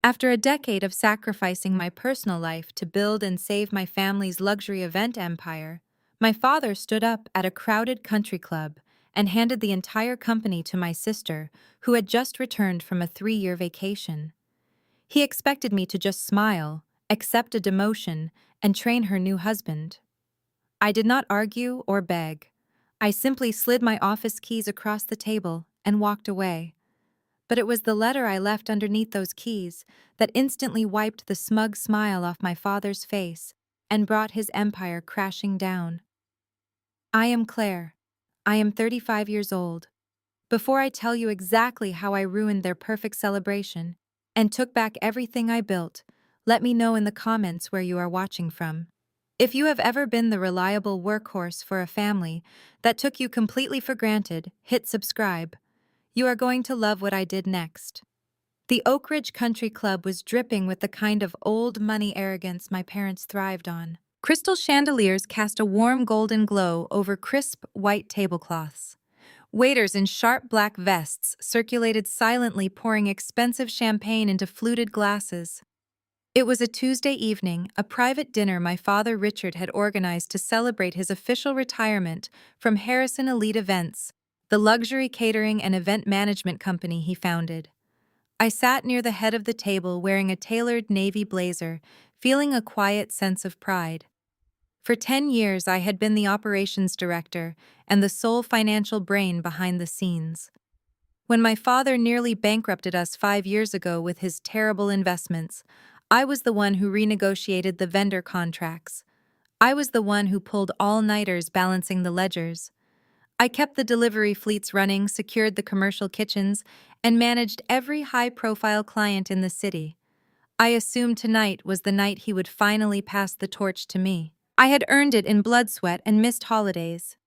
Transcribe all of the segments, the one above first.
After a decade of sacrificing my personal life to build and save my family's luxury event empire, my father stood up at a crowded country club and handed the entire company to my sister, who had just returned from a 3-year vacation. He expected me to just smile, accept a demotion, and train her new husband. I did not argue or beg. I simply slid my office keys across the table and walked away. But it was the letter I left underneath those keys that instantly wiped the smug smile off my father's face and brought his empire crashing down. I am Claire. I am 35 years old. Before I tell you exactly how I ruined their perfect celebration and took back everything I built, let me know in the comments where you are watching from. If you have ever been the reliable workhorse for a family that took you completely for granted, hit subscribe. You are going to love what I did next. The Oak Ridge Country Club was dripping with the kind of old money arrogance my parents thrived on. Crystal chandeliers cast a warm golden glow over crisp white tablecloths. Waiters in sharp black vests circulated silently, pouring expensive champagne into fluted glasses. It was a Tuesday evening, a private dinner my father Richard had organized to celebrate his official retirement from Harrison Elite Events, the luxury catering and event management company he founded. I sat near the head of the table wearing a tailored navy blazer, feeling a quiet sense of pride. For 10 years, I had been the operations director and the sole financial brain behind the scenes. When my father nearly bankrupted us 5 years ago with his terrible investments, I was the one who renegotiated the vendor contracts. I was the one who pulled all-nighters balancing the ledgers. I kept the delivery fleets running, secured the commercial kitchens, and managed every high-profile client in the city. I assumed tonight was the night he would finally pass the torch to me. I had earned it in blood, sweat, and missed holidays.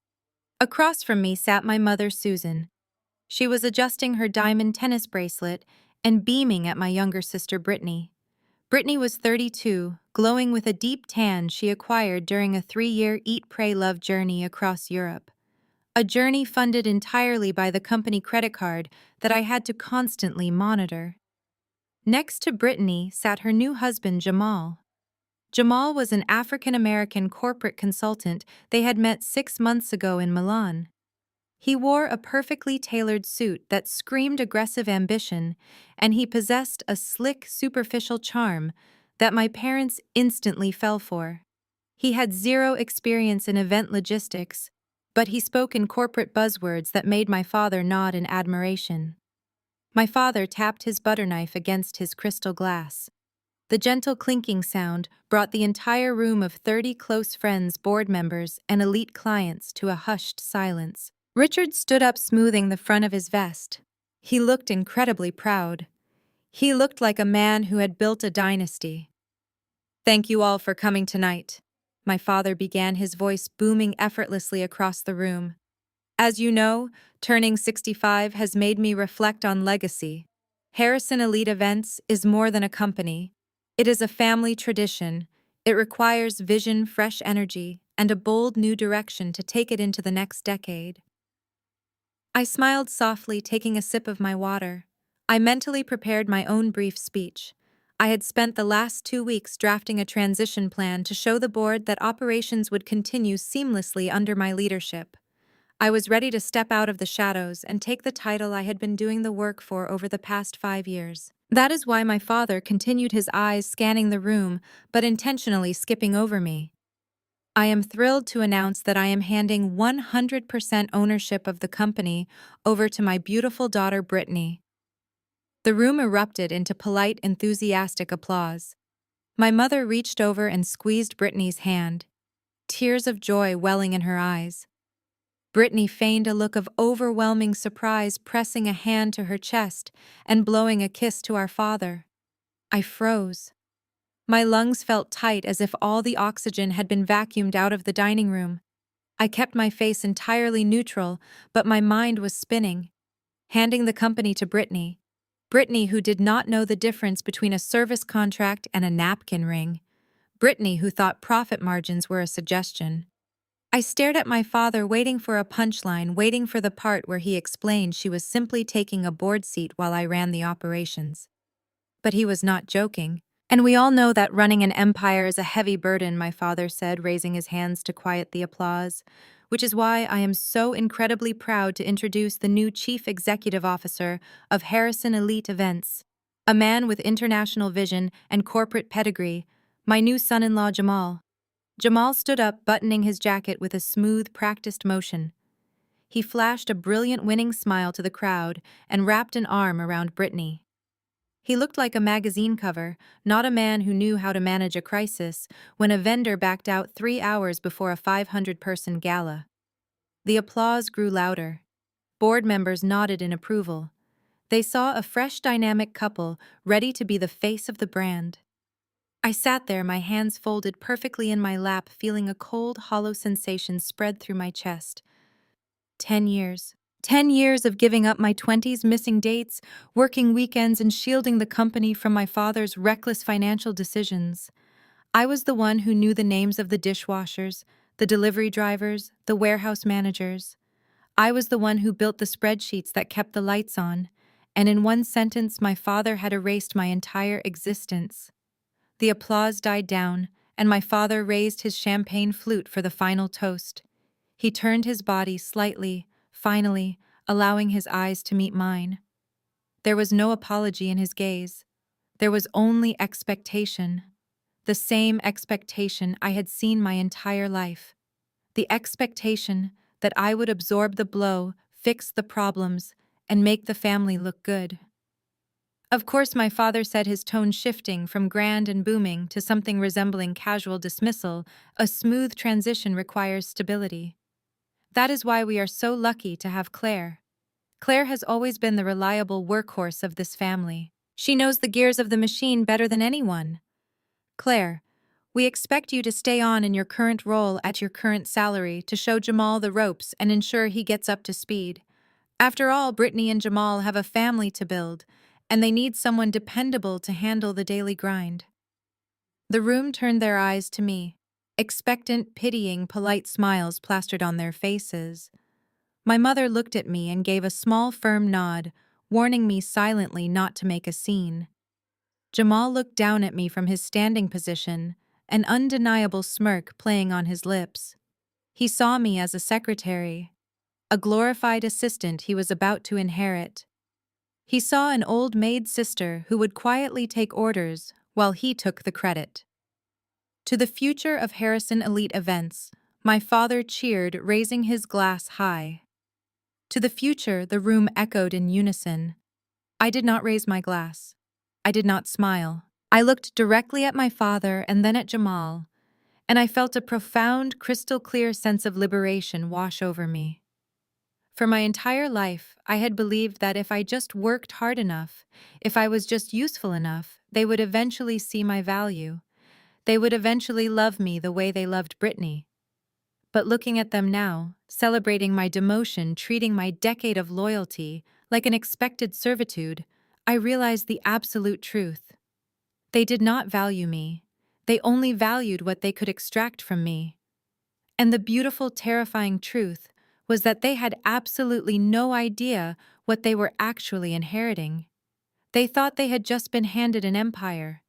Across from me sat my mother, Susan. She was adjusting her diamond tennis bracelet and beaming at my younger sister, Brittany. Brittany was 32, glowing with a deep tan she acquired during a 3-year Eat, Pray, Love journey across Europe. A journey funded entirely by the company credit card that I had to constantly monitor. Next to Brittany sat her new husband, Jamal. Jamal was an African-American corporate consultant they had met 6 months ago in Milan. He wore a perfectly tailored suit that screamed aggressive ambition, and he possessed a slick, superficial charm that my parents instantly fell for. He had zero experience in event logistics, but he spoke in corporate buzzwords that made my father nod in admiration. My father tapped his butter knife against his crystal glass. The gentle clinking sound brought the entire room of 30 close friends, board members, and elite clients to a hushed silence. Richard stood up, smoothing the front of his vest. He looked incredibly proud. He looked like a man who had built a dynasty. "Thank you all for coming tonight," my father began, his voice booming effortlessly across the room. "As you know, turning 65 has made me reflect on legacy. Harrison Elite Events is more than a company. It is a family tradition. It requires vision, fresh energy, and a bold new direction to take it into the next decade." I smiled softly, taking a sip of my water. I mentally prepared my own brief speech. I had spent the last 2 weeks drafting a transition plan to show the board that operations would continue seamlessly under my leadership. I was ready to step out of the shadows and take the title I had been doing the work for over the past 5 years. That is why my father continued, his eyes scanning the room, but intentionally skipping over me. I am thrilled to announce that I am handing 100% ownership of the company over to my beautiful daughter, Brittany. The room erupted into polite, enthusiastic applause. My mother reached over and squeezed Brittany's hand, tears of joy welling in her eyes. Brittany feigned a look of overwhelming surprise, pressing a hand to her chest and blowing a kiss to our father. I froze. My lungs felt tight, as if all the oxygen had been vacuumed out of the dining room. I kept my face entirely neutral, but my mind was spinning. Handing the company to Brittany. Brittany, who did not know the difference between a service contract and a napkin ring. Brittany, who thought profit margins were a suggestion. I stared at my father, waiting for a punchline, waiting for the part where he explained she was simply taking a board seat while I ran the operations. But he was not joking. And we all know that running an empire is a heavy burden, my father said, raising his hands to quiet the applause, which is why I am so incredibly proud to introduce the new Chief Executive Officer of Harrison Elite Events, a man with international vision and corporate pedigree, my new son-in-law Jamal. Jamal stood up, buttoning his jacket with a smooth, practiced motion. He flashed a brilliant winning smile to the crowd and wrapped an arm around Brittany. He looked like a magazine cover, not a man who knew how to manage a crisis, when a vendor backed out 3 hours before a 500-person gala. The applause grew louder. Board members nodded in approval. They saw a fresh, dynamic couple ready to be the face of the brand. I sat there, my hands folded perfectly in my lap, feeling a cold, hollow sensation spread through my chest. 10 years. 10 years of giving up my 20s, missing dates, working weekends, and shielding the company from my father's reckless financial decisions. I was the one who knew the names of the dishwashers, the delivery drivers, the warehouse managers. I was the one who built the spreadsheets that kept the lights on. And in one sentence, my father had erased my entire existence. The applause died down, and my father raised his champagne flute for the final toast. He turned his body slightly, finally, allowing his eyes to meet mine. There was no apology in his gaze. There was only expectation. The same expectation I had seen my entire life. The expectation that I would absorb the blow, fix the problems, and make the family look good. Of course, my father said, his tone shifting from grand and booming to something resembling casual dismissal. A smooth transition requires stability. That is why we are so lucky to have Claire. Claire has always been the reliable workhorse of this family. She knows the gears of the machine better than anyone. Claire, we expect you to stay on in your current role at your current salary to show Jamal the ropes and ensure he gets up to speed. After all, Brittany and Jamal have a family to build, and they need someone dependable to handle the daily grind. The room turned their eyes to me, expectant, pitying, polite smiles plastered on their faces. My mother looked at me and gave a small, firm nod, warning me silently not to make a scene. Jamal looked down at me from his standing position, an undeniable smirk playing on his lips. He saw me as a secretary, a glorified assistant he was about to inherit. He saw an old maid sister who would quietly take orders while he took the credit. To the future of Harrison Elite Events, my father cheered, raising his glass high. To the future, the room echoed in unison. I did not raise my glass. I did not smile. I looked directly at my father and then at Jamal, and I felt a profound, crystal-clear sense of liberation wash over me. For my entire life, I had believed that if I just worked hard enough, if I was just useful enough, they would eventually see my value. They would eventually love me the way they loved Brittany. But looking at them now, celebrating my demotion, treating my decade of loyalty like an expected servitude, I realized the absolute truth. They did not value me. They only valued what they could extract from me. And the beautiful, terrifying truth was that they had absolutely no idea what they were actually inheriting. They thought they had just been handed an empire.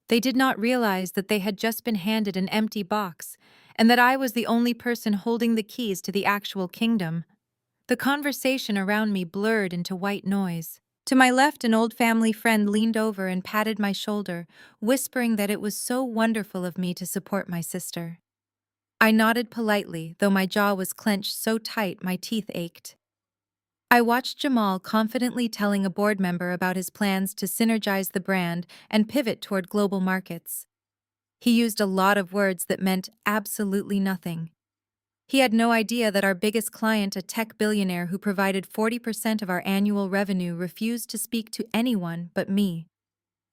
They did not realize that they had just been handed an empty box, and that I was the only person holding the keys to the actual kingdom. The conversation around me blurred into white noise. To my left, an old family friend leaned over and patted my shoulder, whispering that it was so wonderful of me to support my sister. I nodded politely, though my jaw was clenched so tight my teeth ached. I watched Jamal confidently telling a board member about his plans to synergize the brand and pivot toward global markets. He used a lot of words that meant absolutely nothing. He had no idea that our biggest client, a tech billionaire who provided 40% of our annual revenue, refused to speak to anyone but me.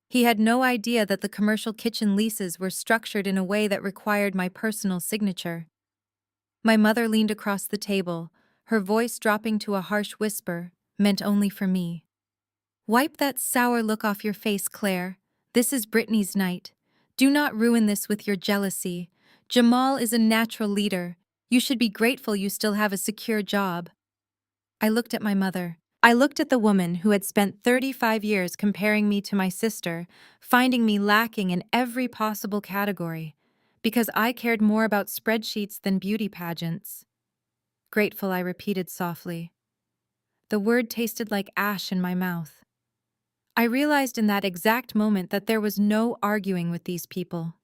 He had no idea that the commercial kitchen leases were structured in a way that required my personal signature. My mother leaned across the table, her voice dropping to a harsh whisper, meant only for me. "Wipe that sour look off your face, Claire. This is Brittany's night. Do not ruin this with your jealousy. Jamal is a natural leader. You should be grateful you still have a secure job." I looked at my mother. I looked at the woman who had spent 35 years comparing me to my sister, finding me lacking in every possible category, because I cared more about spreadsheets than beauty pageants. Grateful, I repeated softly. The word tasted like ash in my mouth. I realized in that exact moment that there was no arguing with these people.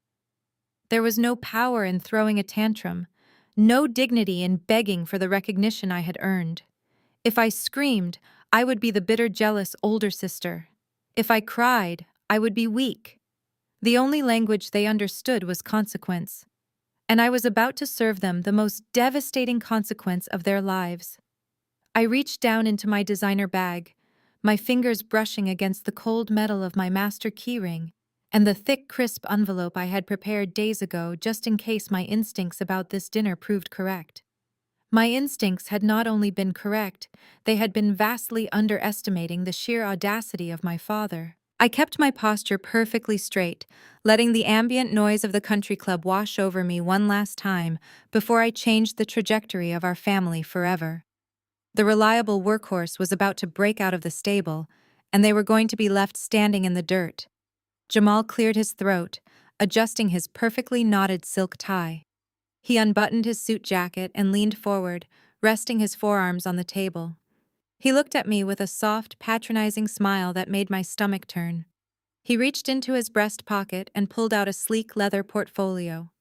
There was no power in throwing a tantrum, no dignity in begging for the recognition I had earned. If I screamed, I would be the bitter, jealous older sister. If I cried, I would be weak. The only language they understood was consequence. And I was about to serve them the most devastating consequence of their lives. I reached down into my designer bag, my fingers brushing against the cold metal of my master keyring and the thick, crisp envelope I had prepared days ago just in case my instincts about this dinner proved correct. My instincts had not only been correct, they had been vastly underestimating the sheer audacity of my father. I kept my posture perfectly straight, letting the ambient noise of the country club wash over me one last time before I changed the trajectory of our family forever. The reliable workhorse was about to break out of the stable, and they were going to be left standing in the dirt. Jamal cleared his throat, adjusting his perfectly knotted silk tie. He unbuttoned his suit jacket and leaned forward, resting his forearms on the table. He looked at me with a soft, patronizing smile that made my stomach turn. He reached into his breast pocket and pulled out a sleek leather portfolio.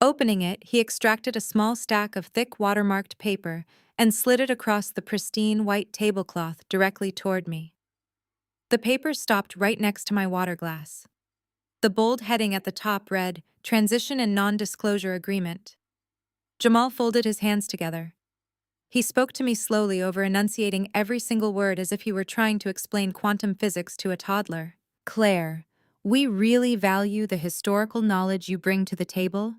Opening it, he extracted a small stack of thick watermarked paper and slid it across the pristine white tablecloth directly toward me. The paper stopped right next to my water glass. The bold heading at the top read, Transition and Non-Disclosure Agreement. Jamal folded his hands together. He spoke to me slowly, over enunciating every single word as if he were trying to explain quantum physics to a toddler. Claire, we really value the historical knowledge you bring to the table.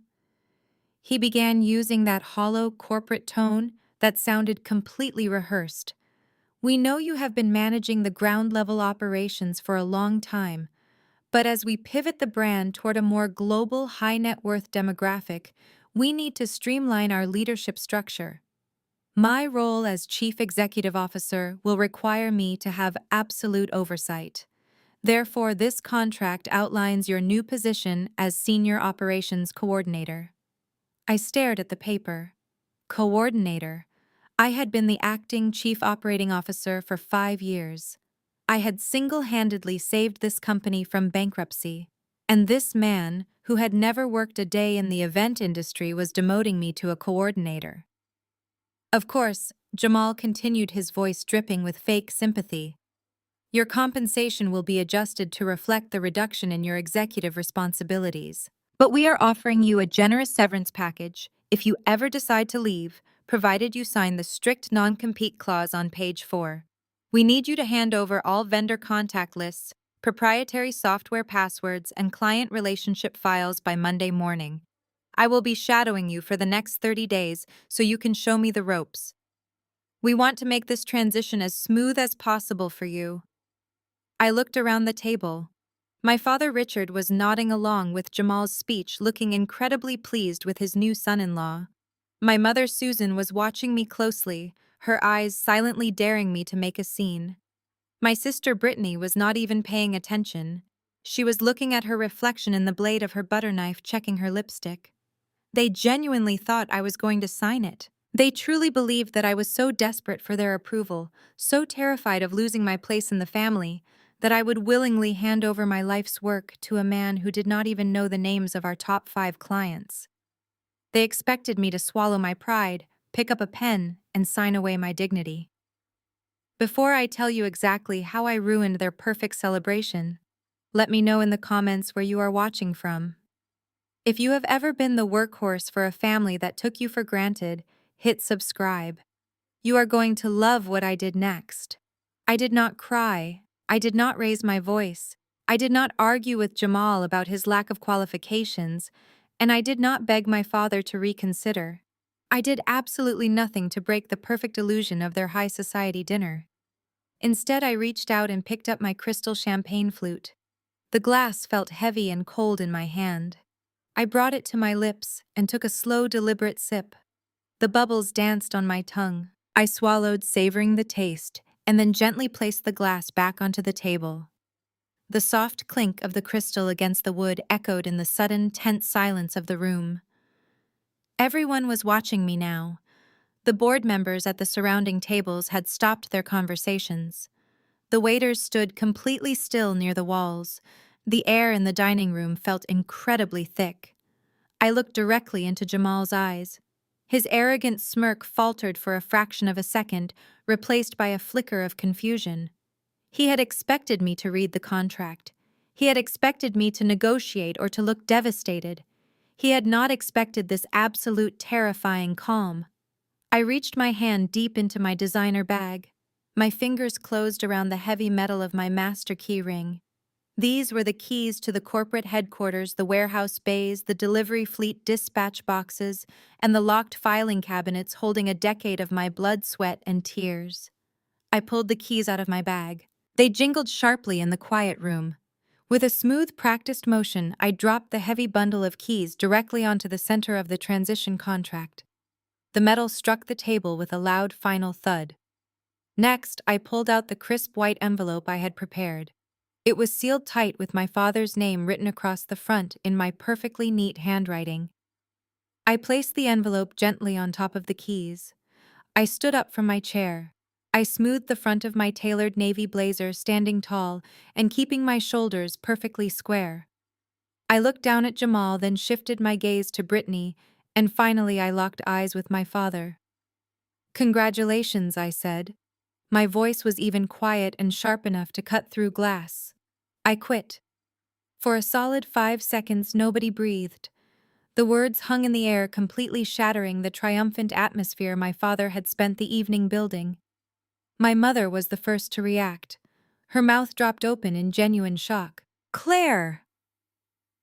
He began using that hollow corporate tone that sounded completely rehearsed. We know you have been managing the ground-level operations for a long time, but as we pivot the brand toward a more global high-net-worth demographic, we need to streamline our leadership structure. My role as Chief Executive Officer will require me to have absolute oversight. Therefore, this contract outlines your new position as Senior Operations Coordinator. I stared at the paper. Coordinator. I had been the acting Chief Operating Officer for 5 years. I had single-handedly saved this company from bankruptcy, and this man, who had never worked a day in the event industry, was demoting me to a coordinator. Of course, Jamal continued, his voice dripping with fake sympathy. Your compensation will be adjusted to reflect the reduction in your executive responsibilities. But we are offering you a generous severance package if you ever decide to leave, provided you sign the strict non-compete clause on page 4. We need you to hand over all vendor contact lists, proprietary software passwords, and client relationship files by Monday morning. I will be shadowing you for the next 30 days so you can show me the ropes. We want to make this transition as smooth as possible for you. I looked around the table. My father Richard was nodding along with Jamal's speech, looking incredibly pleased with his new son-in-law. My mother Susan was watching me closely, her eyes silently daring me to make a scene. My sister Brittany was not even paying attention. She was looking at her reflection in the blade of her butter knife, checking her lipstick. They genuinely thought I was going to sign it. They truly believed that I was so desperate for their approval, so terrified of losing my place in the family, that I would willingly hand over my life's work to a man who did not even know the names of our top 5 clients. They expected me to swallow my pride, pick up a pen, and sign away my dignity. Before I tell you exactly how I ruined their perfect celebration, let me know in the comments where you are watching from. If you have ever been the workhorse for a family that took you for granted, hit subscribe. You are going to love what I did next. I did not cry. I did not raise my voice. I did not argue with Jamal about his lack of qualifications, and I did not beg my father to reconsider. I did absolutely nothing to break the perfect illusion of their high society dinner. Instead, I reached out and picked up my crystal champagne flute. The glass felt heavy and cold in my hand. I brought it to my lips and took a slow, deliberate sip. The bubbles danced on my tongue. I swallowed, savoring the taste, and then gently placed the glass back onto the table. The soft clink of the crystal against the wood echoed in the sudden, tense silence of the room. Everyone was watching me now. The board members at the surrounding tables had stopped their conversations. The waiters stood completely still near the walls. The air in the dining room felt incredibly thick. I looked directly into Jamal's eyes. His arrogant smirk faltered for a fraction of a second, replaced by a flicker of confusion. He had expected me to read the contract. He had expected me to negotiate or to look devastated. He had not expected this absolute terrifying calm. I reached my hand deep into my designer bag. My fingers closed around the heavy metal of my master key ring. These were the keys to the corporate headquarters, the warehouse bays, the delivery fleet dispatch boxes, and the locked filing cabinets holding a decade of my blood, sweat, and tears. I pulled the keys out of my bag. They jingled sharply in the quiet room. With a smooth, practiced motion, I dropped the heavy bundle of keys directly onto the center of the transition contract. The metal struck the table with a loud final thud. Next, I pulled out the crisp white envelope I had prepared. It was sealed tight with my father's name written across the front in my perfectly neat handwriting. I placed the envelope gently on top of the keys. I stood up from my chair. I smoothed the front of my tailored navy blazer, standing tall and keeping my shoulders perfectly square. I looked down at Jamal, then shifted my gaze to Brittany, and finally I locked eyes with my father. "Congratulations," I said. My voice was even quiet and sharp enough to cut through glass. "I quit." For a solid 5 seconds, nobody breathed. The words hung in the air, completely shattering the triumphant atmosphere my father had spent the evening building. My mother was the first to react. Her mouth dropped open in genuine shock. "Claire!"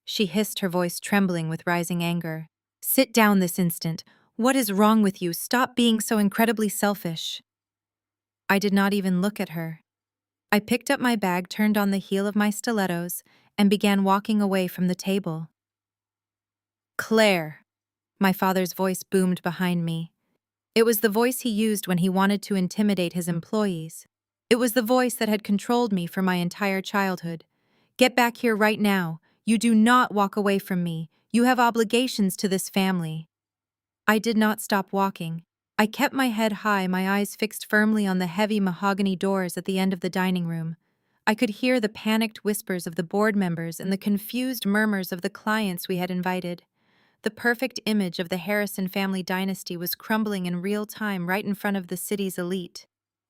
she hissed, her voice trembling with rising anger. "Sit down this instant. What is wrong with you? Stop being so incredibly selfish." I did not even look at her. I picked up my bag, turned on the heel of my stilettos, and began walking away from the table. "Claire!" My father's voice boomed behind me. It was the voice he used when he wanted to intimidate his employees. It was the voice that had controlled me for my entire childhood. "Get back here right now. You do not walk away from me. You have obligations to this family." I did not stop walking. I kept my head high, my eyes fixed firmly on the heavy mahogany doors at the end of the dining room. I could hear the panicked whispers of the board members and the confused murmurs of the clients we had invited. The perfect image of the Harrison family dynasty was crumbling in real time right in front of the city's elite.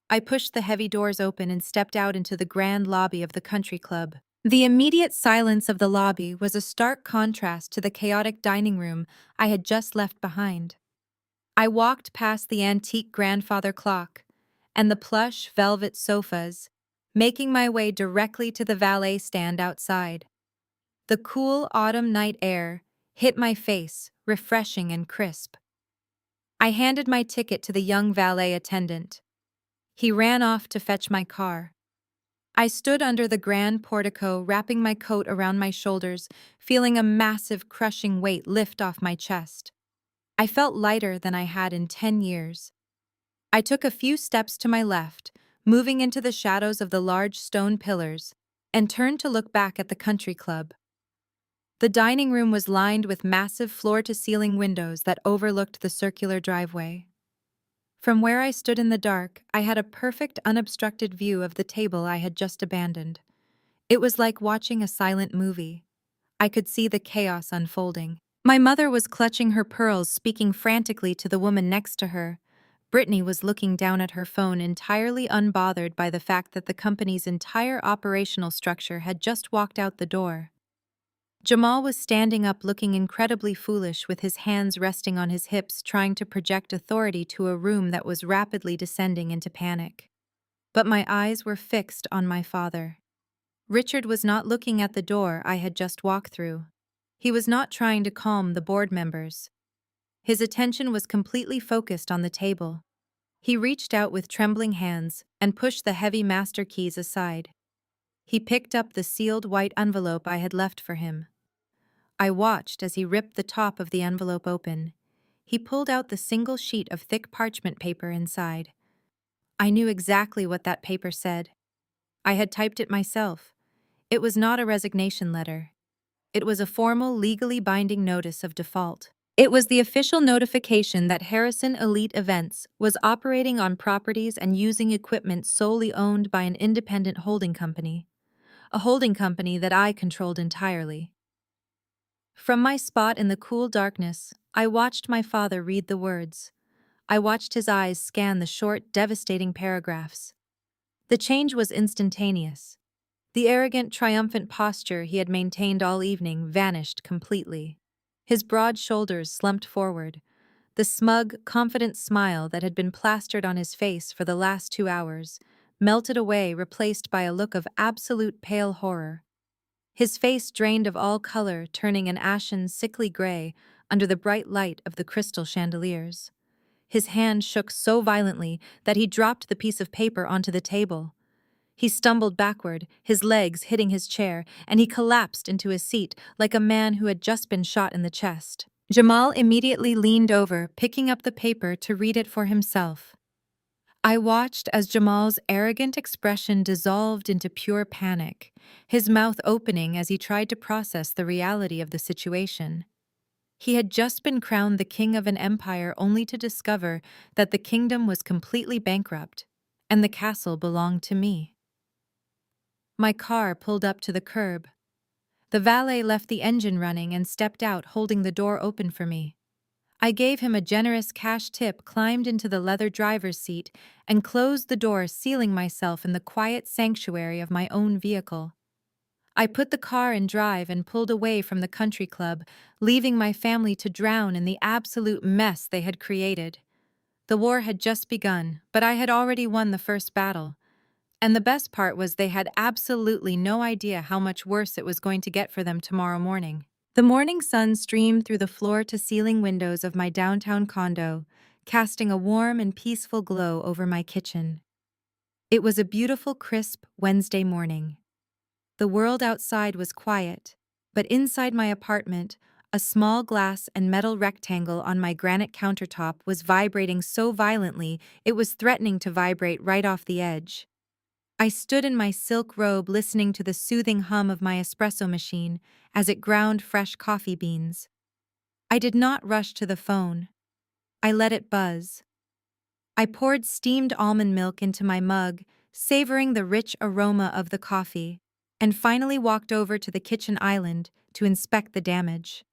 I pushed the heavy doors open and stepped out into the grand lobby of the country club. The immediate silence of the lobby was a stark contrast to the chaotic dining room I had just left behind. I walked past the antique grandfather clock and the plush velvet sofas, making my way directly to the valet stand outside. The cool autumn night air hit my face, refreshing and crisp. I handed my ticket to the young valet attendant. He ran off to fetch my car. I stood under the grand portico, wrapping my coat around my shoulders, feeling a massive, crushing weight lift off my chest. I felt lighter than I had in 10 years. I took a few steps to my left, moving into the shadows of the large stone pillars, and turned to look back at the country club. The dining room was lined with massive floor-to-ceiling windows that overlooked the circular driveway. From where I stood in the dark, I had a perfect, unobstructed view of the table I had just abandoned. It was like watching a silent movie. I could see the chaos unfolding. My mother was clutching her pearls, speaking frantically to the woman next to her. Brittany was looking down at her phone, entirely unbothered by the fact that the company's entire operational structure had just walked out the door. Jamal was standing up, looking incredibly foolish, with his hands resting on his hips, trying to project authority to a room that was rapidly descending into panic. But my eyes were fixed on my father. Richard was not looking at the door I had just walked through. He was not trying to calm the board members. His attention was completely focused on the table. He reached out with trembling hands and pushed the heavy master keys aside. He picked up the sealed white envelope I had left for him. I watched as he ripped the top of the envelope open. He pulled out the single sheet of thick parchment paper inside. I knew exactly what that paper said. I had typed it myself. It was not a resignation letter. It was a formal, legally binding notice of default. It was the official notification that Harrison Elite Events was operating on properties and using equipment solely owned by an independent holding company, a holding company that I controlled entirely. From my spot in the cool darkness, I watched my father read the words. I watched his eyes scan the short, devastating paragraphs. The change was instantaneous. The arrogant, triumphant posture he had maintained all evening vanished completely. His broad shoulders slumped forward. The smug, confident smile that had been plastered on his face for the last 2 hours melted away, replaced by a look of absolute pale horror. His face drained of all color, turning an ashen, sickly gray under the bright light of the crystal chandeliers. His hand shook so violently that he dropped the piece of paper onto the table. He stumbled backward, his legs hitting his chair, and he collapsed into his seat like a man who had just been shot in the chest. Jamal immediately leaned over, picking up the paper to read it for himself. I watched as Jamal's arrogant expression dissolved into pure panic, his mouth opening as he tried to process the reality of the situation. He had just been crowned the king of an empire only to discover that the kingdom was completely bankrupt, and the castle belonged to me. My car pulled up to the curb. The valet left the engine running and stepped out, holding the door open for me. I gave him a generous cash tip, climbed into the leather driver's seat, and closed the door, sealing myself in the quiet sanctuary of my own vehicle. I put the car in drive and pulled away from the country club, leaving my family to drown in the absolute mess they had created. The war had just begun, but I had already won the first battle. And the best part was they had absolutely no idea how much worse it was going to get for them tomorrow morning. The morning sun streamed through the floor-to-ceiling windows of my downtown condo, casting a warm and peaceful glow over my kitchen. It was a beautiful, crisp Wednesday morning. The world outside was quiet, but inside my apartment, a small glass and metal rectangle on my granite countertop was vibrating so violently it was threatening to vibrate right off the edge. I stood in my silk robe listening to the soothing hum of my espresso machine as it ground fresh coffee beans. I did not rush to the phone. I let it buzz. I poured steamed almond milk into my mug, savoring the rich aroma of the coffee, and finally walked over to the kitchen island to inspect the damage.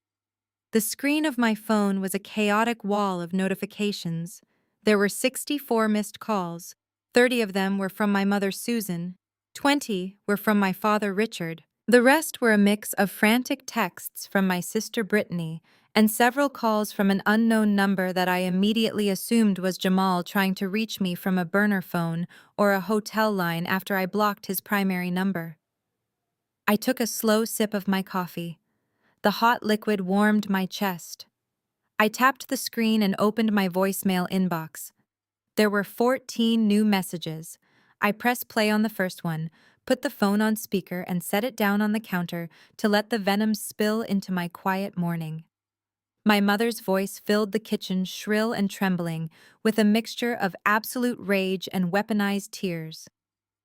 The screen of my phone was a chaotic wall of notifications. There were 64 missed calls. 30 of them were from my mother Susan. 20 were from my father Richard. The rest were a mix of frantic texts from my sister Brittany and several calls from an unknown number that I immediately assumed was Jamal trying to reach me from a burner phone or a hotel line after I blocked his primary number. I took a slow sip of my coffee. The hot liquid warmed my chest. I tapped the screen and opened my voicemail inbox. There were 14 new messages. I pressed play on the first one, put the phone on speaker, and set it down on the counter to let the venom spill into my quiet morning. My mother's voice filled the kitchen, shrill and trembling, with a mixture of absolute rage and weaponized tears.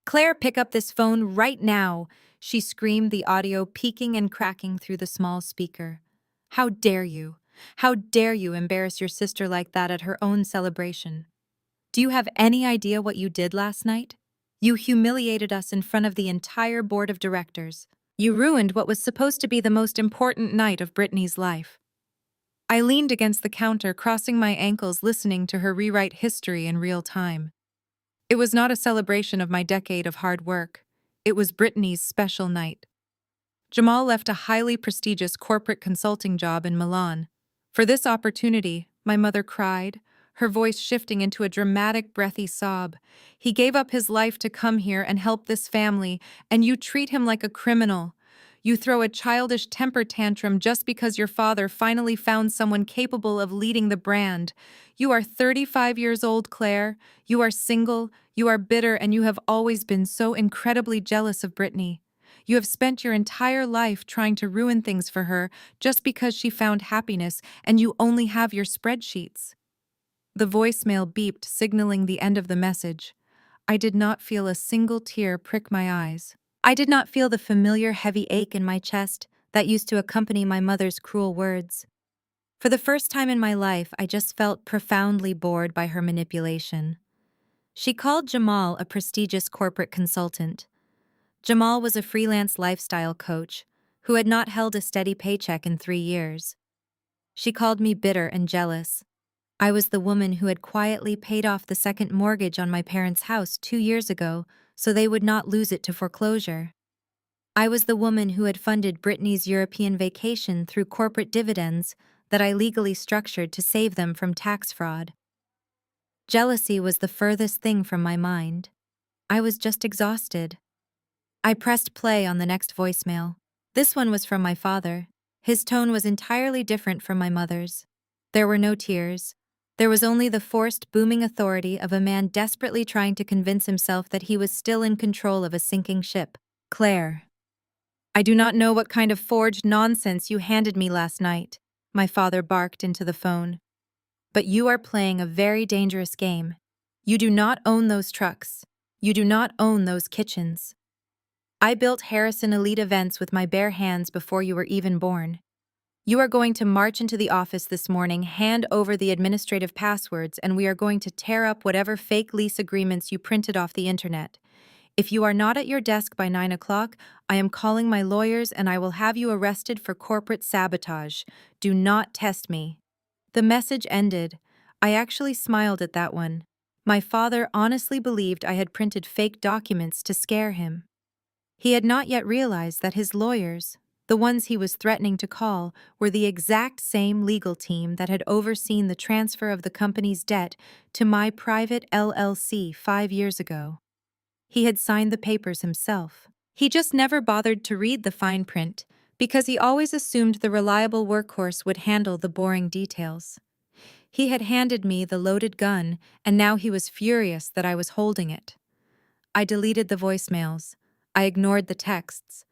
"Claire, pick up this phone right now!" she screamed, the audio peaking and cracking through the small speaker. "How dare you? How dare you embarrass your sister like that at her own celebration? Do you have any idea what you did last night? You humiliated us in front of the entire board of directors. You ruined what was supposed to be the most important night of Brittany's life." I leaned against the counter, crossing my ankles, listening to her rewrite history in real time. It was not a celebration of my decade of hard work. It was Brittany's special night. Jamal left a highly prestigious corporate consulting job in Milan. For this opportunity, my mother cried, her voice shifting into a dramatic, breathy sob. "He gave up his life to come here and help this family, and you treat him like a criminal. You throw a childish temper tantrum just because your father finally found someone capable of leading the brand. You are 35 years old, Claire. You are single, you are bitter, and you have always been so incredibly jealous of Brittany. You have spent your entire life trying to ruin things for her just because she found happiness, and you only have your spreadsheets." The voicemail beeped, signaling the end of the message. I did not feel a single tear prick my eyes. I did not feel the familiar heavy ache in my chest that used to accompany my mother's cruel words. For the first time in my life, I just felt profoundly bored by her manipulation. She called Jamal a prestigious corporate consultant. Jamal was a freelance lifestyle coach who had not held a steady paycheck in 3 years. She called me bitter and jealous. I was the woman who had quietly paid off the second mortgage on my parents' house 2 years ago so they would not lose it to foreclosure. I was the woman who had funded Brittany's European vacation through corporate dividends that I legally structured to save them from tax fraud. Jealousy was the furthest thing from my mind. I was just exhausted. I pressed play on the next voicemail. This one was from my father. His tone was entirely different from my mother's. There were no tears. There was only the forced, booming authority of a man desperately trying to convince himself that he was still in control of a sinking ship. Claire. I do not know what kind of forged nonsense you handed me last night, my father barked into the phone. But you are playing a very dangerous game. You do not own those trucks. You do not own those kitchens. I built Harrison Elite Events with my bare hands before you were even born. You are going to march into the office this morning, hand over the administrative passwords, and we are going to tear up whatever fake lease agreements you printed off the internet. If you are not at your desk by 9 o'clock, I am calling my lawyers and I will have you arrested for corporate sabotage. Do not test me. The message ended. I actually smiled at that one. My father honestly believed I had printed fake documents to scare him. He had not yet realized that his lawyers, the ones he was threatening to call, were the exact same legal team that had overseen the transfer of the company's debt to my private LLC 5 years ago. He had signed the papers himself. He just never bothered to read the fine print because he always assumed the reliable workhorse would handle the boring details. He had handed me the loaded gun, and now he was furious that I was holding it. I deleted the voicemails. I ignored the texts.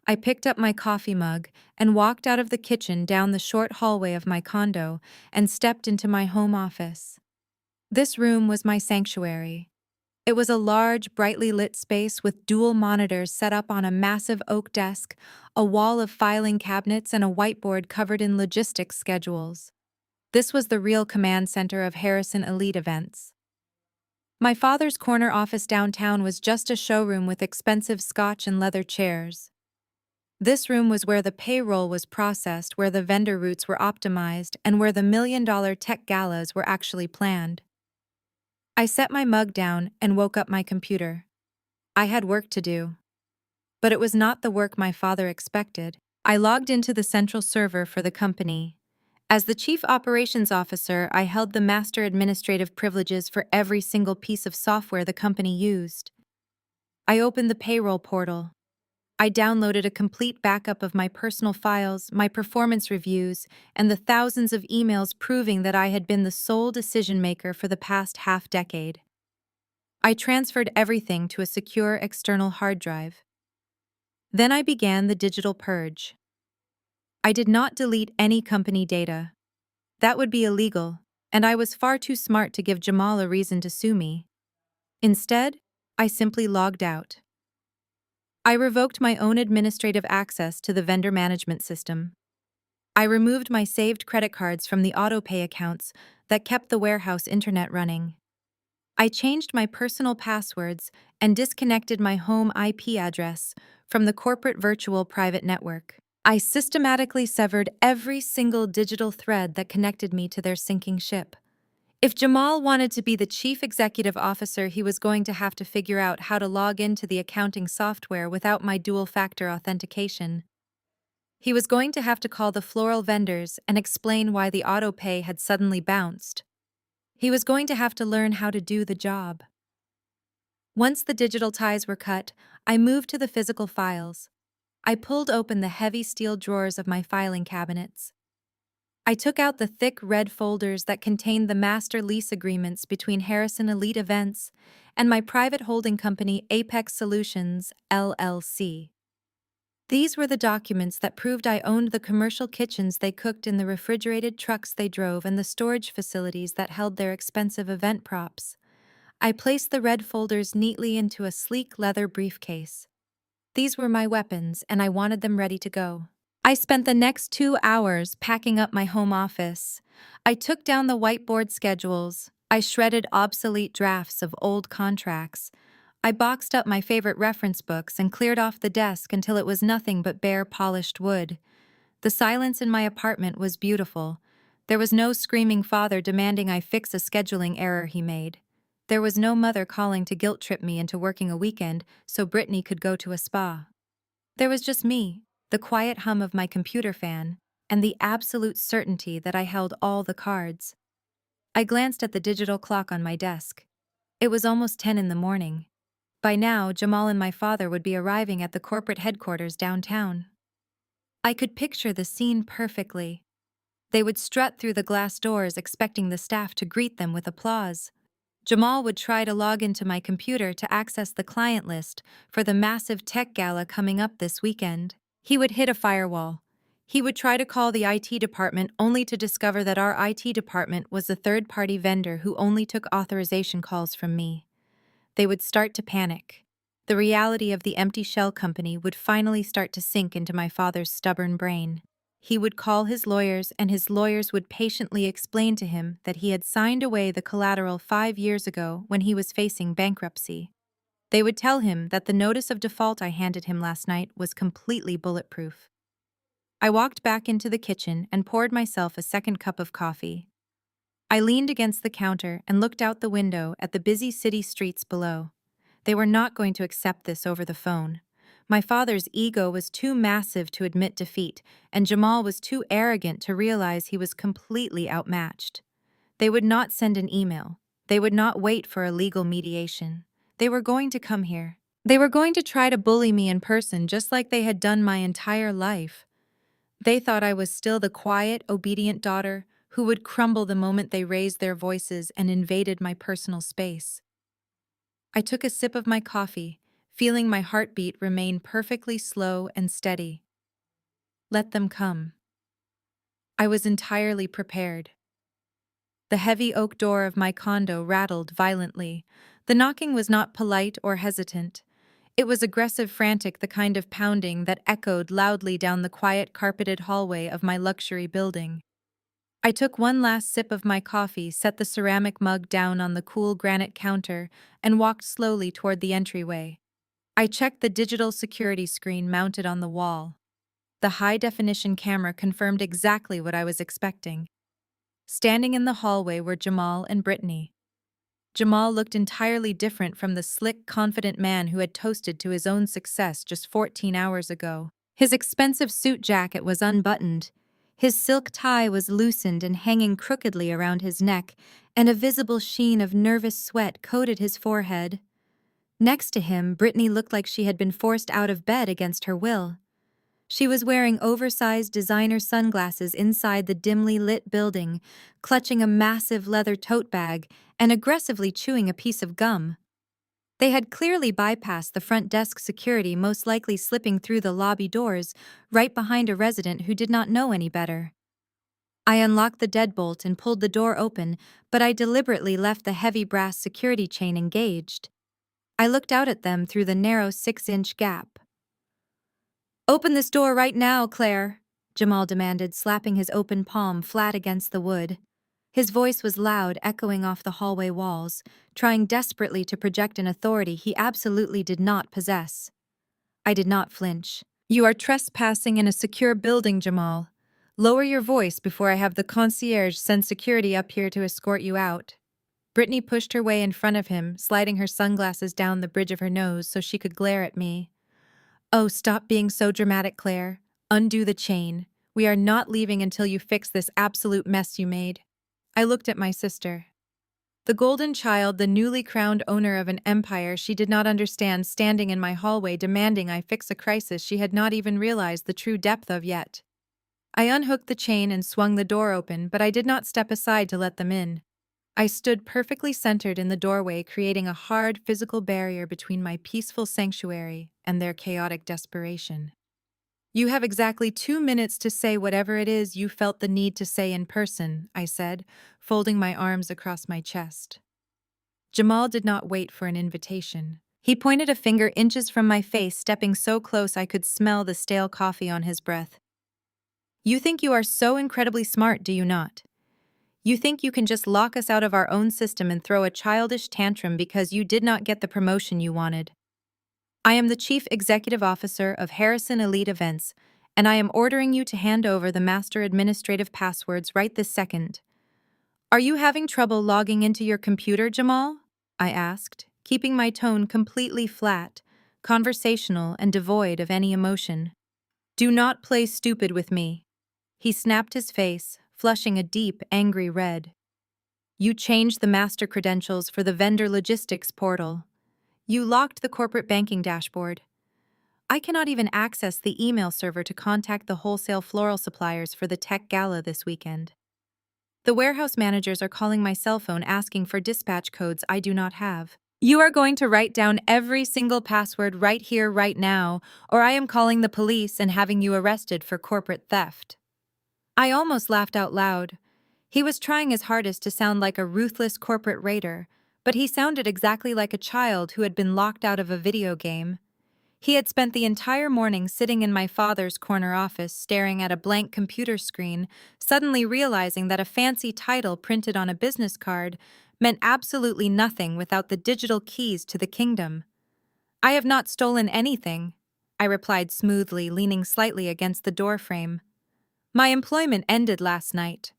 I picked up my coffee mug and walked out of the kitchen down the short hallway of my condo and stepped into my home office. This room was my sanctuary. It was a large, brightly lit space with dual monitors set up on a massive oak desk, a wall of filing cabinets, and a whiteboard covered in logistics schedules. This was the real command center of Harrison Elite Events. My father's corner office downtown was just a showroom with expensive Scotch and leather chairs. This room was where the payroll was processed, where the vendor routes were optimized, and where the million-dollar tech galas were actually planned. I set my mug down and woke up my computer. I had work to do. But it was not the work my father expected. I logged into the central server for the company. As the chief operations officer, I held the master administrative privileges for every single piece of software the company used. I opened the payroll portal. I downloaded a complete backup of my personal files, my performance reviews, and the thousands of emails proving that I had been the sole decision-maker for the past half-decade. I transferred everything to a secure external hard drive. Then I began the digital purge. I did not delete any company data. That would be illegal, and I was far too smart to give Jamal a reason to sue me. Instead, I simply logged out. I revoked my own administrative access to the vendor management system. I removed my saved credit cards from the autopay accounts that kept the warehouse internet running. I changed my personal passwords and disconnected my home IP address from the corporate virtual private network. I systematically severed every single digital thread that connected me to their sinking ship. If Jamal wanted to be the chief executive officer, he was going to have to figure out how to log into the accounting software without my dual-factor authentication. He was going to have to call the floral vendors and explain why the autopay had suddenly bounced. He was going to have to learn how to do the job. Once the digital ties were cut, I moved to the physical files. I pulled open the heavy steel drawers of my filing cabinets. I took out the thick red folders that contained the master lease agreements between Harrison Elite Events and my private holding company Apex Solutions, LLC. These were the documents that proved I owned the commercial kitchens they cooked in, the refrigerated trucks they drove, and the storage facilities that held their expensive event props. I placed the red folders neatly into a sleek leather briefcase. These were my weapons, and I wanted them ready to go. I spent the next 2 hours packing up my home office. I took down the whiteboard schedules. I shredded obsolete drafts of old contracts. I boxed up my favorite reference books and cleared off the desk until it was nothing but bare polished wood. The silence in my apartment was beautiful. There was no screaming father demanding I fix a scheduling error he made. There was no mother calling to guilt-trip me into working a weekend so Brittany could go to a spa. There was just me, the quiet hum of my computer fan, and the absolute certainty that I held all the cards. I glanced at the digital clock on my desk. It was almost 10 in the morning. By now, Jamal and my father would be arriving at the corporate headquarters downtown. I could picture the scene perfectly. They would strut through the glass doors expecting the staff to greet them with applause. Jamal would try to log into my computer to access the client list for the massive tech gala coming up this weekend. He would hit a firewall. He would try to call the IT department only to discover that our IT department was a third-party vendor who only took authorization calls from me. They would start to panic. The reality of the empty shell company would finally start to sink into my father's stubborn brain. He would call his lawyers, and his lawyers would patiently explain to him that he had signed away the collateral 5 years ago when he was facing bankruptcy. They would tell him that the notice of default I handed him last night was completely bulletproof. I walked back into the kitchen and poured myself a second cup of coffee. I leaned against the counter and looked out the window at the busy city streets below. They were not going to accept this over the phone. My father's ego was too massive to admit defeat, and Jamal was too arrogant to realize he was completely outmatched. They would not send an email. They would not wait for a legal mediation. They were going to come here. They were going to try to bully me in person just like they had done my entire life. They thought I was still the quiet, obedient daughter who would crumble the moment they raised their voices and invaded my personal space. I took a sip of my coffee, feeling my heartbeat remain perfectly slow and steady. Let them come. I was entirely prepared. The heavy oak door of my condo rattled violently. The knocking was not polite or hesitant. It was aggressive, frantic, the kind of pounding that echoed loudly down the quiet, carpeted hallway of my luxury building. I took one last sip of my coffee, set the ceramic mug down on the cool granite counter, and walked slowly toward the entryway. I checked the digital security screen mounted on the wall. The high-definition camera confirmed exactly what I was expecting. Standing in the hallway were Jamal and Brittany. Jamal looked entirely different from the slick, confident man who had toasted to his own success just 14 hours ago. His expensive suit jacket was unbuttoned. His silk tie was loosened and hanging crookedly around his neck, and a visible sheen of nervous sweat coated his forehead. Next to him, Brittany looked like she had been forced out of bed against her will. She was wearing oversized designer sunglasses inside the dimly lit building, clutching a massive leather tote bag and aggressively chewing a piece of gum. They had clearly bypassed the front desk security, most likely slipping through the lobby doors, right behind a resident who did not know any better. I unlocked the deadbolt and pulled the door open, but I deliberately left the heavy brass security chain engaged. I looked out at them through the narrow 6-inch gap. "Open this door right now, Claire," Jamal demanded, slapping his open palm flat against the wood. His voice was loud, echoing off the hallway walls, trying desperately to project an authority he absolutely did not possess. I did not flinch. "You are trespassing in a secure building, Jamal. Lower your voice before I have the concierge send security up here to escort you out." Brittany pushed her way in front of him, sliding her sunglasses down the bridge of her nose so she could glare at me. "Oh, stop being so dramatic, Claire. Undo the chain. We are not leaving until you fix this absolute mess you made." I looked at my sister. The golden child, the newly crowned owner of an empire she did not understand, standing in my hallway demanding I fix a crisis she had not even realized the true depth of yet. I unhooked the chain and swung the door open, but I did not step aside to let them in. I stood perfectly centered in the doorway, creating a hard physical barrier between my peaceful sanctuary and their chaotic desperation. "You have exactly 2 minutes to say whatever it is you felt the need to say in person," I said, folding my arms across my chest. Jamal did not wait for an invitation. He pointed a finger inches from my face, stepping so close I could smell the stale coffee on his breath. You think you are so incredibly smart, do you not? You think you can just lock us out of our own system and throw a childish tantrum because you did not get the promotion you wanted. I am the Chief Executive Officer of Harrison Elite Events, and I am ordering you to hand over the master administrative passwords right this second. Are you having trouble logging into your computer, Jamal? I asked, keeping my tone completely flat, conversational, and devoid of any emotion. Do not play stupid with me. He snapped his face, flushing a deep, angry red. You changed the master credentials for the vendor logistics portal. You locked the corporate banking dashboard. I cannot even access the email server to contact the wholesale floral suppliers for the tech gala this weekend. The warehouse managers are calling my cell phone asking for dispatch codes I do not have. You are going to write down every single password right here, right now, or I am calling the police and having you arrested for corporate theft. I almost laughed out loud. He was trying his hardest to sound like a ruthless corporate raider, but he sounded exactly like a child who had been locked out of a video game. He had spent the entire morning sitting in my father's corner office staring at a blank computer screen, suddenly realizing that a fancy title printed on a business card meant absolutely nothing without the digital keys to the kingdom. I have not stolen anything, I replied smoothly, leaning slightly against the doorframe. My employment ended last night.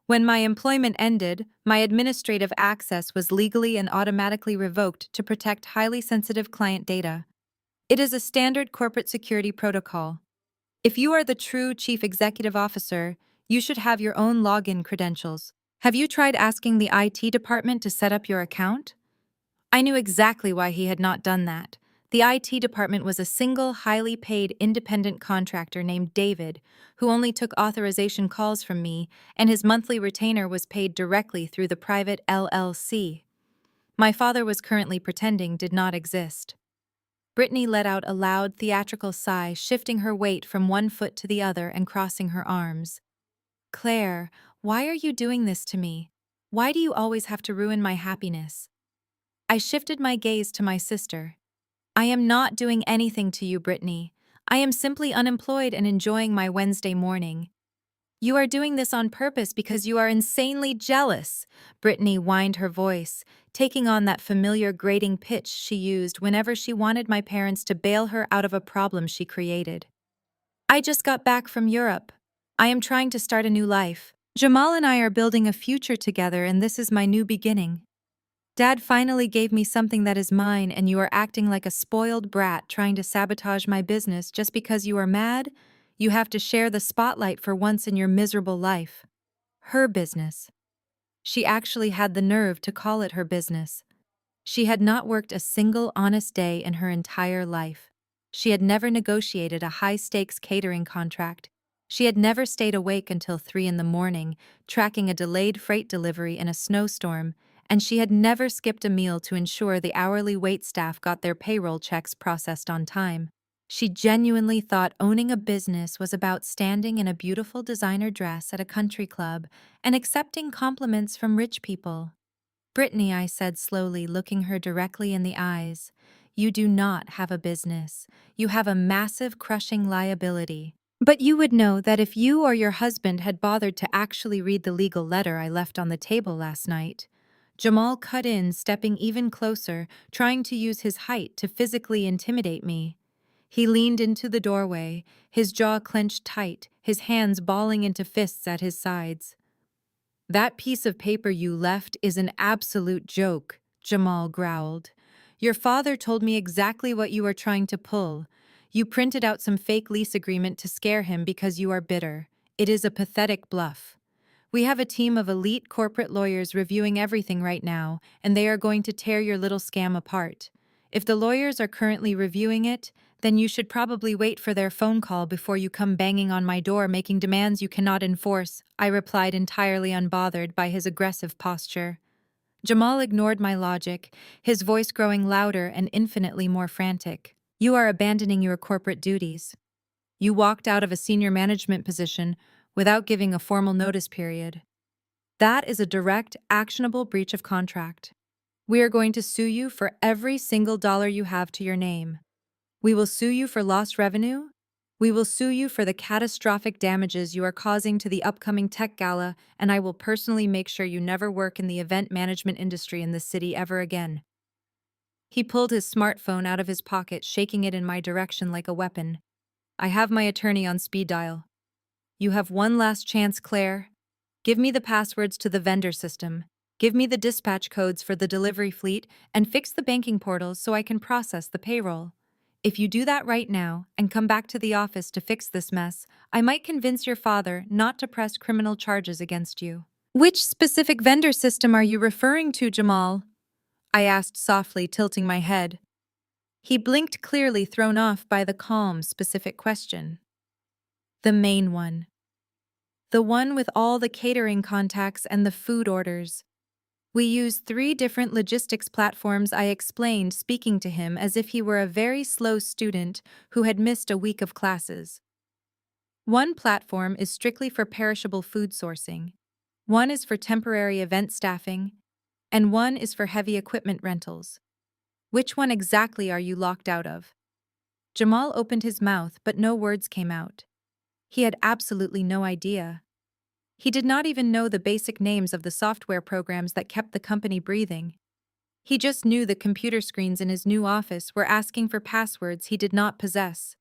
When my employment ended, my administrative access was legally and automatically revoked to protect highly sensitive client data. It is a standard corporate security protocol. If you are the true chief executive officer, you should have your own login credentials. Have you tried asking the IT department to set up your account? I knew exactly why he had not done that. The IT department was a single, highly paid independent contractor named David, who only took authorization calls from me, and his monthly retainer was paid directly through the private LLC. My father was currently pretending did not exist. Brittany let out a loud, theatrical sigh, shifting her weight from one foot to the other and crossing her arms. Claire, why are you doing this to me? Why do you always have to ruin my happiness? I shifted my gaze to my sister. I am not doing anything to you, Brittany. I am simply unemployed and enjoying my Wednesday morning. You are doing this on purpose because you are insanely jealous, Brittany whined her voice, taking on that familiar grating pitch she used whenever she wanted my parents to bail her out of a problem she created. I just got back from Europe. I am trying to start a new life. Jamal and I are building a future together, and this is my new beginning. Dad finally gave me something that is mine, and you are acting like a spoiled brat trying to sabotage my business just because you are mad? You have to share the spotlight for once in your miserable life. Her business. She actually had the nerve to call it her business. She had not worked a single honest day in her entire life. She had never negotiated a high-stakes catering contract. She had never stayed awake until 3 in the morning, tracking a delayed freight delivery in a snowstorm, and she had never skipped a meal to ensure the hourly waitstaff got their payroll checks processed on time. She genuinely thought owning a business was about standing in a beautiful designer dress at a country club and accepting compliments from rich people. Brittany, I said slowly, looking her directly in the eyes, you do not have a business. You have a massive, crushing liability. But you would know that if you or your husband had bothered to actually read the legal letter I left on the table last night. Jamal cut in, stepping even closer, trying to use his height to physically intimidate me. He leaned into the doorway, his jaw clenched tight, his hands balling into fists at his sides. That piece of paper you left is an absolute joke, Jamal growled. Your father told me exactly what you are trying to pull. You printed out some fake lease agreement to scare him because you are bitter. It is a pathetic bluff. We have a team of elite corporate lawyers reviewing everything right now, and they are going to tear your little scam apart. If the lawyers are currently reviewing it, then you should probably wait for their phone call before you come banging on my door making demands you cannot enforce, I replied, entirely unbothered by his aggressive posture. Jamal ignored my logic, his voice growing louder and infinitely more frantic. You are abandoning your corporate duties. You walked out of a senior management position without giving a formal notice period. That is a direct, actionable breach of contract. We are going to sue you for every single dollar you have to your name. We will sue you for lost revenue. We will sue you for the catastrophic damages you are causing to the upcoming tech gala, and I will personally make sure you never work in the event management industry in this city ever again. He pulled his smartphone out of his pocket, shaking it in my direction like a weapon. I have my attorney on speed dial. You have one last chance, Claire. Give me the passwords to the vendor system. Give me the dispatch codes for the delivery fleet and fix the banking portals so I can process the payroll. If you do that right now and come back to the office to fix this mess, I might convince your father not to press criminal charges against you. Which specific vendor system are you referring to, Jamal? I asked softly, tilting my head. He blinked, clearly thrown off by the calm, specific question. The main one. The one with all the catering contacts and the food orders. We use 3 different logistics platforms, I explained, speaking to him as if he were a very slow student who had missed a week of classes. One platform is strictly for perishable food sourcing, one is for temporary event staffing, and one is for heavy equipment rentals. Which one exactly are you locked out of? Jamal opened his mouth, but no words came out. He had absolutely no idea. He did not even know the basic names of the software programs that kept the company breathing. He just knew the computer screens in his new office were asking for passwords he did not possess.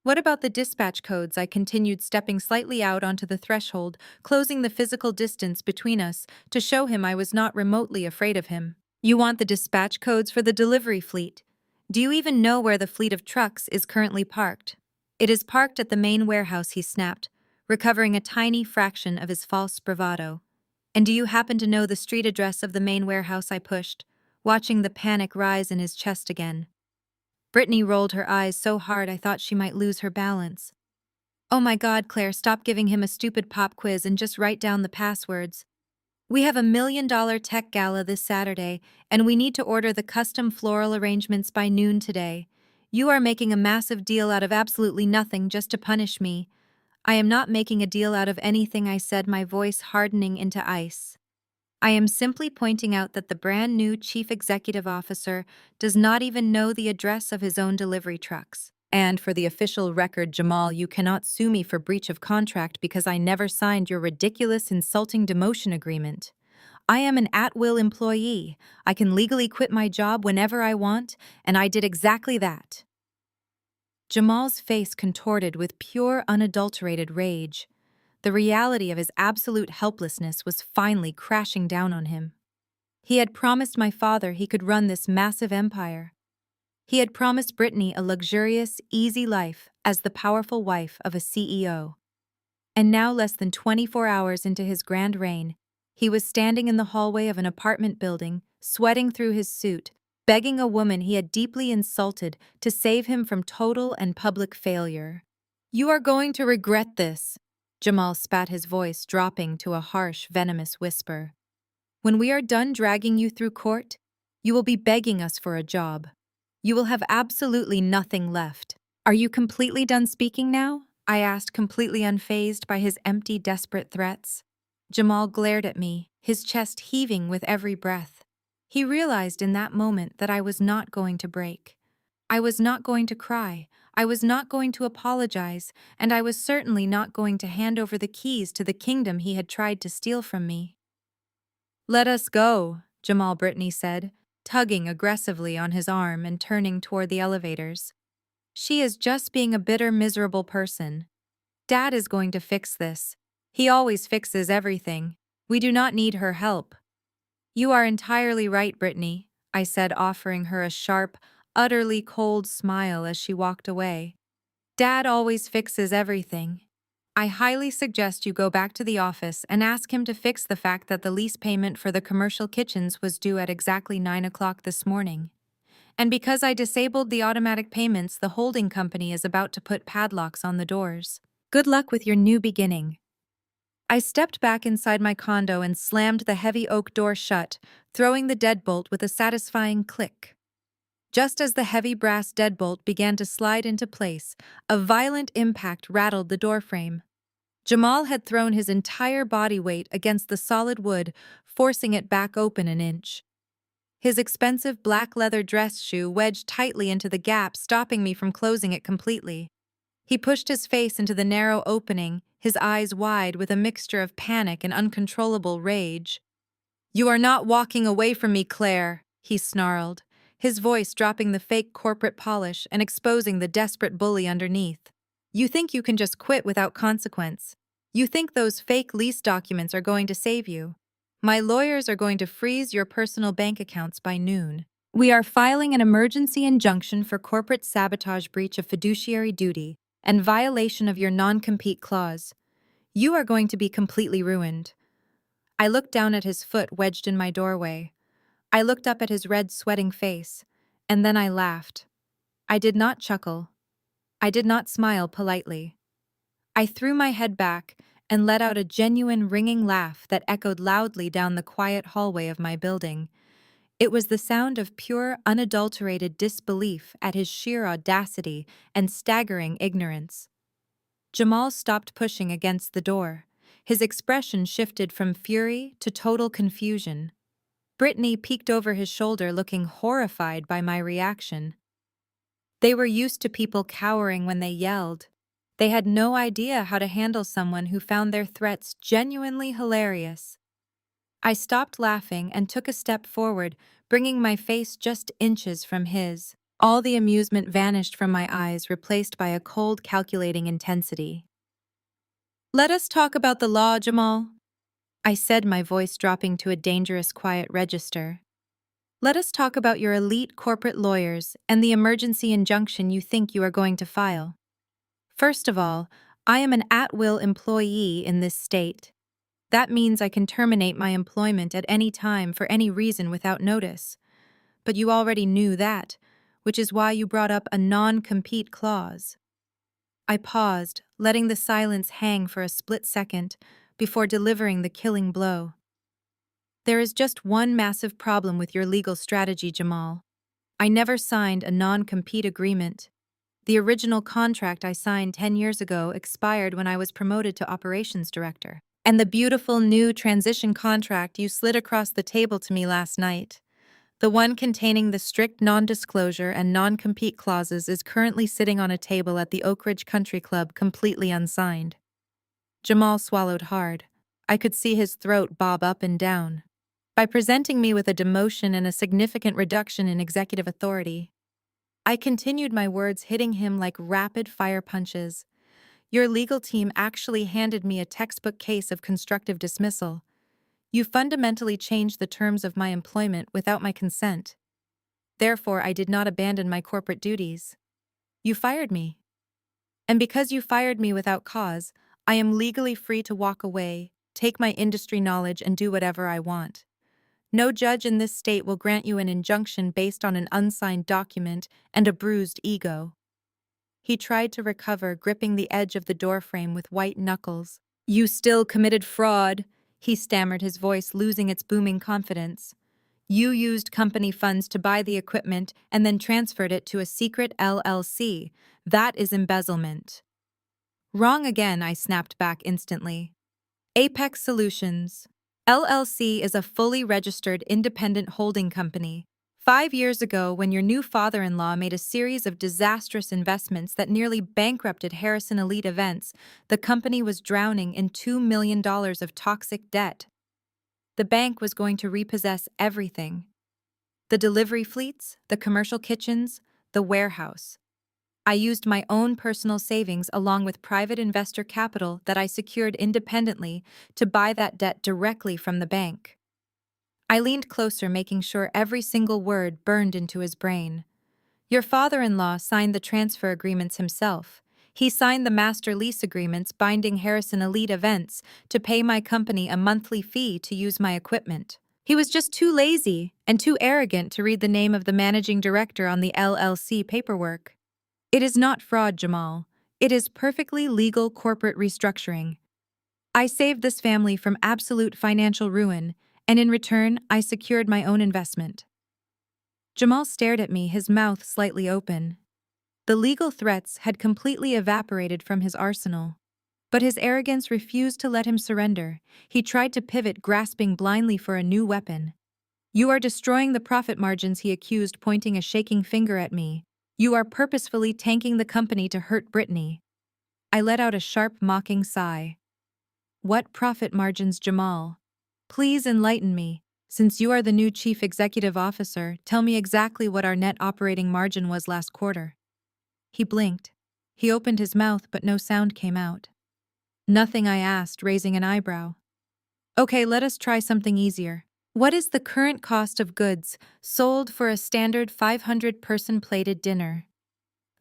What about the dispatch codes? I continued, stepping slightly out onto the threshold, closing the physical distance between us to show him I was not remotely afraid of him. You want the dispatch codes for the delivery fleet? Do you even know where the fleet of trucks is currently parked? It is parked at the main warehouse, he snapped, recovering a tiny fraction of his false bravado. And do you happen to know the street address of the main warehouse? I pushed, watching the panic rise in his chest again. Brittany rolled her eyes so hard I thought she might lose her balance. Oh my God, Claire, stop giving him a stupid pop quiz and just write down the passwords. We have a $1 million tech gala this Saturday, and we need to order the custom floral arrangements by noon today. You are making a massive deal out of absolutely nothing just to punish me. I am not making a deal out of anything, I said, my voice hardening into ice. I am simply pointing out that the brand new chief executive officer does not even know the address of his own delivery trucks. And for the official record, Jamal, you cannot sue me for breach of contract because I never signed your ridiculous, insulting demotion agreement. I am an at-will employee. I can legally quit my job whenever I want, and I did exactly that. Jamal's face contorted with pure, unadulterated rage. The reality of his absolute helplessness was finally crashing down on him. He had promised my father he could run this massive empire. He had promised Brittany a luxurious, easy life as the powerful wife of a CEO. And now, less than 24 hours into his grand reign, he was standing in the hallway of an apartment building, sweating through his suit, begging a woman he had deeply insulted to save him from total and public failure. You are going to regret this, Jamal spat, his voice dropping to a harsh, venomous whisper. When we are done dragging you through court, you will be begging us for a job. You will have absolutely nothing left. Are you completely done speaking now? I asked, completely unfazed by his empty, desperate threats. Jamal glared at me, his chest heaving with every breath. He realized in that moment that I was not going to break. I was not going to cry. I was not going to apologize, and I was certainly not going to hand over the keys to the kingdom he had tried to steal from me. Let us go, Jamal Brittany said, tugging aggressively on his arm and turning toward the elevators. She is just being a bitter, miserable person. Dad is going to fix this. He always fixes everything. We do not need her help. You are entirely right, Brittany, I said, offering her a sharp, utterly cold smile as she walked away. Dad always fixes everything. I highly suggest you go back to the office and ask him to fix the fact that the lease payment for the commercial kitchens was due at exactly 9 o'clock this morning. And because I disabled the automatic payments, the holding company is about to put padlocks on the doors. Good luck with your new beginning. I stepped back inside my condo and slammed the heavy oak door shut, throwing the deadbolt with a satisfying click. Just as the heavy brass deadbolt began to slide into place, a violent impact rattled the doorframe. Jamal had thrown his entire body weight against the solid wood, forcing it back open an inch. His expensive black leather dress shoe wedged tightly into the gap, stopping me from closing it completely. He pushed his face into the narrow opening, his eyes wide with a mixture of panic and uncontrollable rage. "You are not walking away from me, Claire," he snarled, his voice dropping the fake corporate polish and exposing the desperate bully underneath. "You think you can just quit without consequence. You think those fake lease documents are going to save you. My lawyers are going to freeze your personal bank accounts by noon. We are filing an emergency injunction for corporate sabotage, breach of fiduciary duty, and violation of your non-compete clause. You are going to be completely ruined." I looked down at his foot wedged in my doorway. I looked up at his red, sweating face, and then I laughed. I did not chuckle. I did not smile politely. I threw my head back and let out a genuine ringing laugh that echoed loudly down the quiet hallway of my building. It was the sound of pure, unadulterated disbelief at his sheer audacity and staggering ignorance. Jamal stopped pushing against the door. His expression shifted from fury to total confusion. Brittany peeked over his shoulder, looking horrified by my reaction. They were used to people cowering when they yelled. They had no idea how to handle someone who found their threats genuinely hilarious. I stopped laughing and took a step forward, bringing my face just inches from his. All the amusement vanished from my eyes, replaced by a cold, calculating intensity. "Let us talk about the law, Jamal," I said, my voice dropping to a dangerous quiet register. "Let us talk about your elite corporate lawyers and the emergency injunction you think you are going to file. First of all, I am an at-will employee in this state. That means I can terminate my employment at any time for any reason without notice. But you already knew that, which is why you brought up a non-compete clause." I paused, letting the silence hang for a split second before delivering the killing blow. "There is just one massive problem with your legal strategy, Jamal. I never signed a non-compete agreement. The original contract I signed 10 years ago expired when I was promoted to operations director. And the beautiful new transition contract you slid across the table to me last night, the one containing the strict non-disclosure and non-compete clauses, is currently sitting on a table at the Oak Ridge Country Club completely unsigned." Jamal swallowed hard. I could see his throat bob up and down. By presenting me with a demotion and a significant reduction in executive authority, I continued my words, hitting him like rapid-fire punches. "Your legal team actually handed me a textbook case of constructive dismissal. You fundamentally changed the terms of my employment without my consent. Therefore, I did not abandon my corporate duties. You fired me. And because you fired me without cause, I am legally free to walk away, take my industry knowledge, and do whatever I want. No judge in this state will grant you an injunction based on an unsigned document and a bruised ego." He tried to recover, gripping the edge of the doorframe with white knuckles. "You still committed fraud," he stammered, his voice losing its booming confidence. "You used company funds to buy the equipment and then transferred it to a secret LLC. That is embezzlement." "Wrong again," I snapped back instantly. "Apex Solutions LLC is a fully registered independent holding company. 5 years ago, when your new father-in-law made a series of disastrous investments that nearly bankrupted Harrison Elite Events, the company was drowning in $2 million of toxic debt. The bank was going to repossess everything: the delivery fleets, the commercial kitchens, the warehouse. I used my own personal savings along with private investor capital that I secured independently to buy that debt directly from the bank." I leaned closer, making sure every single word burned into his brain. "Your father-in-law signed the transfer agreements himself. He signed the master lease agreements binding Harrison Elite Events to pay my company a monthly fee to use my equipment. He was just too lazy and too arrogant to read the name of the managing director on the LLC paperwork. It is not fraud, Jamal. It is perfectly legal corporate restructuring. I saved this family from absolute financial ruin, and in return, I secured my own investment." Jamal stared at me, his mouth slightly open. The legal threats had completely evaporated from his arsenal. But his arrogance refused to let him surrender. He tried to pivot, grasping blindly for a new weapon. You are destroying the profit margins, he accused, pointing a shaking finger at me. You are purposefully tanking the company to hurt Brittany. I let out a sharp, mocking sigh. What profit margins, Jamal? Please enlighten me. Since you are the new chief executive officer, tell me exactly what our net operating margin was last quarter. He blinked. He opened his mouth, but no sound came out. Nothing, I asked, raising an eyebrow. Okay, let us try something easier. What is the current cost of goods sold for a standard 500-person plated dinner?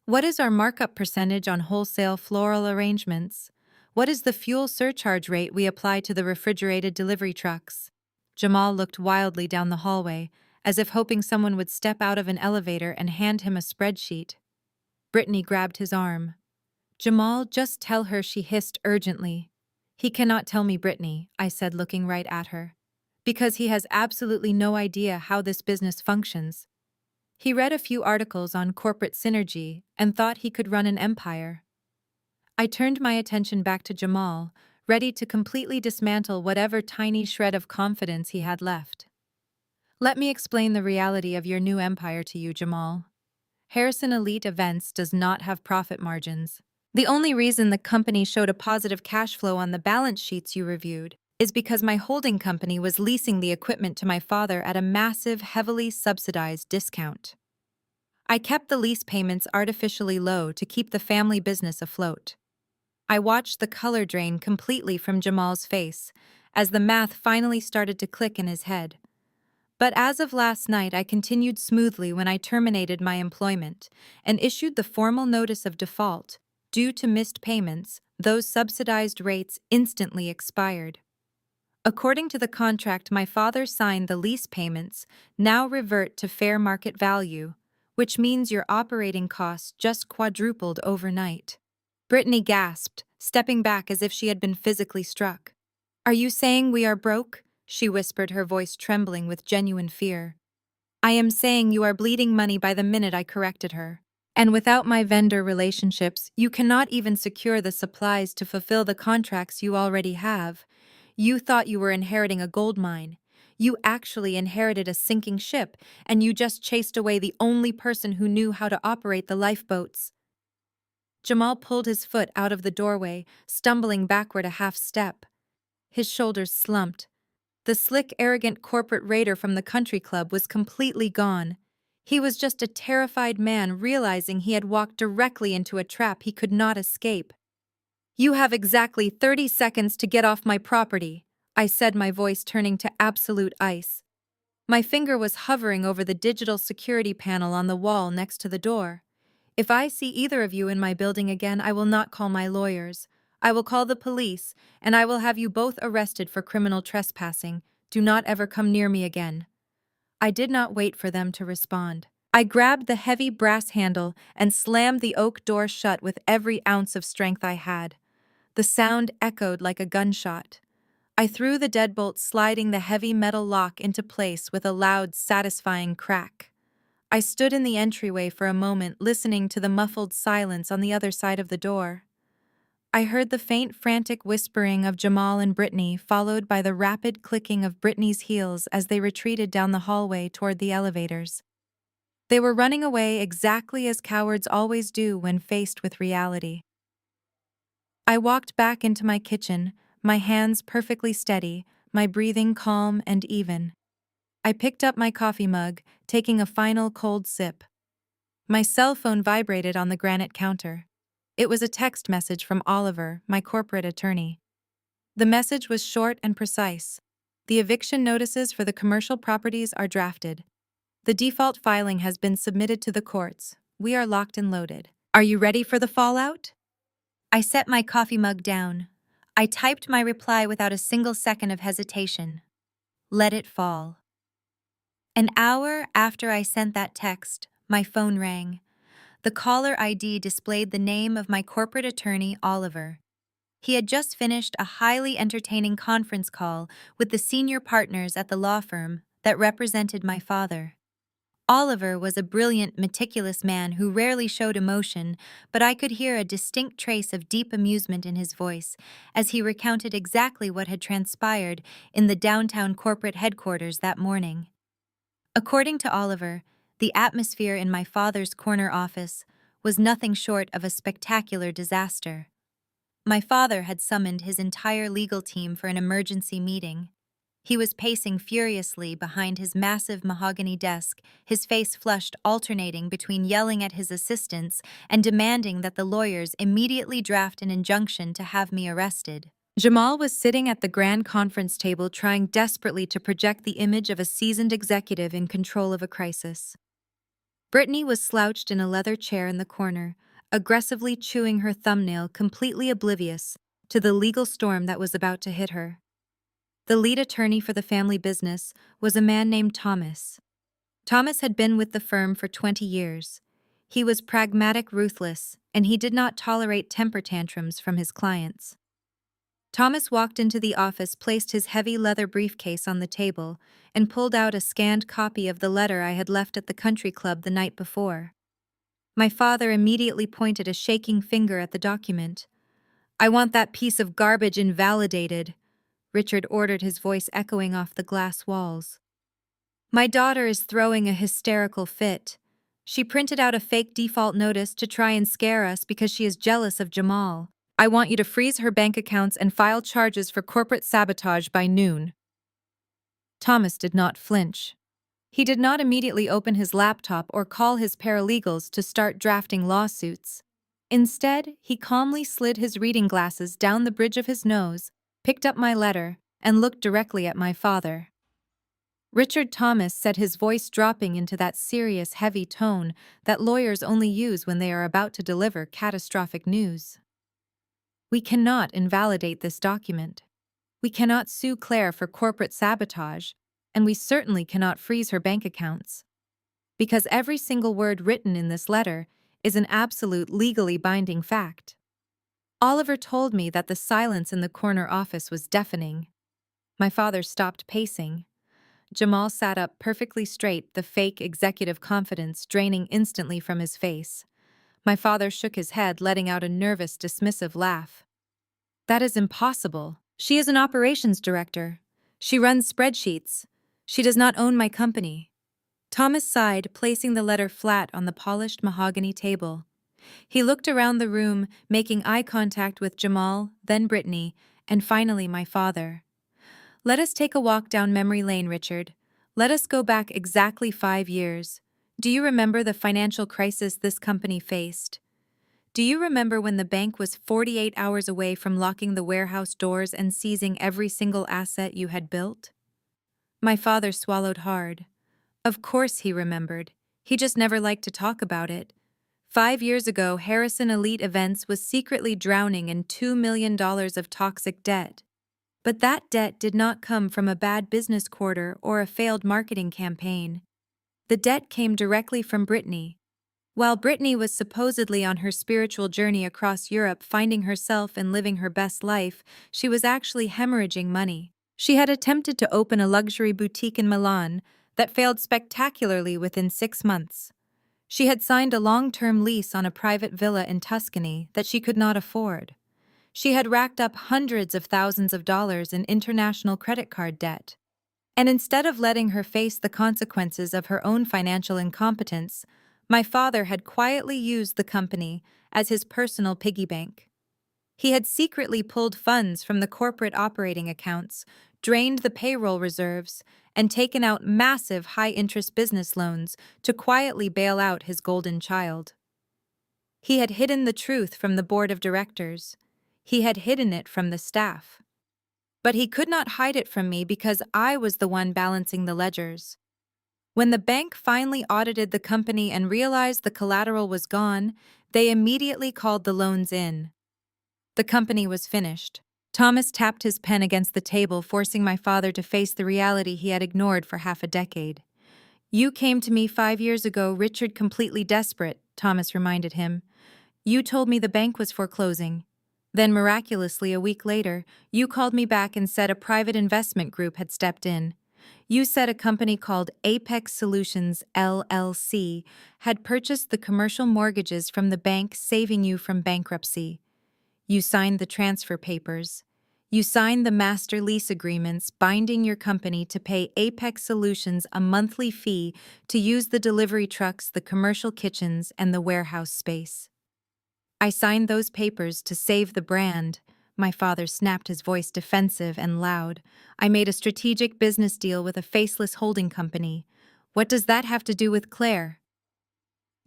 What is our markup percentage on wholesale floral arrangements? What is the fuel surcharge rate we apply to the refrigerated delivery trucks? Jamal looked wildly down the hallway, as if hoping someone would step out of an elevator and hand him a spreadsheet. Brittany grabbed his arm. Jamal, just tell her, she hissed urgently. He cannot tell me, Brittany, I said, looking right at her. Because he has absolutely no idea how this business functions. He read a few articles on corporate synergy and thought he could run an empire. I turned my attention back to Jamal, ready to completely dismantle whatever tiny shred of confidence he had left. Let me explain the reality of your new empire to you, Jamal. Harrison Elite Events does not have profit margins. The only reason the company showed a positive cash flow on the balance sheets you reviewed is because my holding company was leasing the equipment to my father at a massive, heavily subsidized discount. I kept the lease payments artificially low to keep the family business afloat. I watched the color drain completely from Jamal's face as the math finally started to click in his head. But as of last night, I continued smoothly when I terminated my employment and issued the formal notice of default. Due to missed payments, those subsidized rates instantly expired. According to the contract my father signed, the lease payments now revert to fair market value, which means your operating costs just quadrupled overnight. Brittany gasped, stepping back as if she had been physically struck. Are you saying we are broke? She whispered, her voice trembling with genuine fear. I am saying you are bleeding money by the minute, I corrected her. And without my vendor relationships, you cannot even secure the supplies to fulfill the contracts you already have. You thought you were inheriting a gold mine. You actually inherited a sinking ship, and you just chased away the only person who knew how to operate the lifeboats. Jamal pulled his foot out of the doorway, stumbling backward a half step. His shoulders slumped. The slick, arrogant corporate raider from the country club was completely gone. He was just a terrified man realizing he had walked directly into a trap he could not escape. You have exactly 30 seconds to get off my property, I said, my voice turning to absolute ice. My finger was hovering over the digital security panel on the wall next to the door. If I see either of you in my building again, I will not call my lawyers. I will call the police, and I will have you both arrested for criminal trespassing. Do not ever come near me again. I did not wait for them to respond. I grabbed the heavy brass handle and slammed the oak door shut with every ounce of strength I had. The sound echoed like a gunshot. I threw the deadbolt, sliding the heavy metal lock into place with a loud, satisfying crack. I stood in the entryway for a moment, listening to the muffled silence on the other side of the door. I heard the faint, frantic whispering of Jamal and Brittany, followed by the rapid clicking of Brittany's heels as they retreated down the hallway toward the elevators. They were running away exactly as cowards always do when faced with reality. I walked back into my kitchen, my hands perfectly steady, my breathing calm and even. I picked up my coffee mug, taking a final cold sip. My cell phone vibrated on the granite counter. It was a text message from Oliver, my corporate attorney. The message was short and precise. The eviction notices for the commercial properties are drafted. The default filing has been submitted to the courts. We are locked and loaded. Are you ready for the fallout? I set my coffee mug down. I typed my reply without a single second of hesitation. Let it fall. An hour after I sent that text, my phone rang. The caller ID displayed the name of my corporate attorney, Oliver. He had just finished a highly entertaining conference call with the senior partners at the law firm that represented my father. Oliver was a brilliant, meticulous man who rarely showed emotion, but I could hear a distinct trace of deep amusement in his voice as he recounted exactly what had transpired in the downtown corporate headquarters that morning. According to Oliver, the atmosphere in my father's corner office was nothing short of a spectacular disaster. My father had summoned his entire legal team for an emergency meeting. He was pacing furiously behind his massive mahogany desk, his face flushed, alternating between yelling at his assistants and demanding that the lawyers immediately draft an injunction to have me arrested. Jamal was sitting at the grand conference table trying desperately to project the image of a seasoned executive in control of a crisis. Brittany was slouched in a leather chair in the corner, aggressively chewing her thumbnail, completely oblivious to the legal storm that was about to hit her. The lead attorney for the family business was a man named Thomas. Thomas had been with the firm for 20 years. He was pragmatic, ruthless, and he did not tolerate temper tantrums from his clients. Thomas walked into the office, placed his heavy leather briefcase on the table, and pulled out a scanned copy of the letter I had left at the country club the night before. My father immediately pointed a shaking finger at the document. "I want that piece of garbage invalidated," Richard ordered, his voice echoing off the glass walls. "My daughter is throwing a hysterical fit. She printed out a fake default notice to try and scare us because she is jealous of Jamal. I want you to freeze her bank accounts and file charges for corporate sabotage by noon." Thomas did not flinch. He did not immediately open his laptop or call his paralegals to start drafting lawsuits. Instead, he calmly slid his reading glasses down the bridge of his nose, picked up my letter, and looked directly at my father. Richard Thomas said, his voice dropping into that serious, heavy tone that lawyers only use when they are about to deliver catastrophic news. "We cannot invalidate this document. We cannot sue Claire for corporate sabotage, and we certainly cannot freeze her bank accounts. Because every single word written in this letter is an absolute legally binding fact." Oliver told me that the silence in the corner office was deafening. My father stopped pacing. Jamal sat up perfectly straight, the fake executive confidence draining instantly from his face. My father shook his head, letting out a nervous, dismissive laugh. "That is impossible. She is an operations director. She runs spreadsheets. She does not own my company." Thomas sighed, placing the letter flat on the polished mahogany table. He looked around the room, making eye contact with Jamal, then Brittany, and finally my father. "Let us take a walk down memory lane, Richard. Let us go back exactly 5 years. Do you remember the financial crisis this company faced? Do you remember when the bank was 48 hours away from locking the warehouse doors and seizing every single asset you had built?" My father swallowed hard. Of course he remembered. He just never liked to talk about it. 5 years ago, Harrison Elite Events was secretly drowning in $2 million of toxic debt. But that debt did not come from a bad business quarter or a failed marketing campaign. The debt came directly from Brittany. While Brittany was supposedly on her spiritual journey across Europe, finding herself and living her best life, she was actually hemorrhaging money. She had attempted to open a luxury boutique in Milan that failed spectacularly within 6 months. She had signed a long-term lease on a private villa in Tuscany that she could not afford. She had racked up hundreds of thousands of dollars in international credit card debt. And instead of letting her face the consequences of her own financial incompetence, my father had quietly used the company as his personal piggy bank. He had secretly pulled funds from the corporate operating accounts, drained the payroll reserves, and taken out massive high-interest business loans to quietly bail out his golden child. He had hidden the truth from the board of directors. He had hidden it from the staff. But he could not hide it from me because I was the one balancing the ledgers. When the bank finally audited the company and realized the collateral was gone, they immediately called the loans in. The company was finished. Thomas tapped his pen against the table, forcing my father to face the reality he had ignored for half a decade. "You came to me 5 years ago, Richard, completely desperate," Thomas reminded him. "You told me the bank was foreclosing. Then miraculously, a week later, you called me back and said a private investment group had stepped in. You said a company called Apex Solutions, LLC, had purchased the commercial mortgages from the bank, saving you from bankruptcy. You signed the transfer papers. You signed the master lease agreements binding your company to pay Apex Solutions a monthly fee to use the delivery trucks, the commercial kitchens, and the warehouse space. I signed those papers to save the brand. My father snapped, his voice defensive and loud. I made a strategic business deal with a faceless holding company. What does that have to do with Claire?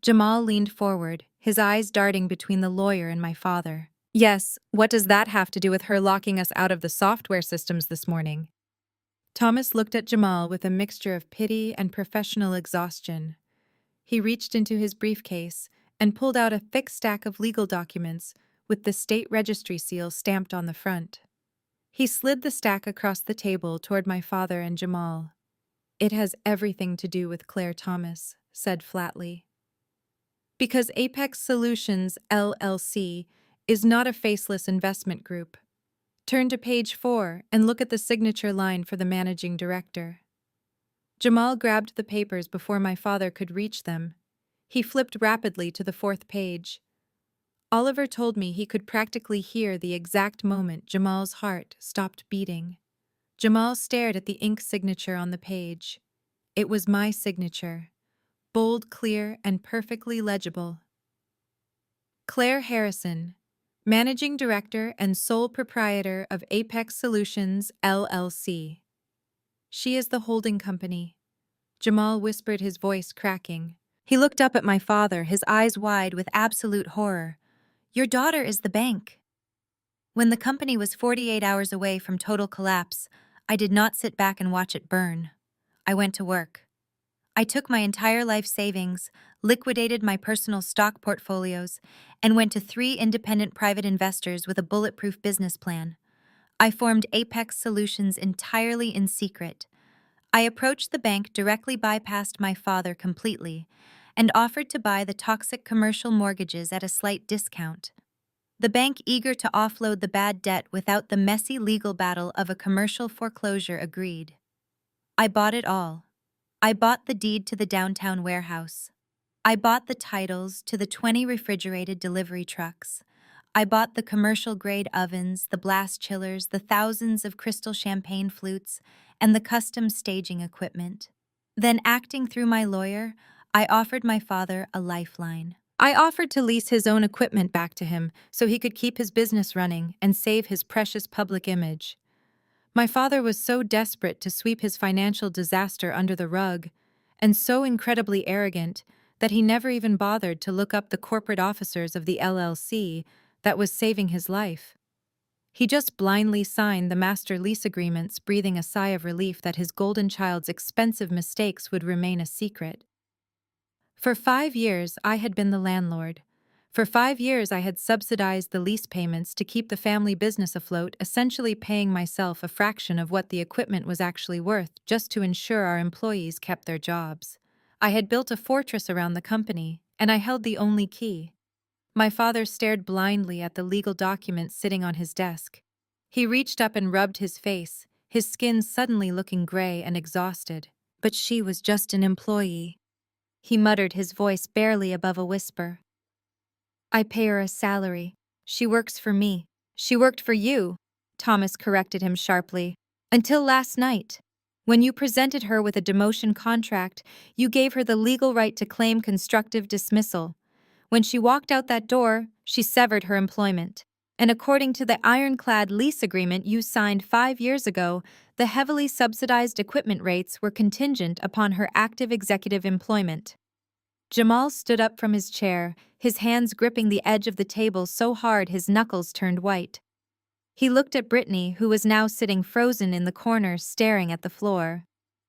Jamal leaned forward, his eyes darting between the lawyer and my father. Yes, what does that have to do with her locking us out of the software systems this morning? Thomas looked at Jamal with a mixture of pity and professional exhaustion. He reached into his briefcase and pulled out a thick stack of legal documents with the state registry seal stamped on the front. He slid the stack across the table toward my father and Jamal. It has everything to do with Claire Thomas, said flatly. Because Apex Solutions, LLC, is not a faceless investment group. Turn to page 4 and look at the signature line for the managing director. Jamal grabbed the papers before my father could reach them. He flipped rapidly to the 4th page. Oliver told me he could practically hear the exact moment Jamal's heart stopped beating. Jamal stared at the ink signature on the page. It was my signature, bold, clear, and perfectly legible. Claire Harrison, Managing Director and sole proprietor of Apex Solutions, LLC. She is the holding company. Jamal whispered, his voice cracking. He looked up at my father, his eyes wide with absolute horror. Your daughter is the bank. When the company was 48 hours away from total collapse, I did not sit back and watch it burn. I went to work. I took my entire life savings, liquidated my personal stock portfolios, and went to 3 independent private investors with a bulletproof business plan. I formed Apex Solutions entirely in secret. I approached the bank, directly bypassed my father completely, and offered to buy the toxic commercial mortgages at a slight discount. The bank, eager to offload the bad debt without the messy legal battle of a commercial foreclosure, agreed. I bought it all. I bought the deed to the downtown warehouse. I bought the titles to the 20 refrigerated delivery trucks. I bought the commercial-grade ovens, the blast chillers, the thousands of crystal champagne flutes, and the custom staging equipment. Then, acting through my lawyer, I offered my father a lifeline. I offered to lease his own equipment back to him so he could keep his business running and save his precious public image. My father was so desperate to sweep his financial disaster under the rug, and so incredibly arrogant that he never even bothered to look up the corporate officers of the LLC that was saving his life. He just blindly signed the master lease agreements, breathing a sigh of relief that his golden child's expensive mistakes would remain a secret. For 5 years, I had been the landlord. For 5 years, I had subsidized the lease payments to keep the family business afloat, essentially paying myself a fraction of what the equipment was actually worth just to ensure our employees kept their jobs. I had built a fortress around the company, and I held the only key. My father stared blindly at the legal documents sitting on his desk. He reached up and rubbed his face, his skin suddenly looking gray and exhausted. But she was just an employee. He muttered, his voice barely above a whisper. I pay her a salary. She works for me. She worked for you, Thomas corrected him sharply. Until last night. When you presented her with a demotion contract, you gave her the legal right to claim constructive dismissal. When she walked out that door, she severed her employment. And according to the ironclad lease agreement you signed 5 years ago, the heavily subsidized equipment rates were contingent upon her active executive employment. Jamal stood up from his chair, his hands gripping the edge of the table so hard his knuckles turned white. He looked at Brittany, who was now sitting frozen in the corner, staring at the floor.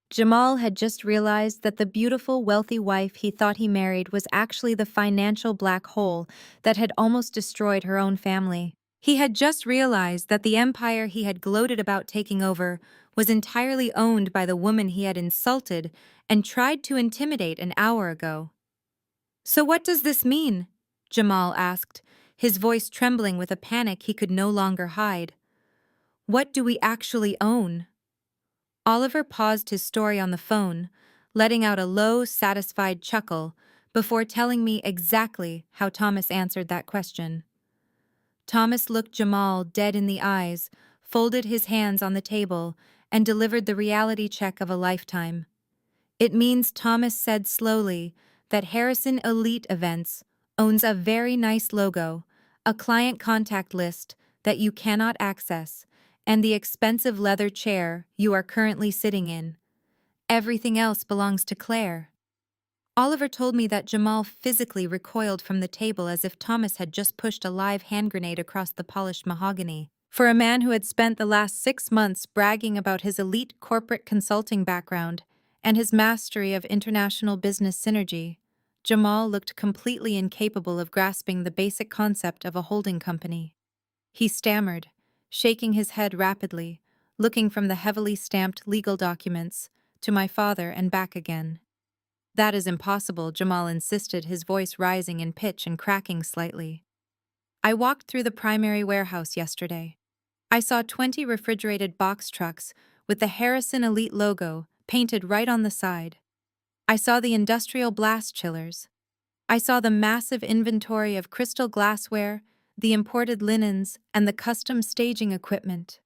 Jamal had just realized that the beautiful, wealthy wife he thought he married was actually the financial black hole that had almost destroyed her own family. He had just realized that the empire he had gloated about taking over was entirely owned by the woman he had insulted and tried to intimidate an hour ago. So what does this mean? Jamal asked, his voice trembling with a panic he could no longer hide. What do we actually own? Oliver paused his story on the phone, letting out a low, satisfied chuckle before telling me exactly how Thomas answered that question. Thomas looked Jamal dead in the eyes, folded his hands on the table, and delivered the reality check of a lifetime. It means, Thomas said slowly, that Harrison Elite Events owns a very nice logo, a client contact list that you cannot access, and the expensive leather chair you are currently sitting in. Everything else belongs to Claire. Oliver told me that Jamal physically recoiled from the table as if Thomas had just pushed a live hand grenade across the polished mahogany. For a man who had spent the last 6 months bragging about his elite corporate consulting background and his mastery of international business synergy, Jamal looked completely incapable of grasping the basic concept of a holding company. He stammered, shaking his head rapidly, looking from the heavily stamped legal documents to my father and back again. That is impossible, Jamal insisted, his voice rising in pitch and cracking slightly. I walked through the primary warehouse yesterday. I saw 20 refrigerated box trucks with the Harrison Elite logo painted right on the side. I saw the industrial blast chillers. I saw the massive inventory of crystal glassware, the imported linens, and the custom staging equipment.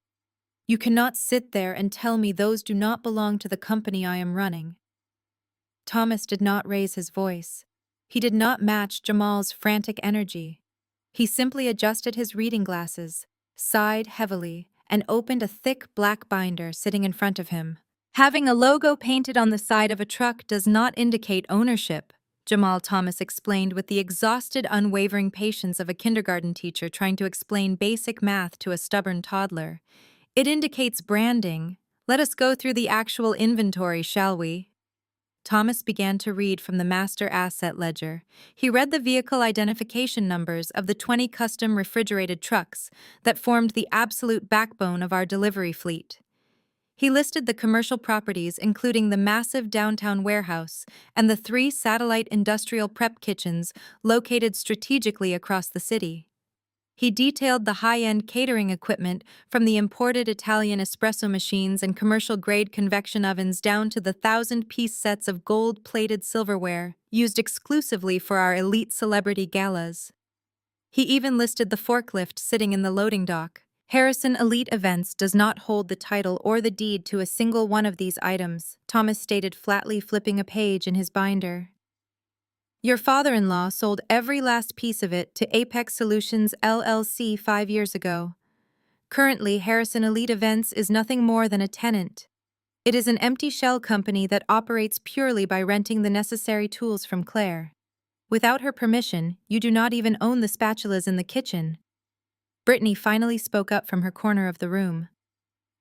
You cannot sit there and tell me those do not belong to the company I am running. Thomas did not raise his voice. He did not match Jamal's frantic energy. He simply adjusted his reading glasses, sighed heavily, and opened a thick black binder sitting in front of him. Having a logo painted on the side of a truck does not indicate ownership, Jamal Thomas explained with the exhausted, unwavering patience of a kindergarten teacher trying to explain basic math to a stubborn toddler. It indicates branding. Let us go through the actual inventory, shall we? Thomas began to read from the master asset ledger. He read the vehicle identification numbers of the 20 custom refrigerated trucks that formed the absolute backbone of our delivery fleet. He listed the commercial properties, including the massive downtown warehouse and the 3 satellite industrial prep kitchens located strategically across the city. He detailed the high-end catering equipment from the imported Italian espresso machines and commercial-grade convection ovens down to the 1,000-piece sets of gold-plated silverware used exclusively for our elite celebrity galas. He even listed the forklift sitting in the loading dock. Harrison Elite Events does not hold the title or the deed to a single one of these items, Thomas stated flatly, flipping a page in his binder. Your father-in-law sold every last piece of it to Apex Solutions LLC 5 years ago. Currently, Harrison Elite Events is nothing more than a tenant. It is an empty shell company that operates purely by renting the necessary tools from Claire. Without her permission, you do not even own the spatulas in the kitchen. Brittany finally spoke up from her corner of the room.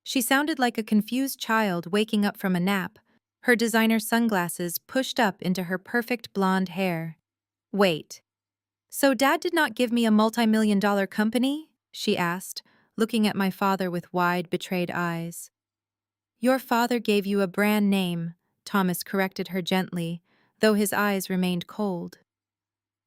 She sounded like a confused child waking up from a nap, her designer sunglasses pushed up into her perfect blonde hair. Wait. So Dad did not give me a multi-million-dollar company? She asked, looking at my father with wide, betrayed eyes. Your father gave you a brand name, Thomas corrected her gently, though his eyes remained cold.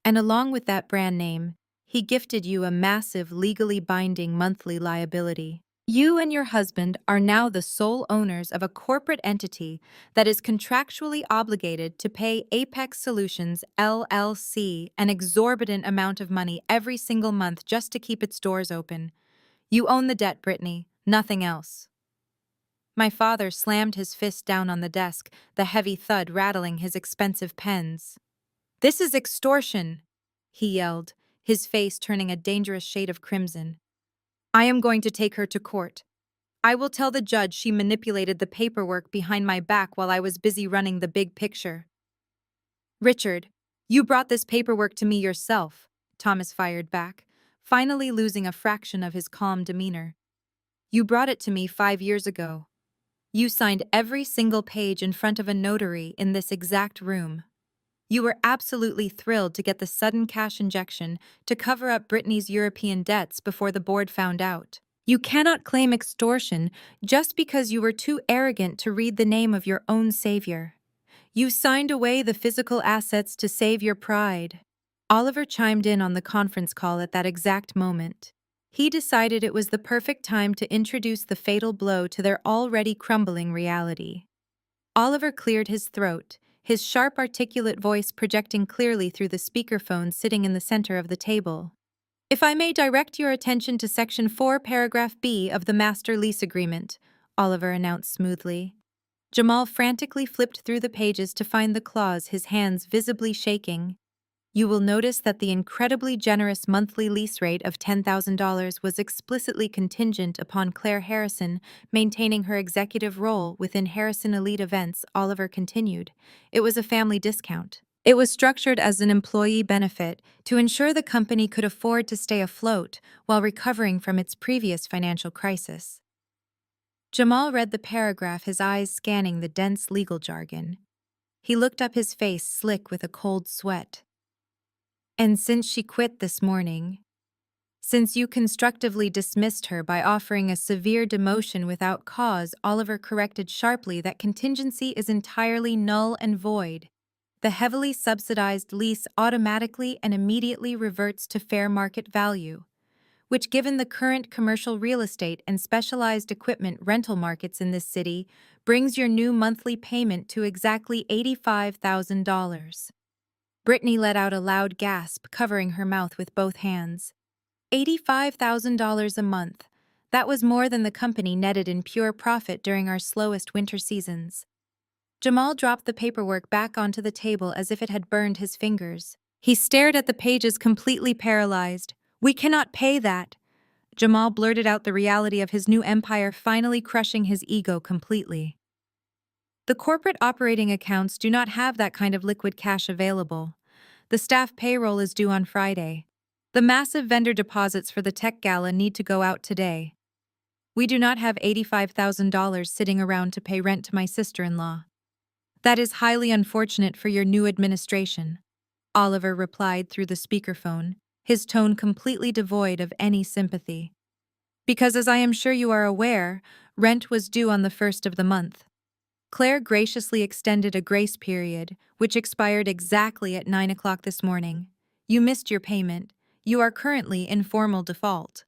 And along with that brand name, he gifted you a massive, legally binding monthly liability. You and your husband are now the sole owners of a corporate entity that is contractually obligated to pay Apex Solutions LLC an exorbitant amount of money every single month just to keep its doors open. You own the debt, Brittany, nothing else. My father slammed his fist down on the desk, the heavy thud rattling his expensive pens. This is extortion, he yelled, his face turning a dangerous shade of crimson. I am going to take her to court. I will tell the judge she manipulated the paperwork behind my back while I was busy running the big picture. Richard, you brought this paperwork to me yourself, Thomas fired back, finally losing a fraction of his calm demeanor. You brought it to me 5 years ago. You signed every single page in front of a notary in this exact room. You were absolutely thrilled to get the sudden cash injection to cover up Brittany's European debts before the board found out. You cannot claim extortion just because you were too arrogant to read the name of your own savior. You signed away the physical assets to save your pride. Oliver chimed in on the conference call at that exact moment. He decided it was the perfect time to introduce the fatal blow to their already crumbling reality. Oliver cleared his throat, his sharp, articulate voice projecting clearly through the speakerphone sitting in the center of the table. If I may direct your attention to Section 4, Paragraph B of the Master Lease Agreement, Oliver announced smoothly. Jamal frantically flipped through the pages to find the clause, his hands visibly shaking. You will notice that the incredibly generous monthly lease rate of $10,000 was explicitly contingent upon Claire Harrison maintaining her executive role within Harrison Elite Events, Oliver continued. It was a family discount. It was structured as an employee benefit to ensure the company could afford to stay afloat while recovering from its previous financial crisis. Jamal read the paragraph, his eyes scanning the dense legal jargon. He looked up, his face slick with a cold sweat. And since she quit this morning, since you constructively dismissed her by offering a severe demotion without cause, Oliver corrected sharply, that contingency is entirely null and void. The heavily subsidized lease automatically and immediately reverts to fair market value, which, given the current commercial real estate and specialized equipment rental markets in this city, brings your new monthly payment to exactly $85,000. Brittany let out a loud gasp, covering her mouth with both hands. $85,000 a month. That was more than the company netted in pure profit during our slowest winter seasons. Jamal dropped the paperwork back onto the table as if it had burned his fingers. He stared at the pages, completely paralyzed. We cannot pay that. Jamal blurted out the reality of his new empire, finally crushing his ego completely. The corporate operating accounts do not have that kind of liquid cash available. The staff payroll is due on Friday. The massive vendor deposits for the tech gala need to go out today. We do not have $85,000 sitting around to pay rent to my sister-in-law. That is highly unfortunate for your new administration, Oliver replied through the speakerphone, his tone completely devoid of any sympathy. Because, as I am sure you are aware, rent was due on the 1st of the month. Claire graciously extended a grace period, which expired exactly at 9 o'clock this morning. You missed your payment. You are currently in formal default.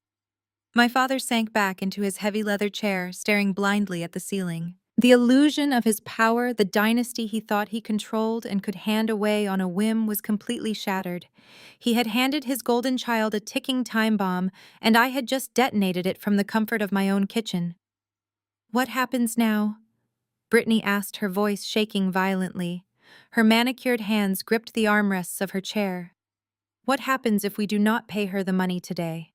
My father sank back into his heavy leather chair, staring blindly at the ceiling. The illusion of his power, the dynasty he thought he controlled and could hand away on a whim, was completely shattered. He had handed his golden child a ticking time bomb, and I had just detonated it from the comfort of my own kitchen. What happens now? Brittany asked, her voice shaking violently. Her manicured hands gripped the armrests of her chair. What happens if we do not pay her the money today?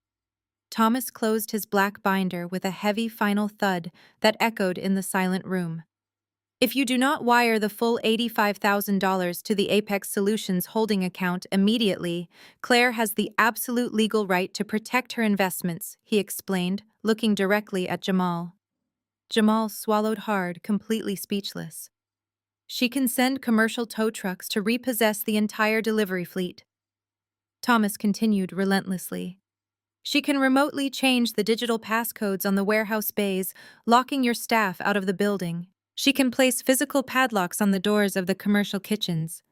Thomas closed his black binder with a heavy final thud that echoed in the silent room. If you do not wire the full $85,000 to the Apex Solutions holding account immediately, Claire has the absolute legal right to protect her investments, he explained, looking directly at Jamal. Jamal swallowed hard, completely speechless. She can send commercial tow trucks to repossess the entire delivery fleet. Thomas continued relentlessly. She can remotely change the digital passcodes on the warehouse bays, locking your staff out of the building. She can place physical padlocks on the doors of the commercial kitchens.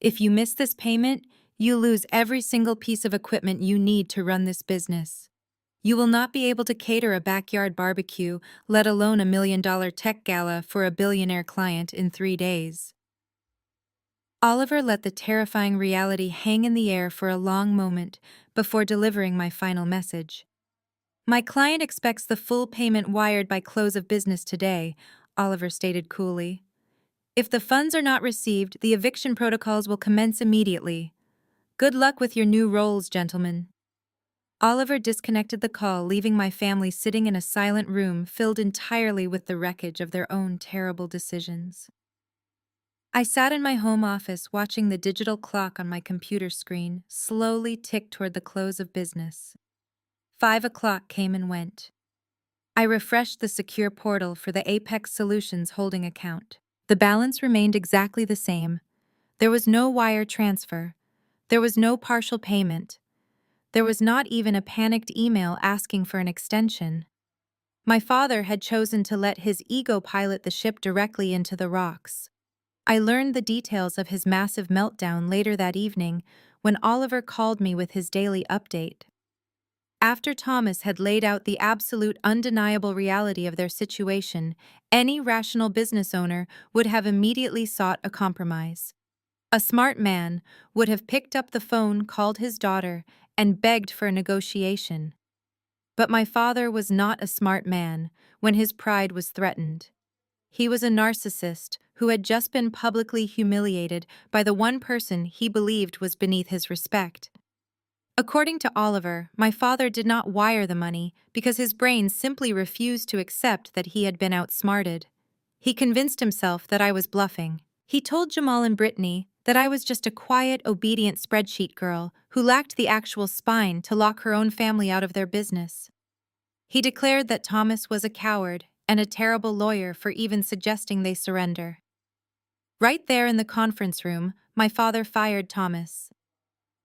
If you miss this payment, you lose every single piece of equipment you need to run this business. You will not be able to cater a backyard barbecue, let alone a $1 million tech gala for a billionaire client in 3 days. Oliver let the terrifying reality hang in the air for a long moment before delivering my final message. My client expects the full payment wired by close of business today, Oliver stated coolly. If the funds are not received, the eviction protocols will commence immediately. Good luck with your new roles, gentlemen. Oliver disconnected the call, leaving my family sitting in a silent room filled entirely with the wreckage of their own terrible decisions. I sat in my home office watching the digital clock on my computer screen slowly tick toward the close of business. 5 o'clock came and went. I refreshed the secure portal for the Apex Solutions holding account. The balance remained exactly the same. There was no wire transfer. There was no partial payment. There was not even a panicked email asking for an extension. My father had chosen to let his ego pilot the ship directly into the rocks. I learned the details of his massive meltdown later that evening when Oliver called me with his daily update. After Thomas had laid out the absolute undeniable reality of their situation, any rational business owner would have immediately sought a compromise. A smart man would have picked up the phone, called his daughter, and begged for a negotiation. But my father was not a smart man when his pride was threatened. He was a narcissist who had just been publicly humiliated by the one person he believed was beneath his respect. According to Oliver, my father did not wire the money because his brain simply refused to accept that he had been outsmarted. He convinced himself that I was bluffing. He told Jamal and Brittany that I was just a quiet, obedient spreadsheet girl who lacked the actual spine to lock her own family out of their business. He declared that Thomas was a coward and a terrible lawyer for even suggesting they surrender. Right there in the conference room, my father fired Thomas.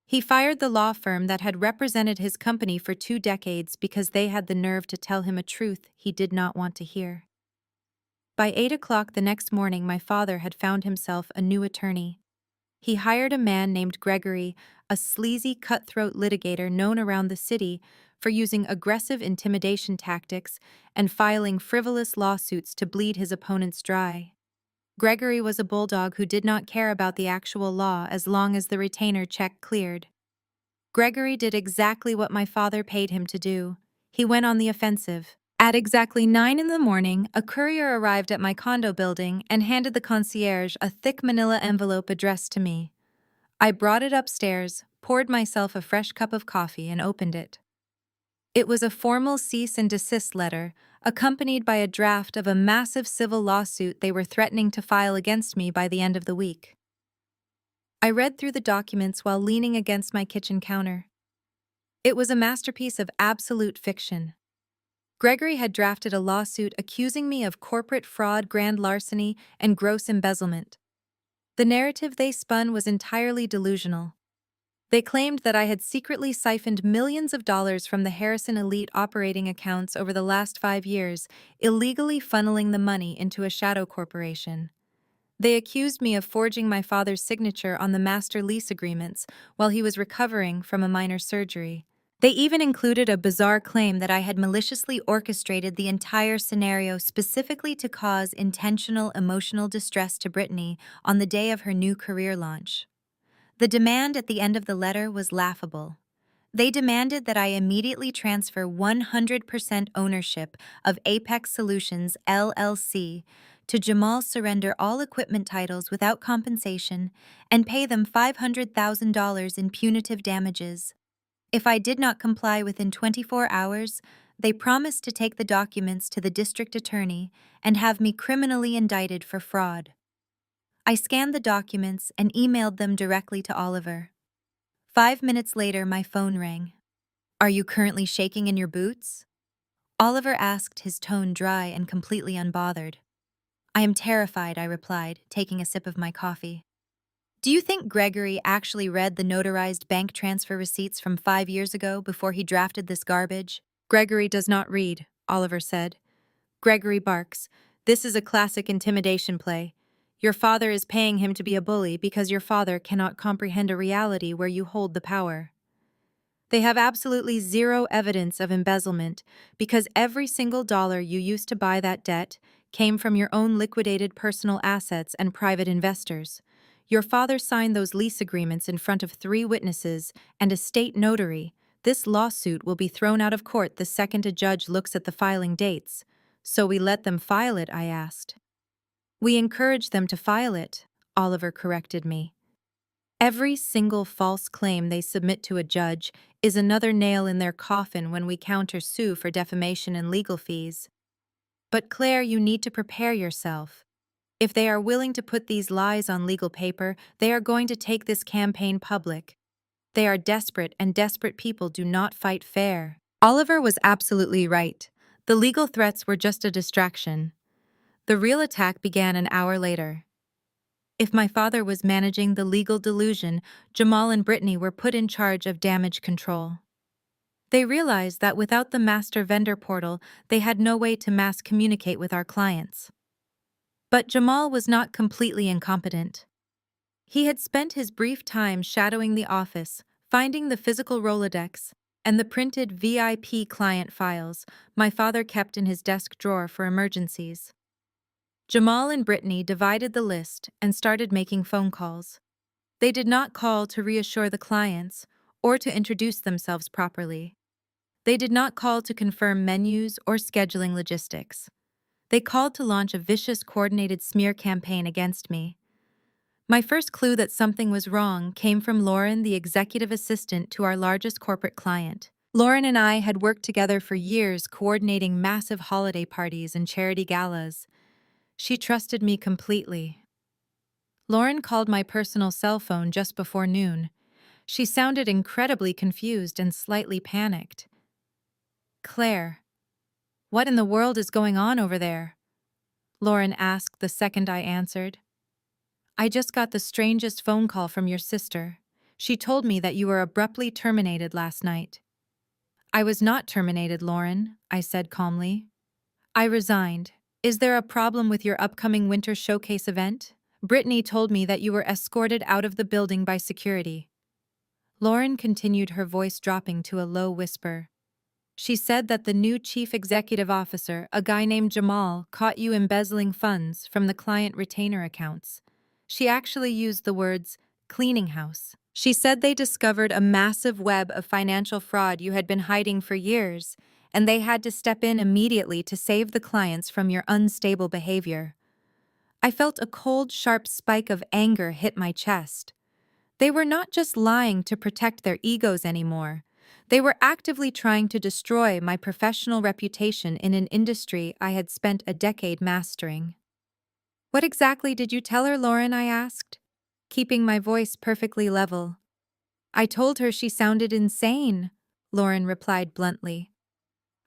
He fired the law firm that had represented his company for 2 decades because they had the nerve to tell him a truth he did not want to hear. By 8 o'clock the next morning, my father had found himself a new attorney. He hired a man named Gregory, a sleazy, cutthroat litigator known around the city for using aggressive intimidation tactics and filing frivolous lawsuits to bleed his opponents dry. Gregory was a bulldog who did not care about the actual law as long as the retainer check cleared. Gregory did exactly what my father paid him to do. He went on the offensive. At exactly 9 in the morning, a courier arrived at my condo building and handed the concierge a thick manila envelope addressed to me. I brought it upstairs, poured myself a fresh cup of coffee, and opened it. It was a formal cease and desist letter, accompanied by a draft of a massive civil lawsuit they were threatening to file against me by the end of the week. I read through the documents while leaning against my kitchen counter. It was a masterpiece of absolute fiction. Gregory had drafted a lawsuit accusing me of corporate fraud, grand larceny, and gross embezzlement. The narrative they spun was entirely delusional. They claimed that I had secretly siphoned millions of dollars from the Harrison elite operating accounts over the last 5 years, illegally funneling the money into a shadow corporation. They accused me of forging my father's signature on the master lease agreements while he was recovering from a minor surgery. They even included a bizarre claim that I had maliciously orchestrated the entire scenario specifically to cause intentional emotional distress to Brittany on the day of her new career launch. The demand at the end of the letter was laughable. They demanded that I immediately transfer 100% ownership of Apex Solutions, LLC, to Jamal, surrender all equipment titles without compensation, and pay them $500,000 in punitive damages. If I did not comply within 24 hours, they promised to take the documents to the district attorney and have me criminally indicted for fraud. I scanned the documents and emailed them directly to Oliver. 5 minutes later, my phone rang. "Are you currently shaking in your boots?" Oliver asked, his tone dry and completely unbothered. "I am terrified," I replied, taking a sip of my coffee. "Do you think Gregory actually read the notarized bank transfer receipts from 5 years ago before he drafted this garbage?" "Gregory does not read," Oliver said. "Gregory barks. This is a classic intimidation play. Your father is paying him to be a bully because your father cannot comprehend a reality where you hold the power. They have absolutely zero evidence of embezzlement because every single dollar you used to buy that debt came from your own liquidated personal assets and private investors. Your father signed those lease agreements in front of 3 witnesses and a state notary. This lawsuit will be thrown out of court the second a judge looks at the filing dates. So we let them file it?" I asked. "We encourage them to file it," Oliver corrected me. "Every single false claim they submit to a judge is another nail in their coffin when we counter-sue for defamation and legal fees. But Claire, you need to prepare yourself. If they are willing to put these lies on legal paper, they are going to take this campaign public. They are desperate, and desperate people do not fight fair." Oliver was absolutely right. The legal threats were just a distraction. The real attack began an hour later. If my father was managing the legal delusion, Jamal and Brittany were put in charge of damage control. They realized that without the master vendor portal, they had no way to mass communicate with our clients. But Jamal was not completely incompetent. He had spent his brief time shadowing the office, finding the physical Rolodex, and the printed VIP client files my father kept in his desk drawer for emergencies. Jamal and Brittany divided the list and started making phone calls. They did not call to reassure the clients or to introduce themselves properly. They did not call to confirm menus or scheduling logistics. They called to launch a vicious coordinated smear campaign against me. My first clue that something was wrong came from Lauren, the executive assistant to our largest corporate client. Lauren and I had worked together for years coordinating massive holiday parties and charity galas. She trusted me completely. Lauren called my personal cell phone just before noon. She sounded incredibly confused and slightly panicked. "Claire, what in the world is going on over there?" Lauren asked the second I answered. "I just got the strangest phone call from your sister. She told me that you were abruptly terminated last night." "I was not terminated, Lauren," I said calmly. "I resigned. Is there a problem with your upcoming winter showcase event? Brittany told me that you were escorted out of the building by security." Lauren continued, her voice dropping to a low whisper. "She said that the new chief executive officer, a guy named Jamal, caught you embezzling funds from the client retainer accounts. She actually used the words, cleaning house. She said they discovered a massive web of financial fraud you had been hiding for years, and they had to step in immediately to save the clients from your unstable behavior." I felt a cold, sharp spike of anger hit my chest. They were not just lying to protect their egos anymore. They were actively trying to destroy my professional reputation in an industry I had spent a decade mastering. "What exactly did you tell her, Lauren?" I asked, keeping my voice perfectly level. "I told her she sounded insane," Lauren replied bluntly.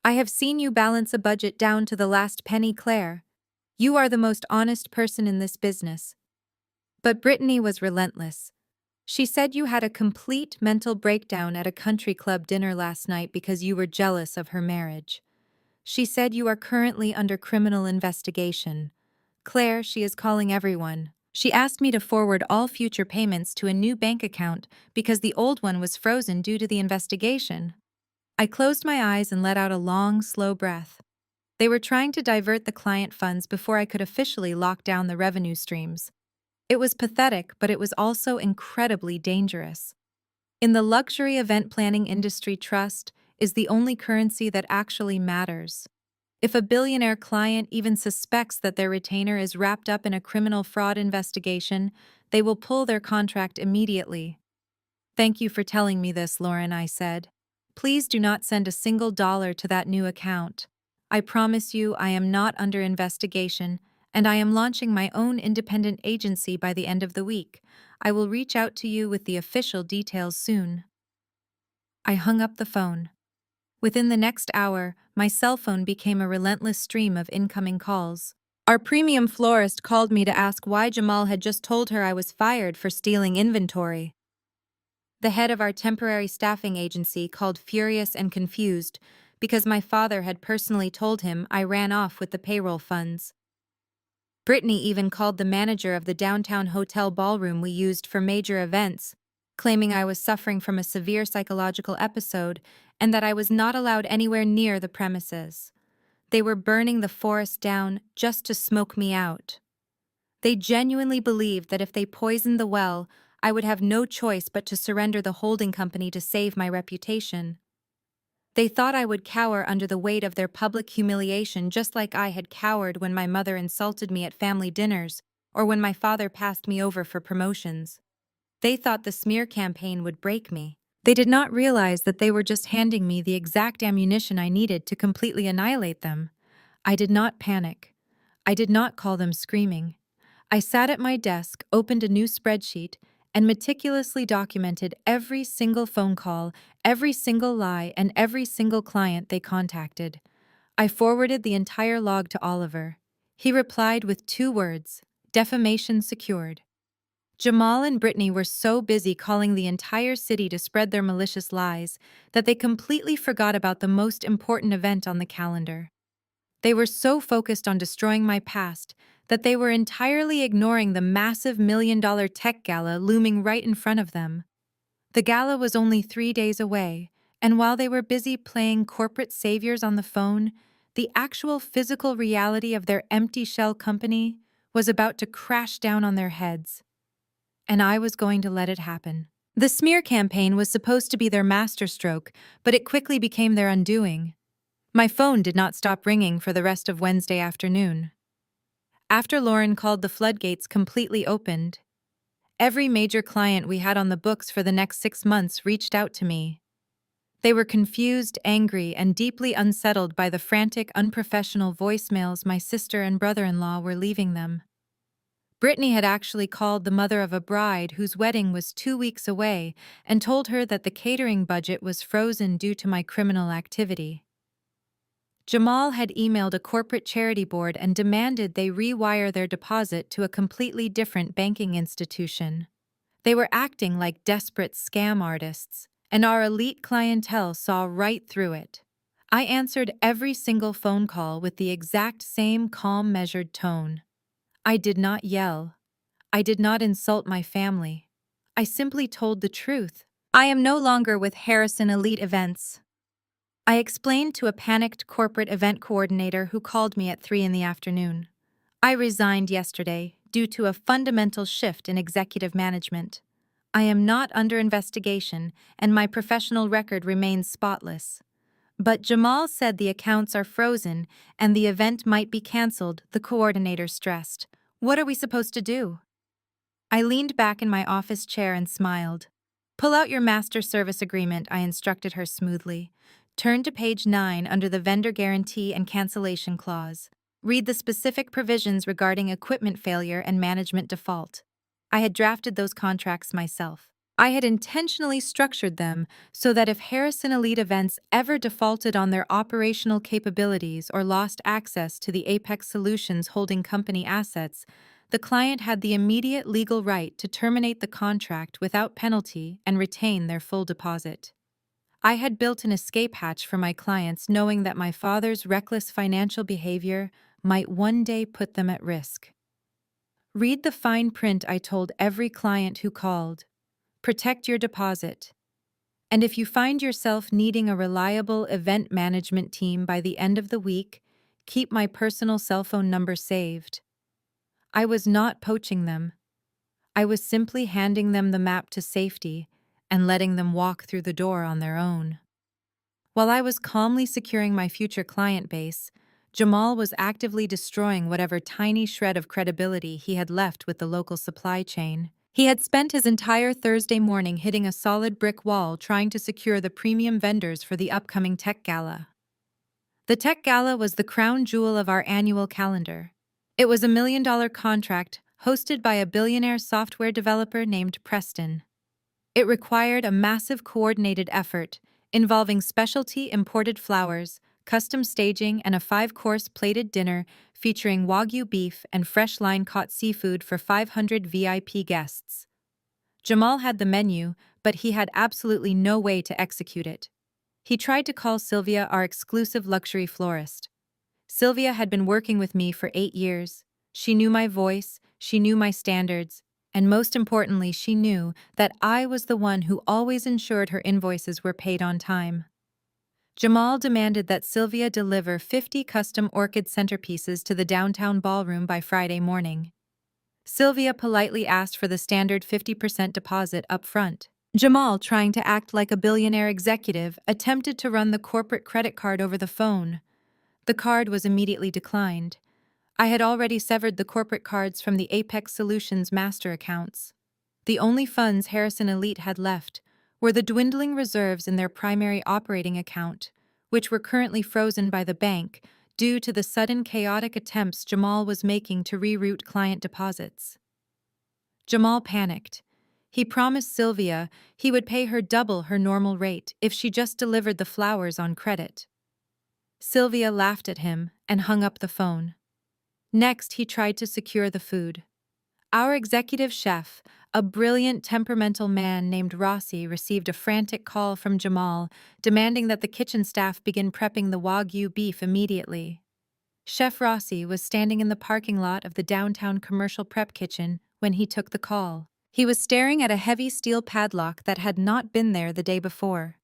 "I have seen you balance a budget down to the last penny, Claire. You are the most honest person in this business." But Brittany was relentless. "She said you had a complete mental breakdown at a country club dinner last night because you were jealous of her marriage. She said you are currently under criminal investigation. Claire, she is calling everyone. She asked me to forward all future payments to a new bank account because the old one was frozen due to the investigation." I closed my eyes and let out a long, slow breath. They were trying to divert the client funds before I could officially lock down the revenue streams. It was pathetic, but it was also incredibly dangerous. In the luxury event planning industry, trust is the only currency that actually matters. If a billionaire client even suspects that their retainer is wrapped up in a criminal fraud investigation, they will pull their contract immediately. "Thank you for telling me this, Lauren," I said. "Please do not send a single dollar to that new account. I promise you I am not under investigation, and I am launching my own independent agency by the end of the week. I will reach out to you with the official details soon." I hung up the phone. Within the next hour, my cell phone became a relentless stream of incoming calls. Our premium florist called me to ask why Jamal had just told her I was fired for stealing inventory. The head of our temporary staffing agency called furious and confused because my father had personally told him I ran off with the payroll funds. Brittany even called the manager of the downtown hotel ballroom we used for major events, claiming I was suffering from a severe psychological episode and that I was not allowed anywhere near the premises. They were burning the forest down just to smoke me out. They genuinely believed that if they poisoned the well, I would have no choice but to surrender the holding company to save my reputation. They thought I would cower under the weight of their public humiliation, just like I had cowered when my mother insulted me at family dinners or when my father passed me over for promotions. They thought the smear campaign would break me. They did not realize that they were just handing me the exact ammunition I needed to completely annihilate them. I did not panic. I did not call them screaming. I sat at my desk, opened a new spreadsheet, and meticulously documented every single phone call, every single lie, and every single client they contacted. I forwarded the entire log to Oliver. He replied with 2 words: defamation secured. Jamal and Brittany were so busy calling the entire city to spread their malicious lies that they completely forgot about the most important event on the calendar. They were so focused on destroying my past that they were entirely ignoring the massive $1 million tech gala looming right in front of them. The gala was only 3 days away, and while they were busy playing corporate saviors on the phone, the actual physical reality of their empty shell company was about to crash down on their heads. And I was going to let it happen. The smear campaign was supposed to be their masterstroke, but it quickly became their undoing. My phone did not stop ringing for the rest of Wednesday afternoon. After Lauren called, the floodgates completely opened. Every major client we had on the books for the next 6 months reached out to me. They were confused, angry, and deeply unsettled by the frantic, unprofessional voicemails my sister and brother-in-law were leaving them. Brittany had actually called the mother of a bride whose wedding was 2 weeks away and told her that the catering budget was frozen due to my criminal activity. Jamal had emailed a corporate charity board and demanded they rewire their deposit to a completely different banking institution. They were acting like desperate scam artists, and our elite clientele saw right through it. I answered every single phone call with the exact same calm, measured tone. I did not yell. I did not insult my family. I simply told the truth. I am no longer with Harrison Elite Events. I explained to a panicked corporate event coordinator who called me at 3 in the afternoon. I resigned yesterday due to a fundamental shift in executive management. I am not under investigation, and my professional record remains spotless. But Jamal said the accounts are frozen and the event might be canceled, the coordinator stressed. What are we supposed to do? I leaned back in my office chair and smiled. Pull out your master service agreement, I instructed her smoothly. Turn to page 9 under the vendor guarantee and cancellation clause. Read the specific provisions regarding equipment failure and management default. I had drafted those contracts myself. I had intentionally structured them so that if Harrison Elite Events ever defaulted on their operational capabilities or lost access to the Apex Solutions holding company assets, the client had the immediate legal right to terminate the contract without penalty and retain their full deposit. I had built an escape hatch for my clients, knowing that my father's reckless financial behavior might one day put them at risk. Read the fine print, I told every client who called. Protect your deposit. And if you find yourself needing a reliable event management team by the end of the week, keep my personal cell phone number saved. I was not poaching them. I was simply handing them the map to safety and letting them walk through the door on their own. While I was calmly securing my future client base, Jamal was actively destroying whatever tiny shred of credibility he had left with the local supply chain. He had spent his entire Thursday morning hitting a solid brick wall trying to secure the premium vendors for the upcoming Tech Gala. The Tech Gala was the crown jewel of our annual calendar. It was a $1 million contract hosted by a billionaire software developer named Preston. It required a massive coordinated effort involving specialty imported flowers, custom staging, and a 5-course plated dinner featuring Wagyu beef and fresh line-caught seafood for 500 VIP guests. Jamal had the menu, but he had absolutely no way to execute it. He tried to call Sylvia, our exclusive luxury florist. Sylvia had been working with me for 8 years. She knew my voice, she knew my standards, and most importantly, she knew that I was the one who always ensured her invoices were paid on time. Jamal demanded that Sylvia deliver 50 custom orchid centerpieces to the downtown ballroom by Friday morning. Sylvia politely asked for the standard 50% deposit up front. Jamal, trying to act like a billionaire executive, attempted to run the corporate credit card over the phone. The card was immediately declined. I had already severed the corporate cards from the Apex Solutions master accounts. The only funds Harrison Elite had left were the dwindling reserves in their primary operating account, which were currently frozen by the bank due to the sudden chaotic attempts Jamal was making to reroute client deposits. Jamal panicked. He promised Sylvia he would pay her double her normal rate if she just delivered the flowers on credit. Sylvia laughed at him and hung up the phone. Next, he tried to secure the food. Our executive chef, a brilliant, temperamental man named Rossi, received a frantic call from Jamal, demanding that the kitchen staff begin prepping the Wagyu beef immediately. Chef Rossi was standing in the parking lot of the downtown commercial prep kitchen when he took the call. He was staring at a heavy steel padlock that had not been there the day before.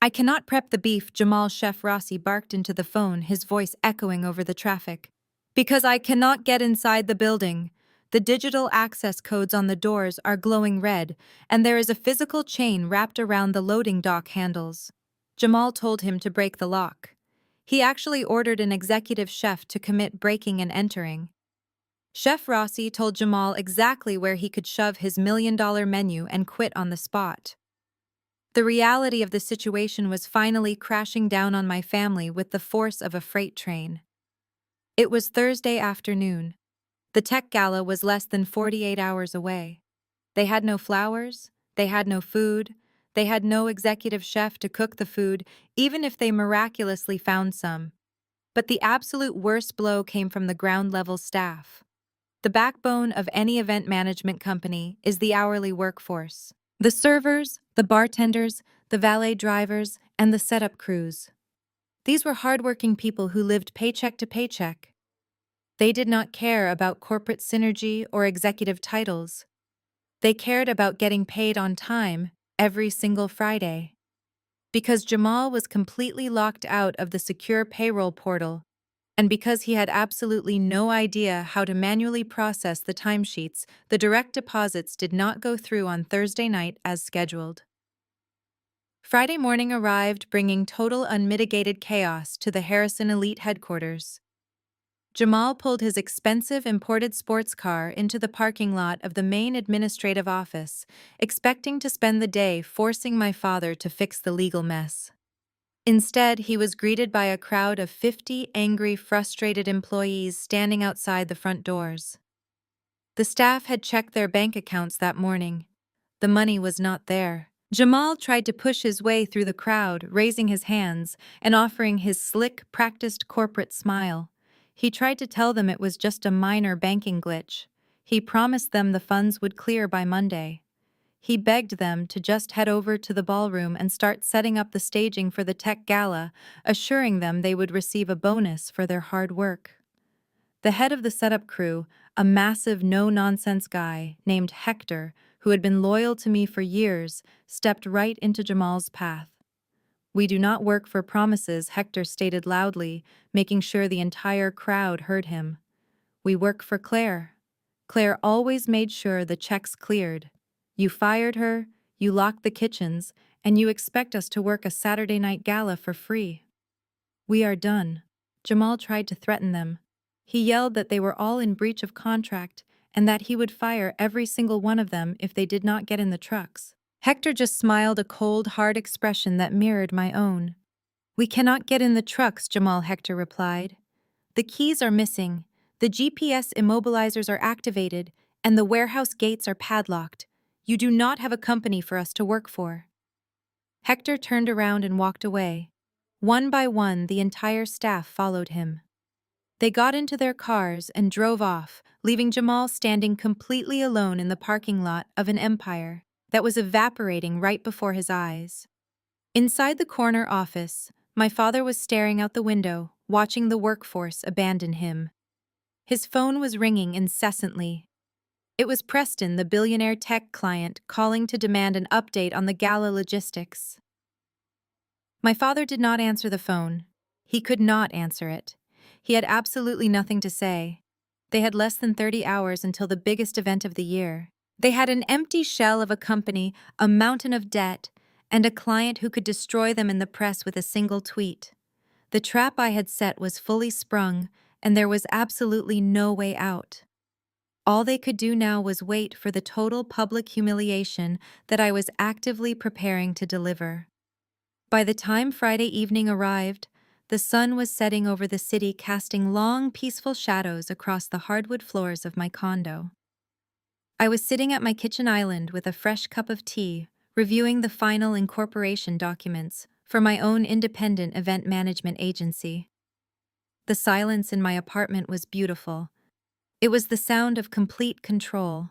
"I cannot prep the beef," Jamal Chef Rossi barked into the phone, his voice echoing over the traffic. "Because I cannot get inside the building. The digital access codes on the doors are glowing red, and there is a physical chain wrapped around the loading dock handles. Jamal told him to break the lock. He actually ordered an executive chef to commit breaking and entering. Chef Rossi told Jamal exactly where he could shove his $1 million menu and quit on the spot. The reality of the situation was finally crashing down on my family with the force of a freight train. It was Thursday afternoon. The tech gala was less than 48 hours away. They had no flowers, they had no food, they had no executive chef to cook the food, even if they miraculously found some. But the absolute worst blow came from the ground-level staff. The backbone of any event management company is the hourly workforce. The servers, the bartenders, the valet drivers, and the setup crews. These were hardworking people who lived paycheck to paycheck. They did not care about corporate synergy or executive titles. They cared about getting paid on time every single Friday. Because Jamal was completely locked out of the secure payroll portal, and because he had absolutely no idea how to manually process the timesheets, the direct deposits did not go through on Thursday night as scheduled. Friday morning arrived, bringing total unmitigated chaos to the Harrison Elite headquarters. Jamal pulled his expensive imported sports car into the parking lot of the main administrative office, expecting to spend the day forcing my father to fix the legal mess. Instead, he was greeted by a crowd of 50 angry, frustrated employees standing outside the front doors. The staff had checked their bank accounts that morning. The money was not there. Jamal tried to push his way through the crowd, raising his hands and offering his slick, practiced corporate smile. He tried to tell them it was just a minor banking glitch. He promised them the funds would clear by Monday. He begged them to just head over to the ballroom and start setting up the staging for the tech gala, assuring them they would receive a bonus for their hard work. The head of the setup crew, a massive no-nonsense guy named Hector, who had been loyal to me for years, stepped right into Jamal's path. "We do not work for promises," Hector stated loudly, making sure the entire crowd heard him. "We work for Claire. Claire always made sure the checks cleared. You fired her, you locked the kitchens, and you expect us to work a Saturday night gala for free. We are done." Jamal tried to threaten them. He yelled that they were all in breach of contract and that he would fire every single one of them if they did not get in the trucks. Hector just smiled, a cold, hard expression that mirrored my own. "We cannot get in the trucks," Hector replied. "The keys are missing, the GPS immobilizers are activated, and the warehouse gates are padlocked. You do not have a company for us to work for." Hector turned around and walked away. One by one, the entire staff followed him. They got into their cars and drove off, leaving Jamal standing completely alone in the parking lot of an empire that was evaporating right before his eyes. Inside the corner office, my father was staring out the window, watching the workforce abandon him. His phone was ringing incessantly. It was Preston, the billionaire tech client, calling to demand an update on the gala logistics. My father did not answer the phone. He could not answer it. He had absolutely nothing to say. They had less than 30 hours until the biggest event of the year. They had an empty shell of a company, a mountain of debt, and a client who could destroy them in the press with a single tweet. The trap I had set was fully sprung, and there was absolutely no way out. All they could do now was wait for the total public humiliation that I was actively preparing to deliver. By the time Friday evening arrived, the sun was setting over the city, casting long, peaceful shadows across the hardwood floors of my condo. I was sitting at my kitchen island with a fresh cup of tea, reviewing the final incorporation documents for my own independent event management agency. The silence in my apartment was beautiful. It was the sound of complete control.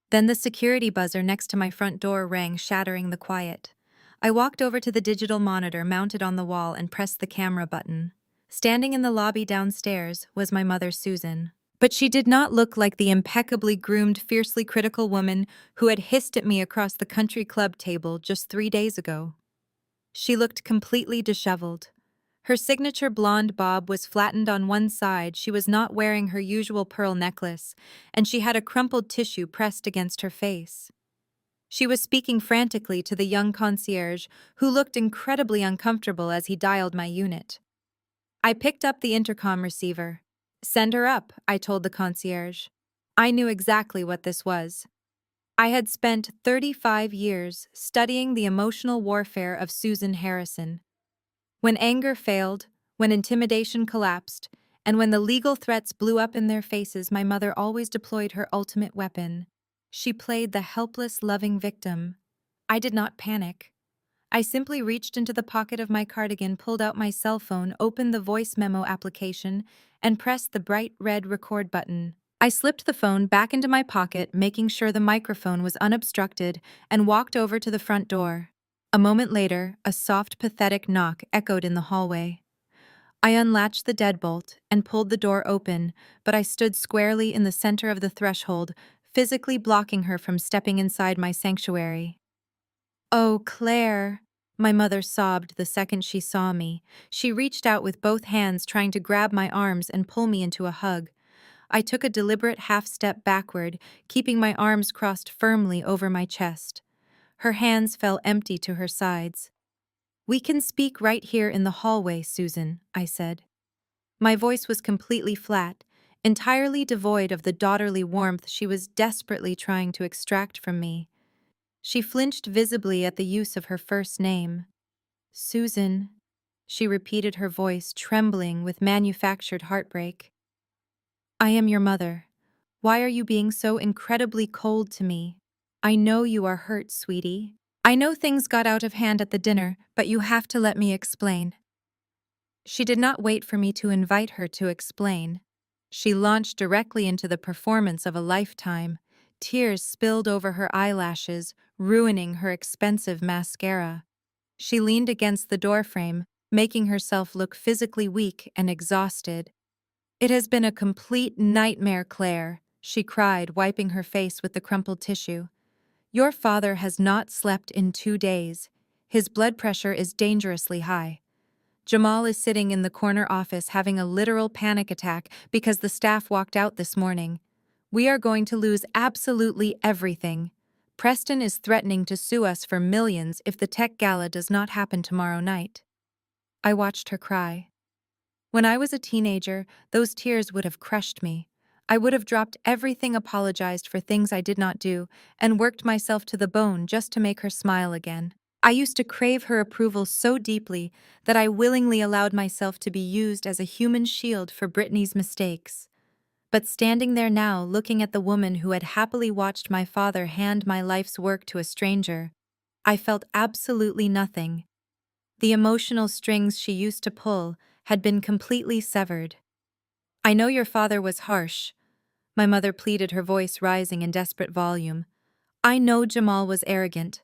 Then the security buzzer next to my front door rang, shattering the quiet. I walked over to the digital monitor mounted on the wall and pressed the camera button. Standing in the lobby downstairs was my mother, Susan. But she did not look like the impeccably groomed, fiercely critical woman who had hissed at me across the country club table just 3 days ago. She looked completely disheveled. Her signature blonde bob was flattened on one side, she was not wearing her usual pearl necklace, and she had a crumpled tissue pressed against her face. She was speaking frantically to the young concierge, who looked incredibly uncomfortable as he dialed my unit. I picked up the intercom receiver. "Send her up," I told the concierge. I knew exactly what this was. I had spent 35 years studying the emotional warfare of Susan Harrison. When anger failed, when intimidation collapsed, and when the legal threats blew up in their faces, my mother always deployed her ultimate weapon. She played the helpless, loving victim. I did not panic. I simply reached into the pocket of my cardigan, pulled out my cell phone, opened the voice memo application, and pressed the bright red record button. I slipped the phone back into my pocket, making sure the microphone was unobstructed, and walked over to the front door. A moment later, a soft, pathetic knock echoed in the hallway. I unlatched the deadbolt and pulled the door open, but I stood squarely in the center of the threshold, physically blocking her from stepping inside my sanctuary. "Oh, Claire," my mother sobbed the second she saw me. She reached out with both hands, trying to grab my arms and pull me into a hug. I took a deliberate half-step backward, keeping my arms crossed firmly over my chest. Her hands fell empty to her sides. "We can speak right here in the hallway, Susan," I said. My voice was completely flat, entirely devoid of the daughterly warmth she was desperately trying to extract from me. She flinched visibly at the use of her first name. "Susan," she repeated, her voice trembling with manufactured heartbreak. "I am your mother. Why are you being so incredibly cold to me? I know you are hurt, sweetie. I know things got out of hand at the dinner, but you have to let me explain." She did not wait for me to invite her to explain. She launched directly into the performance of a lifetime. Tears spilled over her eyelashes, ruining her expensive mascara. She leaned against the doorframe, making herself look physically weak and exhausted. "It has been a complete nightmare, Claire," she cried, wiping her face with the crumpled tissue. "Your father has not slept in 2 days. His blood pressure is dangerously high. Jamal is sitting in the corner office having a literal panic attack because the staff walked out this morning. We are going to lose absolutely everything. Preston is threatening to sue us for millions if the tech gala does not happen tomorrow night." I watched her cry. When I was a teenager, those tears would have crushed me. I would have dropped everything, apologized for things I did not do, and worked myself to the bone just to make her smile again. I used to crave her approval so deeply that I willingly allowed myself to be used as a human shield for Brittany's mistakes. But standing there now, looking at the woman who had happily watched my father hand my life's work to a stranger, I felt absolutely nothing. The emotional strings she used to pull had been completely severed. "I know your father was harsh," my mother pleaded, her voice rising in desperate volume. "I know Jamal was arrogant.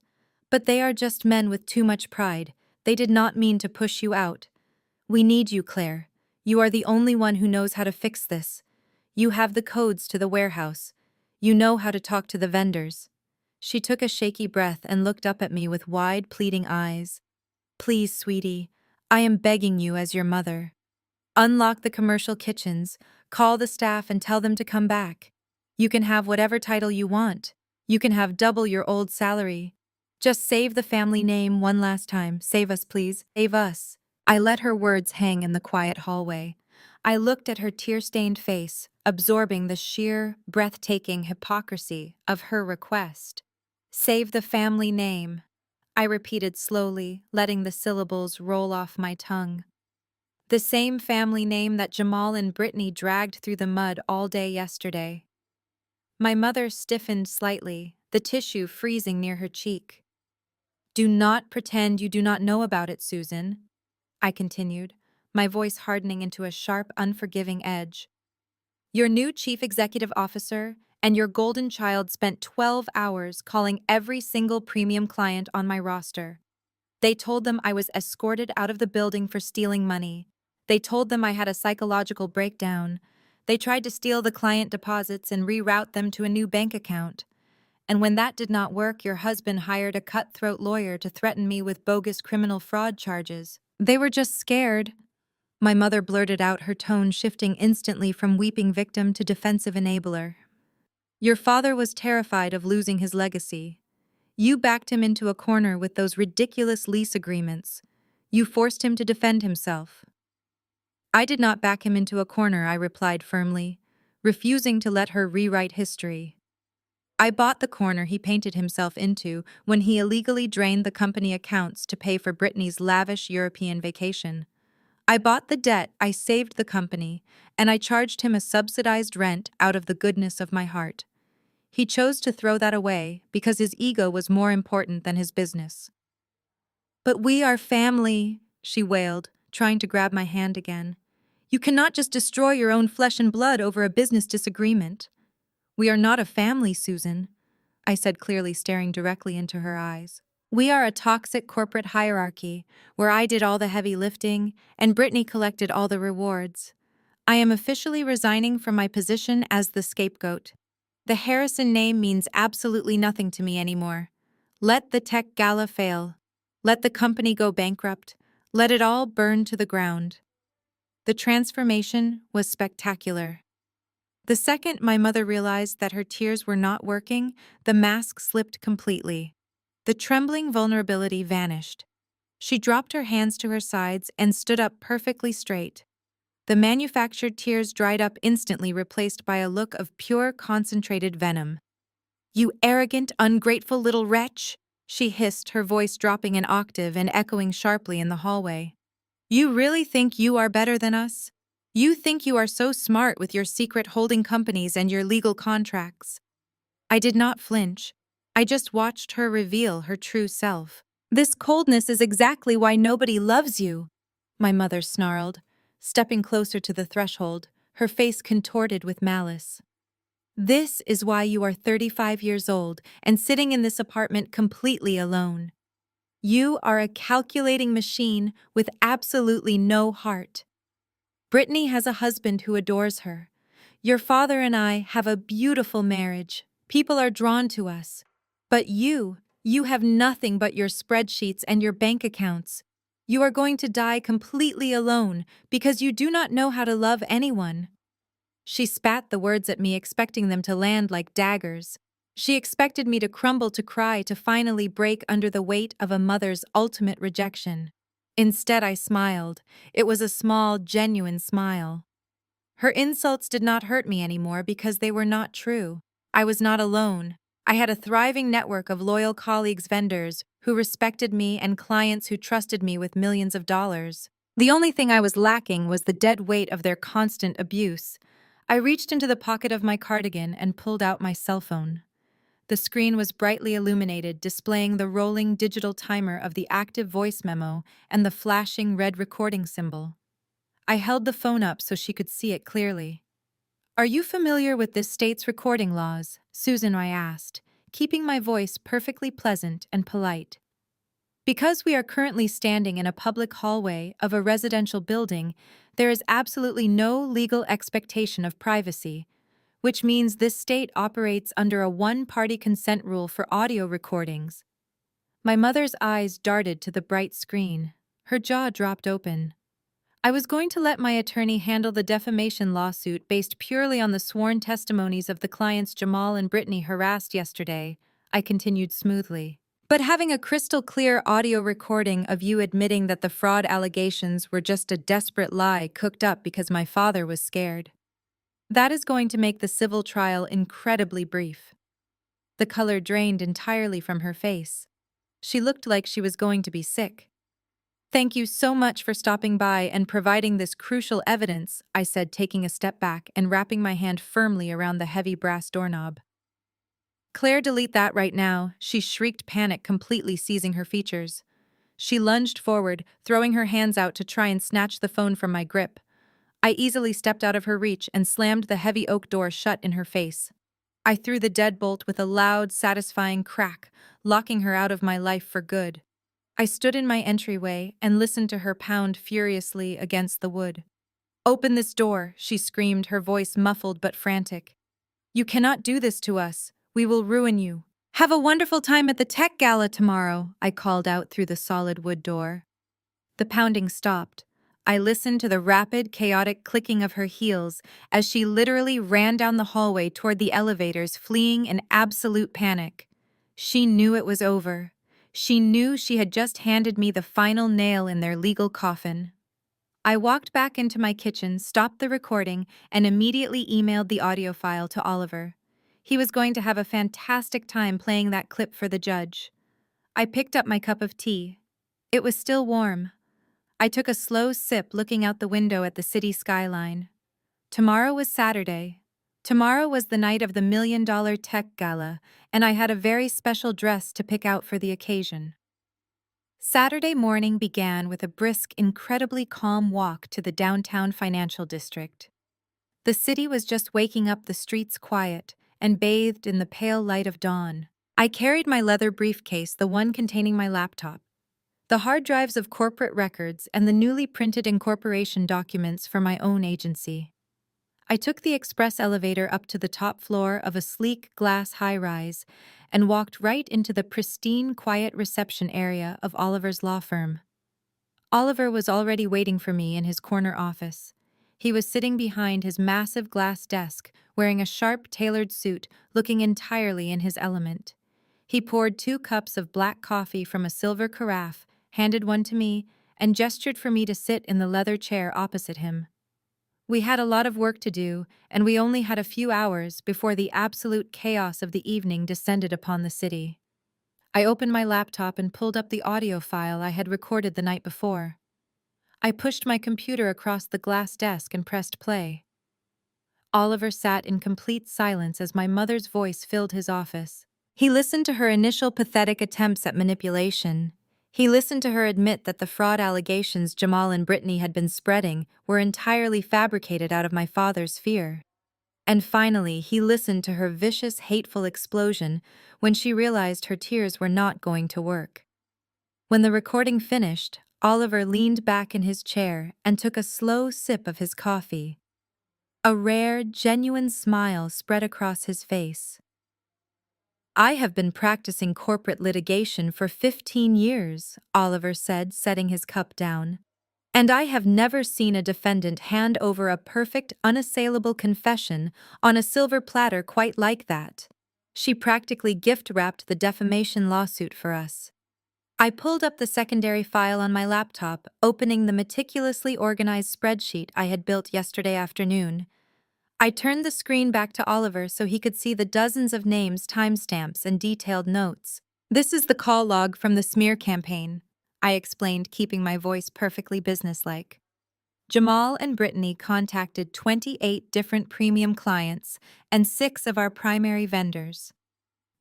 But they are just men with too much pride. They did not mean to push you out. We need you, Claire. You are the only one who knows how to fix this. You have the codes to the warehouse. You know how to talk to the vendors." She took a shaky breath and looked up at me with wide, pleading eyes. "Please, sweetie, I am begging you as your mother. Unlock the commercial kitchens, call the staff and tell them to come back. You can have whatever title you want. You can have double your old salary. Just save the family name one last time. Save us, please. Save us." I let her words hang in the quiet hallway. I looked at her tear-stained face, absorbing the sheer, breathtaking hypocrisy of her request. "Save the family name," I repeated slowly, letting the syllables roll off my tongue. "The same family name that Jamal and Brittany dragged through the mud all day yesterday." My mother stiffened slightly, the tissue freezing near her cheek. "Do not pretend you do not know about it, Susan," I continued, my voice hardening into a sharp, unforgiving edge. "Your new chief executive officer and your golden child spent 12 hours calling every single premium client on my roster. They told them I was escorted out of the building for stealing money. They told them I had a psychological breakdown. They tried to steal the client deposits and reroute them to a new bank account. And when that did not work, your husband hired a cutthroat lawyer to threaten me with bogus criminal fraud charges. They were just scared," My mother blurted out, her tone shifting instantly from weeping victim to defensive enabler. Your father was terrified of losing his legacy. You backed him into a corner with those ridiculous lease agreements. You forced him to defend himself. I did not back him into a corner, I replied firmly, refusing to let her rewrite history. I bought the corner he painted himself into when he illegally drained the company accounts to pay for Brittany's lavish European vacation. I bought the debt, I saved the company, and I charged him a subsidized rent out of the goodness of my heart. He chose to throw that away because his ego was more important than his business. But we are family, she wailed, trying to grab my hand again. You cannot just destroy your own flesh and blood over a business disagreement. We are not a family, Susan, I said clearly, staring directly into her eyes. We are a toxic corporate hierarchy, where I did all the heavy lifting and Brittany collected all the rewards. I am officially resigning from my position as the scapegoat. The Harrison name means absolutely nothing to me anymore. Let the tech gala fail. Let the company go bankrupt. Let it all burn to the ground. The transformation was spectacular. The second my mother realized that her tears were not working, the mask slipped completely. The trembling vulnerability vanished. She dropped her hands to her sides and stood up perfectly straight. The manufactured tears dried up instantly, replaced by a look of pure, concentrated venom. You arrogant, ungrateful little wretch, she hissed, her voice dropping an octave and echoing sharply in the hallway. You really think you are better than us? You think you are so smart with your secret holding companies and your legal contracts. I did not flinch. I just watched her reveal her true self. This coldness is exactly why nobody loves you, my mother snarled, stepping closer to the threshold, her face contorted with malice. This is why you are 35 years old and sitting in this apartment completely alone. You are a calculating machine with absolutely no heart. Brittany has a husband who adores her. Your father and I have a beautiful marriage. People are drawn to us. But you have nothing but your spreadsheets and your bank accounts. You are going to die completely alone because you do not know how to love anyone. She spat the words at me, expecting them to land like daggers. She expected me to crumble, to cry, to finally break under the weight of a mother's ultimate rejection. Instead, I smiled. It was a small, genuine smile. Her insults did not hurt me anymore because they were not true. I was not alone. I had a thriving network of loyal colleagues, vendors who respected me, and clients who trusted me with millions of dollars. The only thing I was lacking was the dead weight of their constant abuse. I reached into the pocket of my cardigan and pulled out my cell phone. The screen was brightly illuminated, displaying the rolling digital timer of the active voice memo and the flashing red recording symbol. I held the phone up so she could see it clearly. Are you familiar with this state's recording laws? Susan, I asked, keeping my voice perfectly pleasant and polite. Because we are currently standing in a public hallway of a residential building, there is absolutely no legal expectation of privacy, which means this state operates under a one-party consent rule for audio recordings. My mother's eyes darted to the bright screen. Her jaw dropped open. I was going to let my attorney handle the defamation lawsuit based purely on the sworn testimonies of the clients Jamal and Brittany harassed yesterday, I continued smoothly. But having a crystal-clear audio recording of you admitting that the fraud allegations were just a desperate lie cooked up because my father was scared, that is going to make the civil trial incredibly brief. The color drained entirely from her face. She looked like she was going to be sick. Thank you so much for stopping by and providing this crucial evidence, I said, taking a step back and wrapping my hand firmly around the heavy brass doorknob. Claire, delete that right now, she shrieked, panic completely seizing her features. She lunged forward, throwing her hands out to try and snatch the phone from my grip. I easily stepped out of her reach and slammed the heavy oak door shut in her face. I threw the deadbolt with a loud, satisfying crack, locking her out of my life for good. I stood in my entryway and listened to her pound furiously against the wood. Open this door, she screamed, her voice muffled but frantic. You cannot do this to us. We will ruin you. Have a wonderful time at the tech gala tomorrow, I called out through the solid wood door. The pounding stopped. I listened to the rapid, chaotic clicking of her heels as she literally ran down the hallway toward the elevators, fleeing in absolute panic. She knew it was over. She knew she had just handed me the final nail in their legal coffin. I walked back into my kitchen, stopped the recording, and immediately emailed the audio file to Oliver. He was going to have a fantastic time playing that clip for the judge. I picked up my cup of tea. It was still warm. I took a slow sip, looking out the window at the city skyline. Tomorrow was Saturday. Tomorrow was the night of the $1 million tech gala, and I had a very special dress to pick out for the occasion. Saturday morning began with a brisk, incredibly calm walk to the downtown financial district. The city was just waking up, the streets quiet, and bathed in the pale light of dawn. I carried my leather briefcase, the one containing my laptop, the hard drives of corporate records, and the newly printed incorporation documents for my own agency. I took the express elevator up to the top floor of a sleek glass high-rise and walked right into the pristine, quiet reception area of Oliver's law firm. Oliver was already waiting for me in his corner office. He was sitting behind his massive glass desk, wearing a sharp, tailored suit, looking entirely in his element. He poured 2 cups of black coffee from a silver carafe, handed one to me, and gestured for me to sit in the leather chair opposite him. We had a lot of work to do, and we only had a few hours before the absolute chaos of the evening descended upon the city. I opened my laptop and pulled up the audio file I had recorded the night before. I pushed my computer across the glass desk and pressed play. Oliver sat in complete silence as my mother's voice filled his office. He listened to her initial pathetic attempts at manipulation. He listened to her admit that the fraud allegations Jamal and Brittany had been spreading were entirely fabricated out of my father's fear. And finally, he listened to her vicious, hateful explosion when she realized her tears were not going to work. When the recording finished, Oliver leaned back in his chair and took a slow sip of his coffee. A rare, genuine smile spread across his face. "I have been practicing corporate litigation for 15 years, Oliver said, setting his cup down. And I have never seen a defendant hand over a perfect, unassailable confession on a silver platter quite like that. She practically gift-wrapped the defamation lawsuit for us." I pulled up the secondary file on my laptop, opening the meticulously organized spreadsheet I had built yesterday afternoon. I turned the screen back to Oliver so he could see the dozens of names, timestamps, and detailed notes. "This is the call log from the smear campaign," I explained, keeping my voice perfectly businesslike. "Jamal and Brittany contacted 28 different premium clients and 6 of our primary vendors.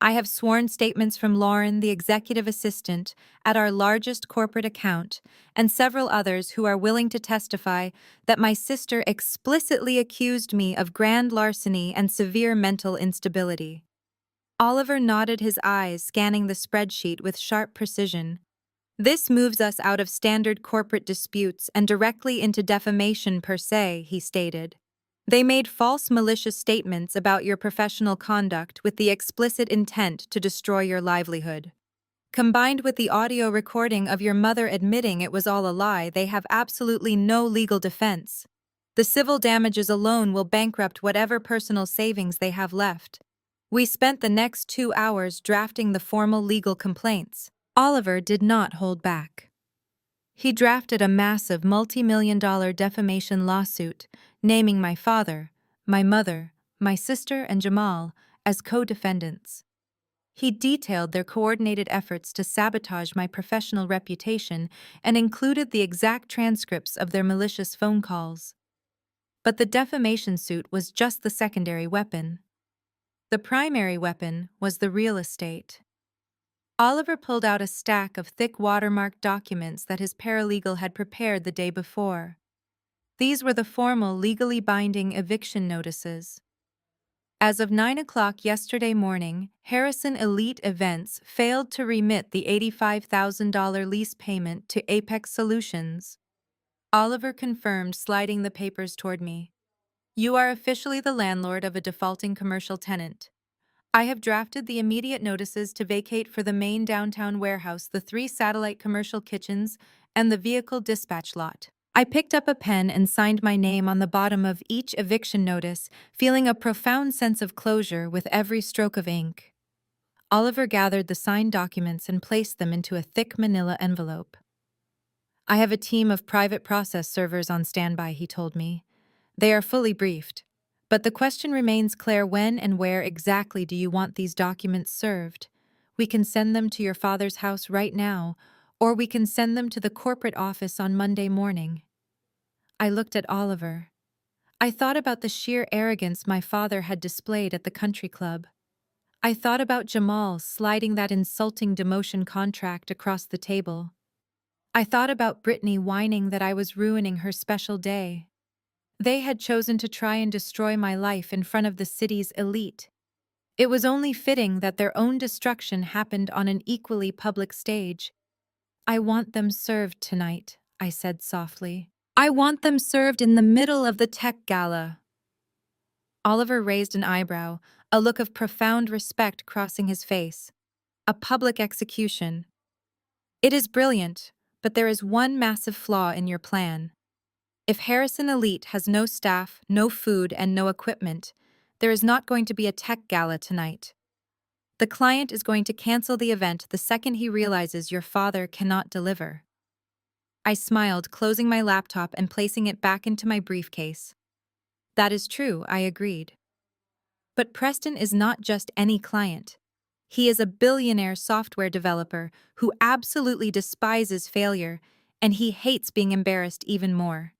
I have sworn statements from Lauren, the executive assistant, at our largest corporate account, and several others who are willing to testify that my sister explicitly accused me of grand larceny and severe mental instability." Oliver nodded his eyes, scanning the spreadsheet with sharp precision. "This moves us out of standard corporate disputes and directly into defamation per se," he stated. "They made false, malicious statements about your professional conduct with the explicit intent to destroy your livelihood. Combined with the audio recording of your mother admitting it was all a lie, they have absolutely no legal defense. The civil damages alone will bankrupt whatever personal savings they have left." We spent the next 2 hours drafting the formal legal complaints. Oliver did not hold back. He drafted a massive multi-million-dollar defamation lawsuit, naming my father, my mother, my sister, and Jamal as co-defendants. He detailed their coordinated efforts to sabotage my professional reputation and included the exact transcripts of their malicious phone calls. But the defamation suit was just the secondary weapon. The primary weapon was the real estate. Oliver pulled out a stack of thick watermarked documents that his paralegal had prepared the day before. These were the formal, legally binding eviction notices. As of 9 o'clock yesterday morning, Harrison Elite Events failed to remit the $85,000 lease payment to Apex Solutions. Oliver confirmed, sliding the papers toward me. "You are officially the landlord of a defaulting commercial tenant. I have drafted the immediate notices to vacate for the main downtown warehouse, the 3 satellite commercial kitchens, and the vehicle dispatch lot. I picked up a pen and signed my name on the bottom of each eviction notice, feeling a profound sense of closure with every stroke of ink. Oliver gathered the signed documents and placed them into a thick manila envelope. I have a team of private process servers on standby, he told me. They are fully briefed. But the question remains, Claire, when and where exactly do you want these documents served? We can send them to your father's house right now, or we can send them to the corporate office on Monday morning. I looked at Oliver. I thought about the sheer arrogance my father had displayed at the country club. I thought about Jamal sliding that insulting demotion contract across the table. I thought about Brittany whining that I was ruining her special day. They had chosen to try and destroy my life in front of the city's elite. It was only fitting that their own destruction happened on an equally public stage. I want them served tonight, I said softly. I want them served in the middle of the tech gala. Oliver raised an eyebrow, a look of profound respect crossing his face. A public execution. It is brilliant, but there is one massive flaw in your plan. If Harrison Elite has no staff, no food, and no equipment, there is not going to be a tech gala tonight. The client is going to cancel the event the second he realizes your father cannot deliver. I smiled, closing my laptop and placing it back into my briefcase. That is true, I agreed. But Preston is not just any client. He is a billionaire software developer who absolutely despises failure, and he hates being embarrassed even more.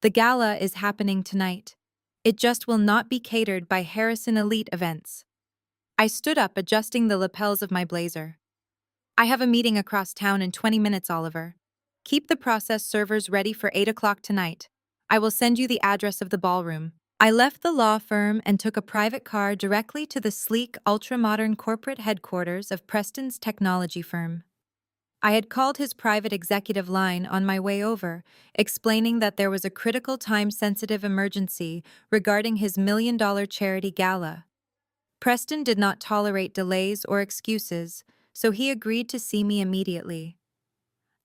The gala is happening tonight. It just will not be catered by Harrison Elite Events. I stood up, adjusting the lapels of my blazer. I have a meeting across town in 20 minutes, Oliver. Keep the process servers ready for 8 o'clock tonight. I will send you the address of the ballroom. I left the law firm and took a private car directly to the sleek, ultra-modern corporate headquarters of Preston's technology firm. I had called his private executive line on my way over, explaining that there was a critical time-sensitive emergency regarding his million-dollar charity gala. Preston did not tolerate delays or excuses, so he agreed to see me immediately.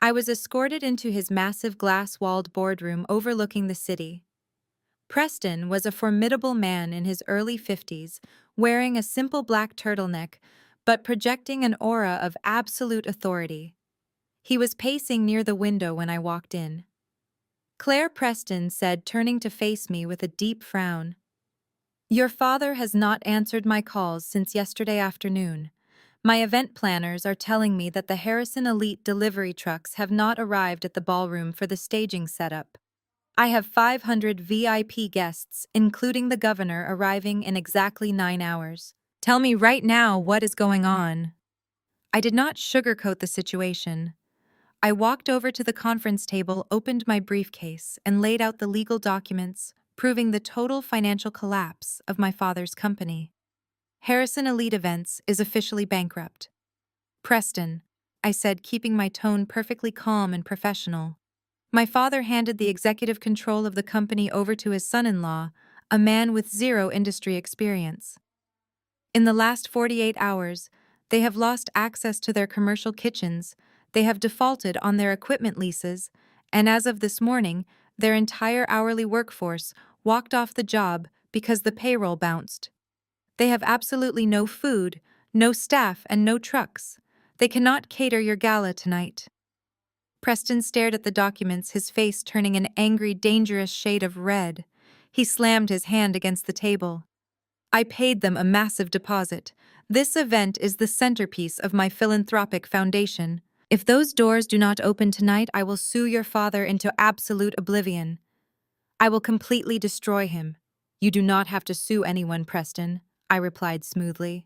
I was escorted into his massive glass-walled boardroom overlooking the city. Preston was a formidable man in his early 50s, wearing a simple black turtleneck, but projecting an aura of absolute authority. He was pacing near the window when I walked in. Claire, Preston said, turning to face me with a deep frown. Your father has not answered my calls since yesterday afternoon. My event planners are telling me that the Harrison Elite delivery trucks have not arrived at the ballroom for the staging setup. I have 500 VIP guests, including the governor, arriving in exactly 9 hours. Tell me right now what is going on. I did not sugarcoat the situation. I walked over to the conference table, opened my briefcase, and laid out the legal documents, proving the total financial collapse of my father's company. Harrison Elite Events is officially bankrupt. Preston, I said, keeping my tone perfectly calm and professional. My father handed the executive control of the company over to his son-in-law, a man with zero industry experience. In the last 48 hours, they have lost access to their commercial kitchens, they have defaulted on their equipment leases, and as of this morning, their entire hourly workforce walked off the job because the payroll bounced. They have absolutely no food, no staff, and no trucks. They cannot cater your gala tonight. Preston stared at the documents, his face turning an angry, dangerous shade of red. He slammed his hand against the table. I paid them a massive deposit. This event is the centerpiece of my philanthropic foundation. If those doors do not open tonight, I will sue your father into absolute oblivion. I will completely destroy him. You do not have to sue anyone, Preston, I replied smoothly.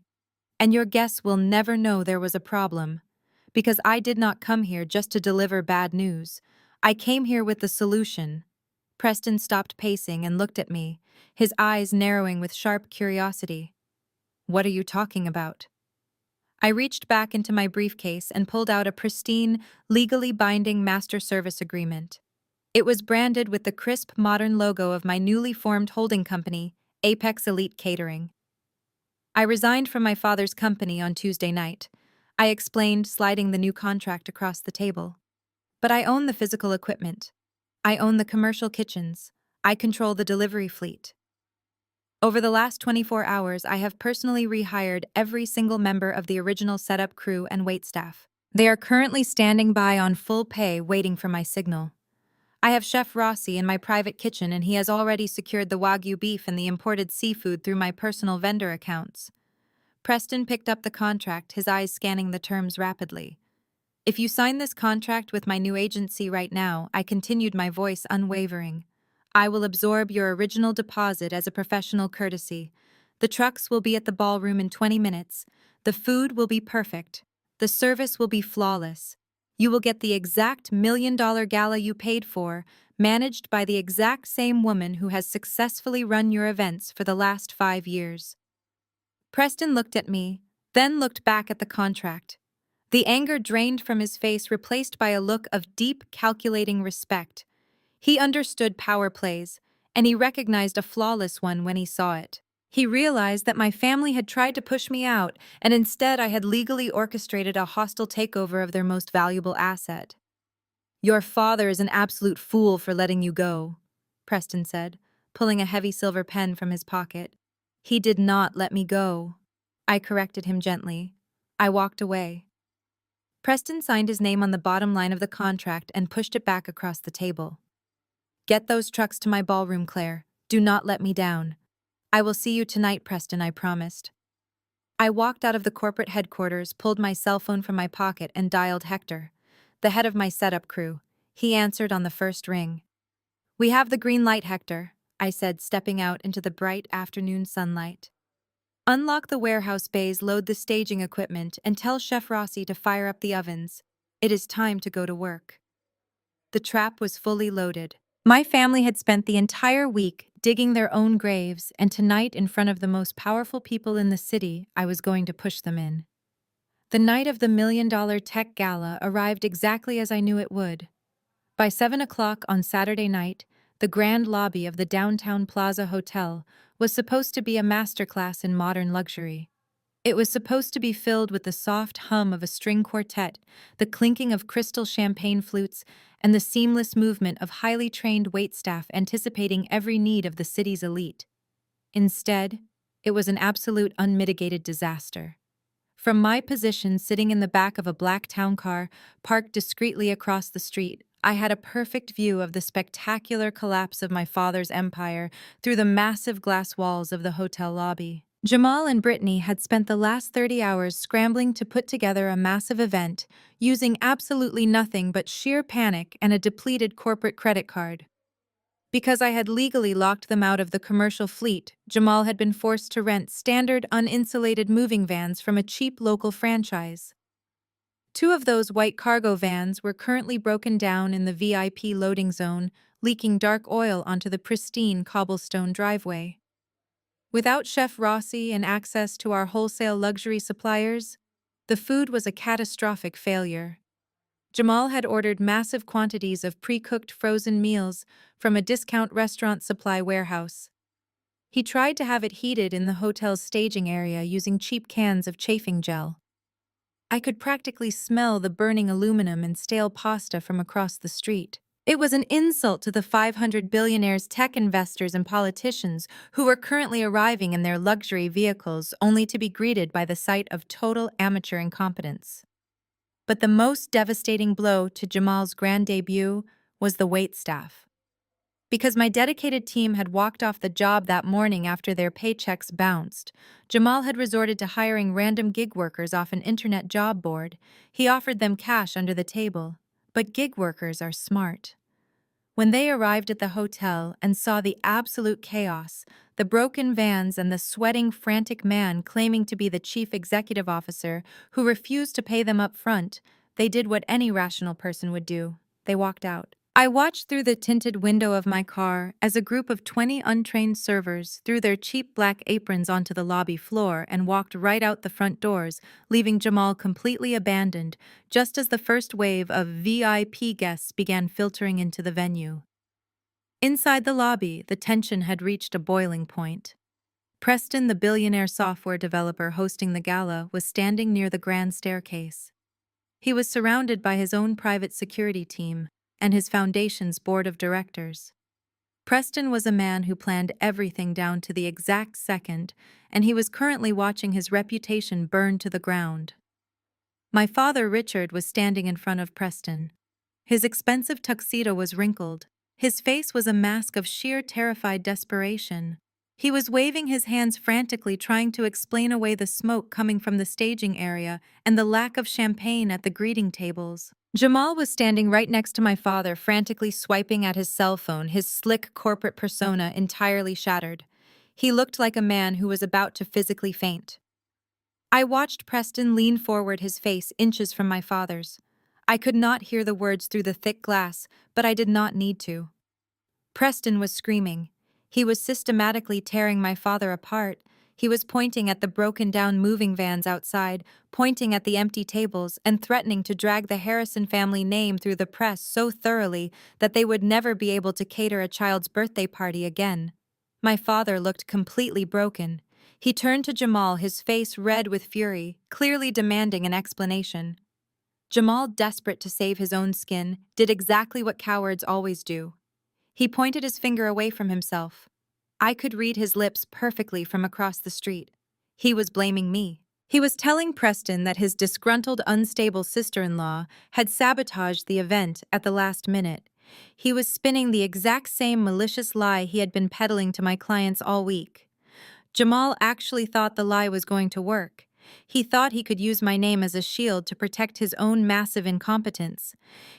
And your guests will never know there was a problem. Because I did not come here just to deliver bad news. I came here with the solution. Preston stopped pacing and looked at me, his eyes narrowing with sharp curiosity. What are you talking about? I reached back into my briefcase and pulled out a pristine, legally binding master service agreement. It was branded with the crisp, modern logo of my newly formed holding company, Apex Elite Catering. I resigned from my father's company on Tuesday night. I explained, sliding the new contract across the table. But I own the physical equipment. I own the commercial kitchens. I control the delivery fleet. Over the last 24 hours, I have personally rehired every single member of the original setup crew and waitstaff. They are currently standing by on full pay waiting for my signal. I have Chef Rossi in my private kitchen, and he has already secured the Wagyu beef and the imported seafood through my personal vendor accounts. Preston picked up the contract, his eyes scanning the terms rapidly. If you sign this contract with my new agency right now, I continued, my voice unwavering. I will absorb your original deposit as a professional courtesy. The trucks will be at the ballroom in 20 minutes. The food will be perfect. The service will be flawless. You will get the exact $1 million gala you paid for, managed by the exact same woman who has successfully run your events for the last 5 years. Preston looked at me, then looked back at the contract. The anger drained from his face, replaced by a look of deep, calculating respect. He understood power plays, and he recognized a flawless one when he saw it. He realized that my family had tried to push me out, and instead I had legally orchestrated a hostile takeover of their most valuable asset. "Your father is an absolute fool for letting you go," Preston said, pulling a heavy silver pen from his pocket. "He did not let me go." I corrected him gently. I walked away. Preston signed his name on the bottom line of the contract and pushed it back across the table. "Get those trucks to my ballroom, Claire. Do not let me down." "I will see you tonight, Preston," I promised. I walked out of the corporate headquarters, pulled my cell phone from my pocket, and dialed Hector, the head of my setup crew. He answered on the first ring. "We have the green light, Hector," I said, stepping out into the bright afternoon sunlight. "Unlock the warehouse bays, load the staging equipment, and tell Chef Rossi to fire up the ovens. It is time to go to work." The trap was fully loaded. My family had spent the entire week digging their own graves, and tonight, in front of the most powerful people in the city, I was going to push them in. The night of the $1 million tech gala arrived exactly as I knew it would. By 7 o'clock on Saturday night, the grand lobby of the downtown Plaza Hotel was supposed to be a masterclass in modern luxury. It was supposed to be filled with the soft hum of a string quartet, the clinking of crystal champagne flutes, and the seamless movement of highly trained waitstaff anticipating every need of the city's elite. Instead, it was an absolute unmitigated disaster. From my position sitting in the back of a black town car parked discreetly across the street, I had a perfect view of the spectacular collapse of my father's empire through the massive glass walls of the hotel lobby. Jamal and Brittany had spent the last 30 hours scrambling to put together a massive event, using absolutely nothing but sheer panic and a depleted corporate credit card. Because I had legally locked them out of the commercial fleet, Jamal had been forced to rent standard uninsulated moving vans from a cheap local franchise. 2 of those white cargo vans were currently broken down in the VIP loading zone, leaking dark oil onto the pristine cobblestone driveway. Without Chef Rossi and access to our wholesale luxury suppliers, the food was a catastrophic failure. Jamal had ordered massive quantities of pre-cooked frozen meals from a discount restaurant supply warehouse. He tried to have it heated in the hotel's staging area using cheap cans of chafing gel. I could practically smell the burning aluminum and stale pasta from across the street. It was an insult to the 500 billionaires, tech investors, and politicians who were currently arriving in their luxury vehicles only to be greeted by the sight of total amateur incompetence. But the most devastating blow to Jamal's grand debut was the waitstaff. Because my dedicated team had walked off the job that morning after their paychecks bounced, Jamal had resorted to hiring random gig workers off an internet job board. He offered them cash under the table. But gig workers are smart. When they arrived at the hotel and saw the absolute chaos, the broken vans and the sweating, frantic man claiming to be the chief executive officer who refused to pay them up front, they did what any rational person would do. They walked out. I watched through the tinted window of my car as a group of 20 untrained servers threw their cheap black aprons onto the lobby floor and walked right out the front doors, leaving Jamal completely abandoned, just as the first wave of VIP guests began filtering into the venue. Inside the lobby, the tension had reached a boiling point. Preston, the billionaire software developer hosting the gala, was standing near the grand staircase. He was surrounded by his own private security team, and his foundation's board of directors. Preston was a man who planned everything down to the exact second, and he was currently watching his reputation burn to the ground. My father, Richard, was standing in front of Preston. His expensive tuxedo was wrinkled. His face was a mask of sheer terrified desperation. He was waving his hands frantically, trying to explain away the smoke coming from the staging area and the lack of champagne at the greeting tables. Jamal was standing right next to my father, frantically swiping at his cell phone, his slick corporate persona entirely shattered. He looked like a man who was about to physically faint. I watched Preston lean forward, his face inches from my father's. I could not hear the words through the thick glass, but I did not need to. Preston was screaming. He was systematically tearing my father apart. He was pointing at the broken-down moving vans outside, pointing at the empty tables, and threatening to drag the Harrison family name through the press so thoroughly that they would never be able to cater a child's birthday party again. My father looked completely broken. He turned to Jamal, his face red with fury, clearly demanding an explanation. Jamal, desperate to save his own skin, did exactly what cowards always do. He pointed his finger away from himself. I could read his lips perfectly from across the street. He was blaming me. He was telling Preston that his disgruntled, unstable sister-in-law had sabotaged the event at the last minute. He was spinning the exact same malicious lie he had been peddling to my clients all week. Jamal actually thought the lie was going to work. He thought he could use my name as a shield to protect his own massive incompetence.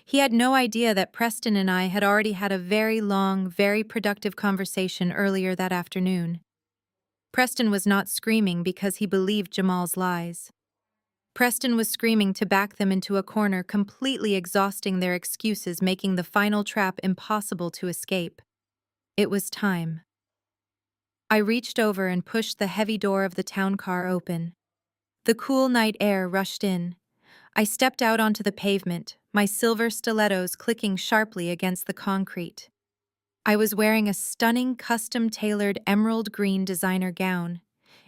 He had no idea that Preston and I had already had a very long, very productive conversation earlier that afternoon. Preston was not screaming because he believed Jamal's lies. Preston was screaming to back them into a corner, completely exhausting their excuses, making the final trap impossible to escape. It was time. I reached over and pushed the heavy door of the town car open. The cool night air rushed in. I stepped out onto the pavement, my silver stilettos clicking sharply against the concrete. I was wearing a stunning, custom-tailored emerald green designer gown.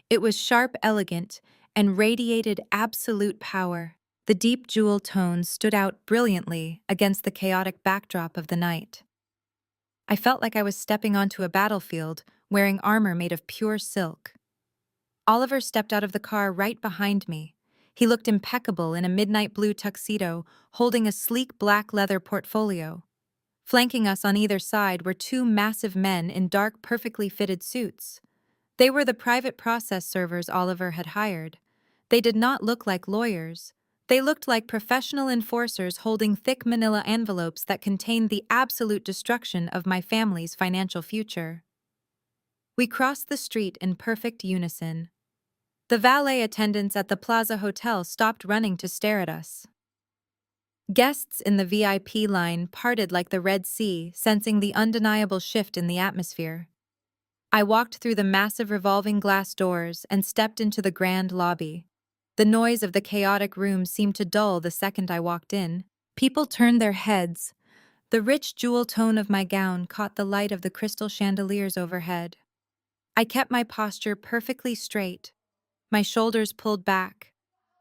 It was sharp, elegant, and radiated absolute power. The deep jewel tones stood out brilliantly against the chaotic backdrop of the night. I felt like I was stepping onto a battlefield, wearing armor made of pure silk. Oliver stepped out of the car right behind me. He looked impeccable in a midnight blue tuxedo, holding a sleek black leather portfolio. Flanking us on either side were two massive men in dark, perfectly fitted suits. They were the private process servers Oliver had hired. They did not look like lawyers. They looked like professional enforcers holding thick manila envelopes that contained the absolute destruction of my family's financial future. We crossed the street in perfect unison. The valet attendants at the Plaza Hotel stopped running to stare at us. Guests in the VIP line parted like the Red Sea, sensing the undeniable shift in the atmosphere. I walked through the massive revolving glass doors and stepped into the grand lobby. The noise of the chaotic room seemed to dull the second I walked in. People turned their heads. The rich jewel tone of my gown caught the light of the crystal chandeliers overhead. I kept my posture perfectly straight, my shoulders pulled back,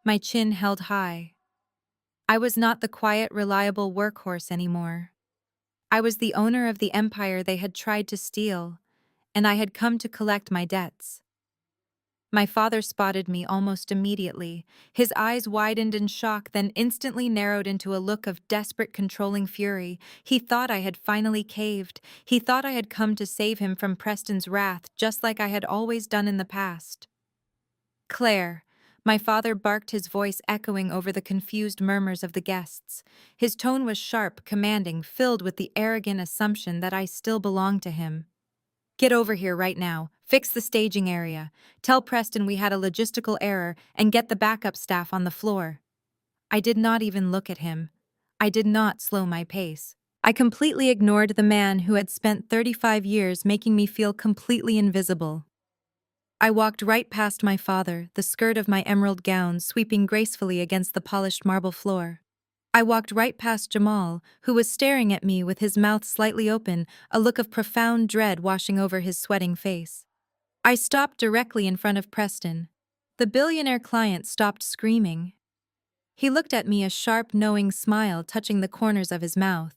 my chin held high. I was not the quiet, reliable workhorse anymore. I was the owner of the empire they had tried to steal, and I had come to collect my debts. My father spotted me almost immediately. His eyes widened in shock, then instantly narrowed into a look of desperate, controlling fury. He thought I had finally caved. He thought I had come to save him from Preston's wrath, just like I had always done in the past. Claire. My father barked, his voice echoing over the confused murmurs of the guests. His tone was sharp, commanding, filled with the arrogant assumption that I still belonged to him. Get over here right now. Fix the staging area. Tell Preston we had a logistical error and get the backup staff on the floor. I did not even look at him. I did not slow my pace. I completely ignored the man who had spent 35 years making me feel completely invisible. I walked right past my father, the skirt of my emerald gown sweeping gracefully against the polished marble floor. I walked right past Jamal, who was staring at me with his mouth slightly open, a look of profound dread washing over his sweating face. I stopped directly in front of Preston. The billionaire client stopped screaming. He looked at me, a sharp, knowing smile touching the corners of his mouth.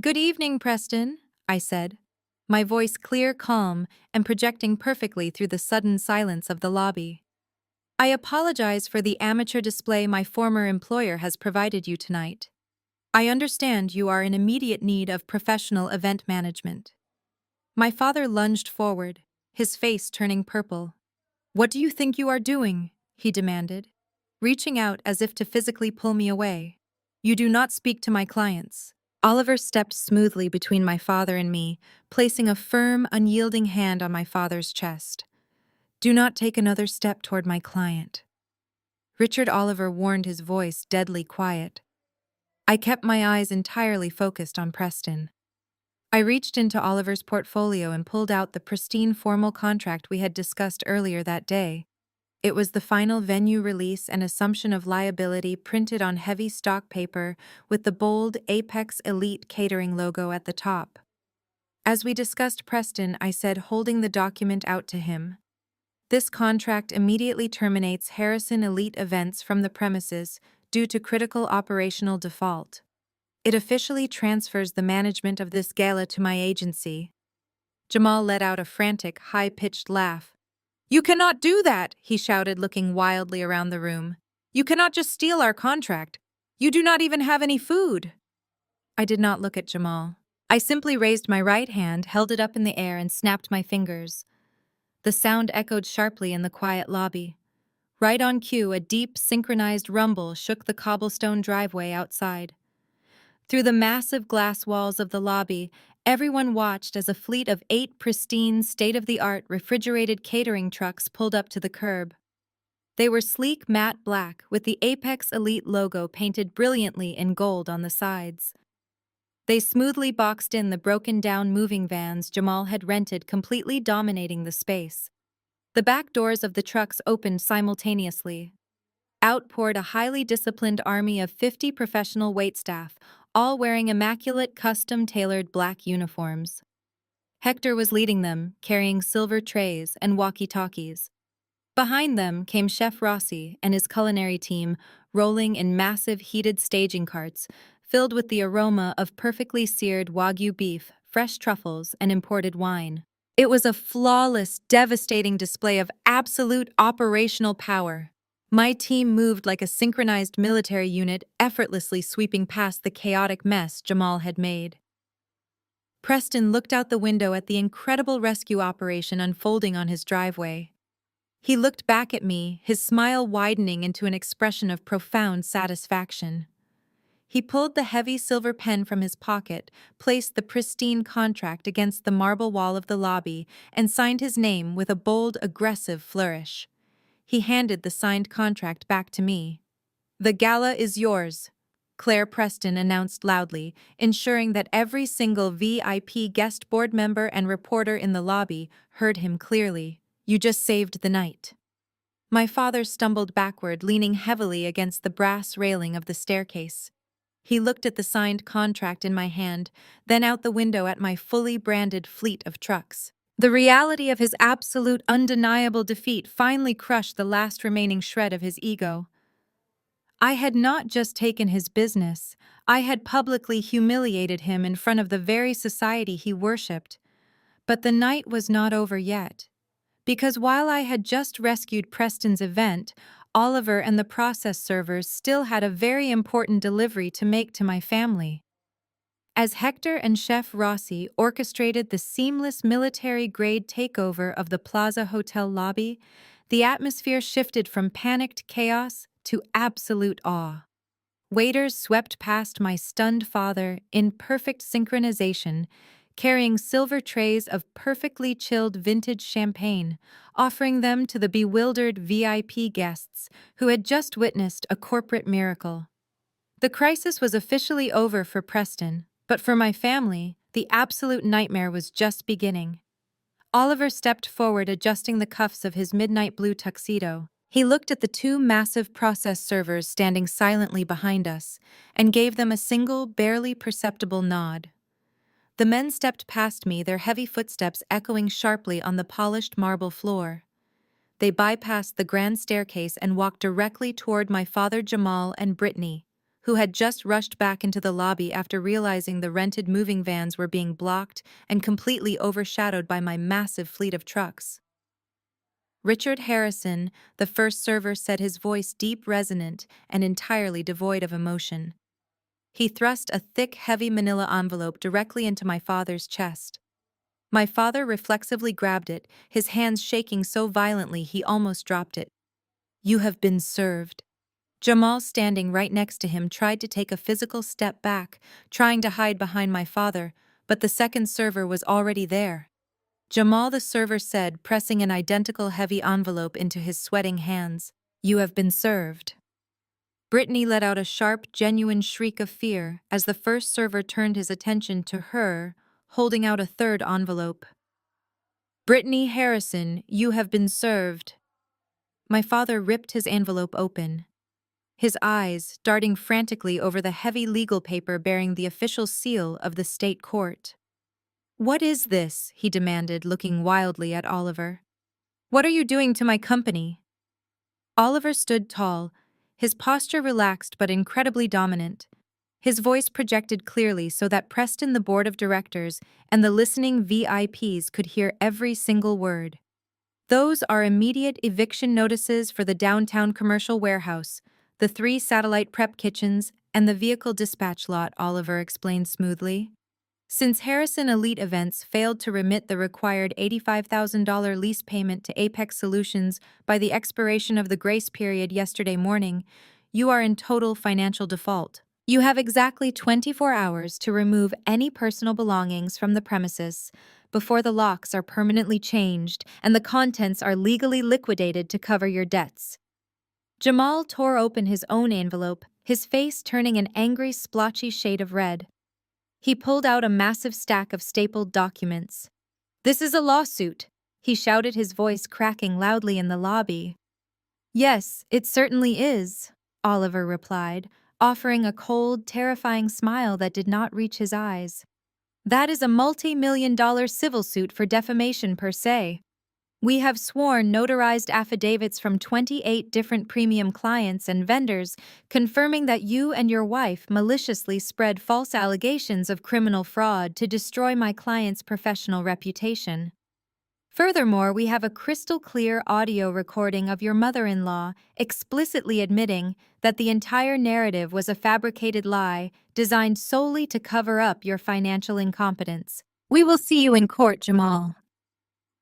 Good evening, Preston, I said, my voice clear, calm, and projecting perfectly through the sudden silence of the lobby. I apologize for the amateur display my former employer has provided you tonight. I understand you are in immediate need of professional event management. My father lunged forward, his face turning purple. What do you think you are doing? He demanded, reaching out as if to physically pull me away. You do not speak to my clients. Oliver stepped smoothly between my father and me, placing a firm, unyielding hand on my father's chest. Do not take another step toward my client. Richard Oliver warned, his voice deadly quiet. I kept my eyes entirely focused on Preston. I reached into Oliver's portfolio and pulled out the pristine formal contract we had discussed earlier that day. It was the final venue release and assumption of liability printed on heavy stock paper with the bold Apex Elite Catering logo at the top. As we discussed Preston, I said, holding the document out to him, this contract immediately terminates Harrison Elite Events from the premises due to critical operational default. It officially transfers the management of this gala to my agency. Jamal let out a frantic, high-pitched laugh. You cannot do that, he shouted, looking wildly around the room. You cannot just steal our contract. You do not even have any food. I did not look at Jamal. I simply raised my right hand, held it up in the air, and snapped my fingers. The sound echoed sharply in the quiet lobby. Right on cue, a deep, synchronized rumble shook the cobblestone driveway outside. Through the massive glass walls of the lobby, everyone watched as a fleet of 8 pristine, state-of-the-art refrigerated catering trucks pulled up to the curb. They were sleek matte black with the Apex Elite logo painted brilliantly in gold on the sides. They smoothly boxed in the broken-down moving vans Jamal had rented, completely dominating the space. The back doors of the trucks opened simultaneously. Out poured a highly disciplined army of 50 professional waitstaff, all wearing immaculate, custom-tailored black uniforms. Hector was leading them, carrying silver trays and walkie-talkies. Behind them came Chef Rossi and his culinary team, rolling in massive heated staging carts, filled with the aroma of perfectly seared Wagyu beef, fresh truffles, and imported wine. It was a flawless, devastating display of absolute operational power. My team moved like a synchronized military unit, effortlessly sweeping past the chaotic mess Jamal had made. Preston looked out the window at the incredible rescue operation unfolding on his driveway. He looked back at me, his smile widening into an expression of profound satisfaction. He pulled the heavy silver pen from his pocket, placed the pristine contract against the marble wall of the lobby, and signed his name with a bold, aggressive flourish. He handed the signed contract back to me. The gala is yours, Claire Preston announced loudly, ensuring that every single VIP guest board member and reporter in the lobby heard him clearly. You just saved the night. My father stumbled backward, leaning heavily against the brass railing of the staircase. He looked at the signed contract in my hand, then out the window at my fully branded fleet of trucks. The reality of his absolute, undeniable defeat finally crushed the last remaining shred of his ego. I had not just taken his business, I had publicly humiliated him in front of the very society he worshipped. But the night was not over yet. Because while I had just rescued Preston's event, Oliver and the process servers still had a very important delivery to make to my family. As Hector and Chef Rossi orchestrated the seamless military-grade takeover of the Plaza Hotel lobby, the atmosphere shifted from panicked chaos to absolute awe. Waiters swept past my stunned father in perfect synchronization, carrying silver trays of perfectly chilled vintage champagne, offering them to the bewildered VIP guests who had just witnessed a corporate miracle. The crisis was officially over for Preston, but for my family, the absolute nightmare was just beginning. Oliver stepped forward, adjusting the cuffs of his midnight blue tuxedo. He looked at the 2 massive process servers standing silently behind us and gave them a single, barely perceptible nod. The men stepped past me, their heavy footsteps echoing sharply on the polished marble floor. They bypassed the grand staircase and walked directly toward my father Jamal and Brittany, who had just rushed back into the lobby after realizing the rented moving vans were being blocked and completely overshadowed by my massive fleet of trucks. Richard Harrison, the first server, said, his voice deep, resonant, and entirely devoid of emotion. He thrust a thick, heavy manila envelope directly into my father's chest. My father reflexively grabbed it, his hands shaking so violently he almost dropped it. "You have been served." Jamal, standing right next to him, tried to take a physical step back, trying to hide behind my father, but the second server was already there. Jamal, the server, said, pressing an identical heavy envelope into his sweating hands, "You have been served." Brittany let out a sharp, genuine shriek of fear as the first server turned his attention to her, holding out a third envelope. "Brittany Harrison, you have been served." My father ripped his envelope open, his eyes darting frantically over the heavy legal paper bearing the official seal of the state court. "What is this?" he demanded, looking wildly at Oliver. "What are you doing to my company?" Oliver stood tall, his posture relaxed but incredibly dominant. His voice projected clearly so that Preston, the board of directors, and the listening VIPs could hear every single word. "Those are immediate eviction notices for the downtown commercial warehouse, the 3 satellite prep kitchens, and the vehicle dispatch lot," Oliver explained smoothly. Since Harrison Elite Events failed to remit the required $85,000 lease payment to Apex Solutions by the expiration of the grace period yesterday morning, you are in total financial default. You have exactly 24 hours to remove any personal belongings from the premises before the locks are permanently changed and the contents are legally liquidated to cover your debts. Jamal tore open his own envelope, his face turning an angry, splotchy shade of red. He pulled out a massive stack of stapled documents. "This is a lawsuit," he shouted, his voice cracking loudly in the lobby. "Yes, it certainly is," Oliver replied, offering a cold, terrifying smile that did not reach his eyes. "That is a multi-million-dollar civil suit for defamation per se. We have sworn notarized affidavits from 28 different premium clients and vendors confirming that you and your wife maliciously spread false allegations of criminal fraud to destroy my client's professional reputation. Furthermore, we have a crystal-clear audio recording of your mother-in-law explicitly admitting that the entire narrative was a fabricated lie designed solely to cover up your financial incompetence. We will see you in court, Jamal."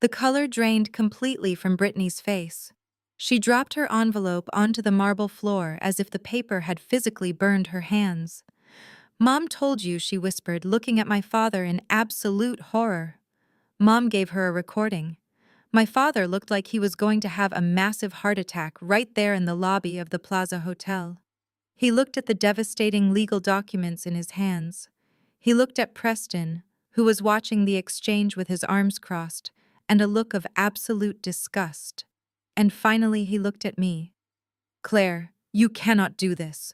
The color drained completely from Brittany's face. She dropped her envelope onto the marble floor as if the paper had physically burned her hands. "Mom told you," she whispered, looking at my father in absolute horror. Mom gave her a recording. My father looked like he was going to have a massive heart attack right there in the lobby of the Plaza Hotel. He looked at the devastating legal documents in his hands. He looked at Preston, who was watching the exchange with his arms crossed, and a look of absolute disgust. And finally he looked at me. "Claire, you cannot do this."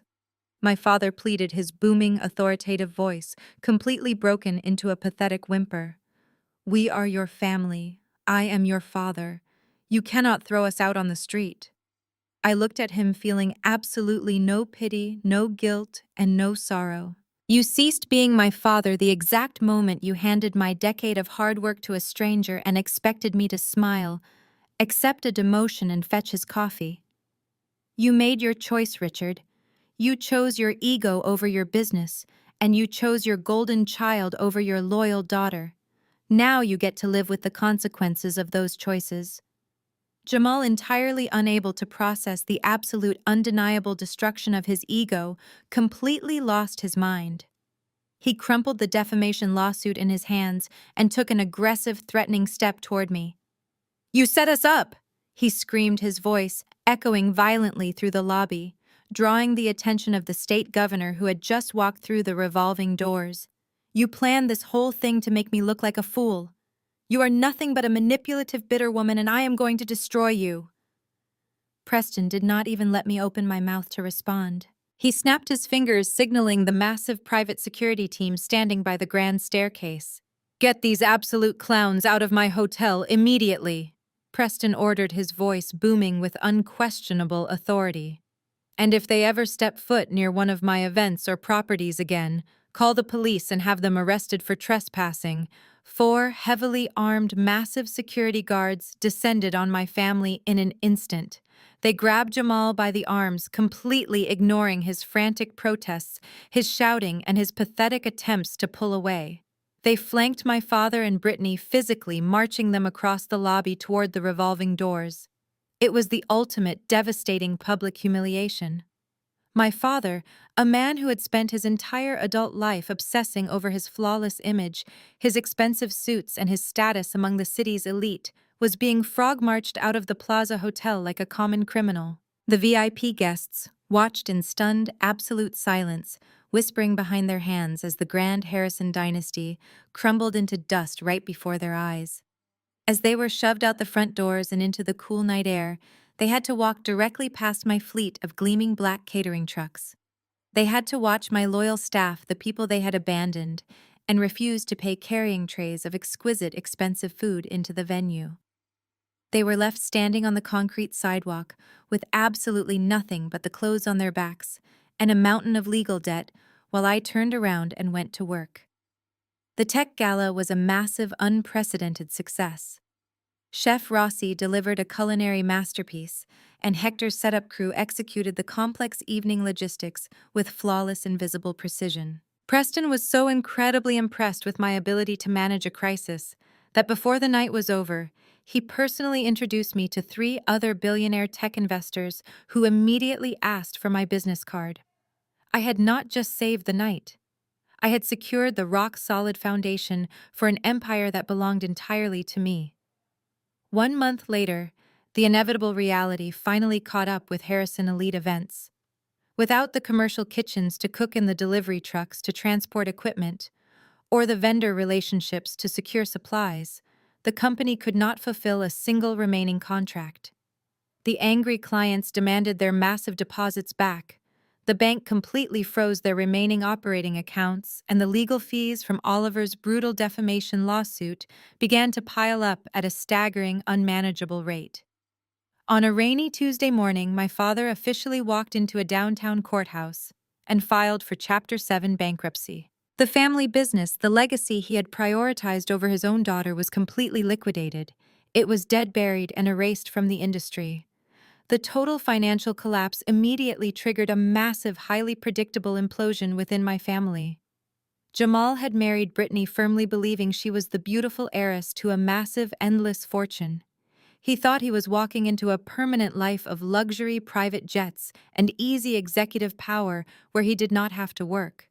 My father pleaded, his booming, authoritative voice completely broken into a pathetic whimper. "We are your family. I am your father. You cannot throw us out on the street." I looked at him, feeling absolutely no pity, no guilt, and no sorrow. "You ceased being my father the exact moment you handed my decade of hard work to a stranger and expected me to smile, accept a demotion, and fetch his coffee. You made your choice, Richard. You chose your ego over your business, and you chose your golden child over your loyal daughter. Now you get to live with the consequences of those choices." Jamal, entirely unable to process the absolute undeniable destruction of his ego, completely lost his mind. He crumpled the defamation lawsuit in his hands and took an aggressive, threatening step toward me. "You set us up!" he screamed, his voice echoing violently through the lobby, drawing the attention of the state governor who had just walked through the revolving doors. "You planned this whole thing to make me look like a fool. You are nothing but a manipulative, bitter woman, and I am going to destroy you." Preston did not even let me open my mouth to respond. He snapped his fingers, signaling the massive private security team standing by the grand staircase. "Get these absolute clowns out of my hotel immediately," Preston ordered, his voice booming with unquestionable authority. And if they ever step foot near one of my events or properties again, call the police and have them arrested for trespassing. 4 heavily armed, massive security guards descended on my family in an instant. They grabbed Jamal by the arms, completely ignoring his frantic protests, his shouting, and his pathetic attempts to pull away. They flanked my father and Brittany physically, marching them across the lobby toward the revolving doors. It was the ultimate, devastating public humiliation. My father, a man who had spent his entire adult life obsessing over his flawless image, his expensive suits, and his status among the city's elite, was being frog-marched out of the Plaza Hotel like a common criminal. The VIP guests watched in stunned, absolute silence, whispering behind their hands as the Grand Harrison dynasty crumbled into dust right before their eyes. As they were shoved out the front doors and into the cool night air, they had to walk directly past my fleet of gleaming black catering trucks. They had to watch my loyal staff, the people they had abandoned, and refused to pay carrying trays of exquisite, expensive food into the venue. They were left standing on the concrete sidewalk with absolutely nothing but the clothes on their backs and a mountain of legal debt while I turned around and went to work. The tech gala was a massive, unprecedented success. Chef Rossi delivered a culinary masterpiece, and Hector's setup crew executed the complex evening logistics with flawless and visible precision. Preston was so incredibly impressed with my ability to manage a crisis that before the night was over, he personally introduced me to 3 other billionaire tech investors who immediately asked for my business card. I had not just saved the night. I had secured the rock-solid foundation for an empire that belonged entirely to me. 1 month later, the inevitable reality finally caught up with Harrison Elite Events. Without the commercial kitchens to cook in the delivery trucks to transport equipment, or the vendor relationships to secure supplies, the company could not fulfill a single remaining contract. The angry clients demanded their massive deposits back. The bank completely froze their remaining operating accounts, and the legal fees from Oliver's brutal defamation lawsuit began to pile up at a staggering, unmanageable rate. On a rainy Tuesday morning, my father officially walked into a downtown courthouse and filed for Chapter 7 bankruptcy. The family business, the legacy he had prioritized over his own daughter, was completely liquidated. It was dead buried and erased from the industry. The total financial collapse immediately triggered a massive, highly predictable implosion within my family. Jamal had married Brittany firmly believing she was the beautiful heiress to a massive, endless fortune. He thought he was walking into a permanent life of luxury private jets and easy executive power where he did not have to work.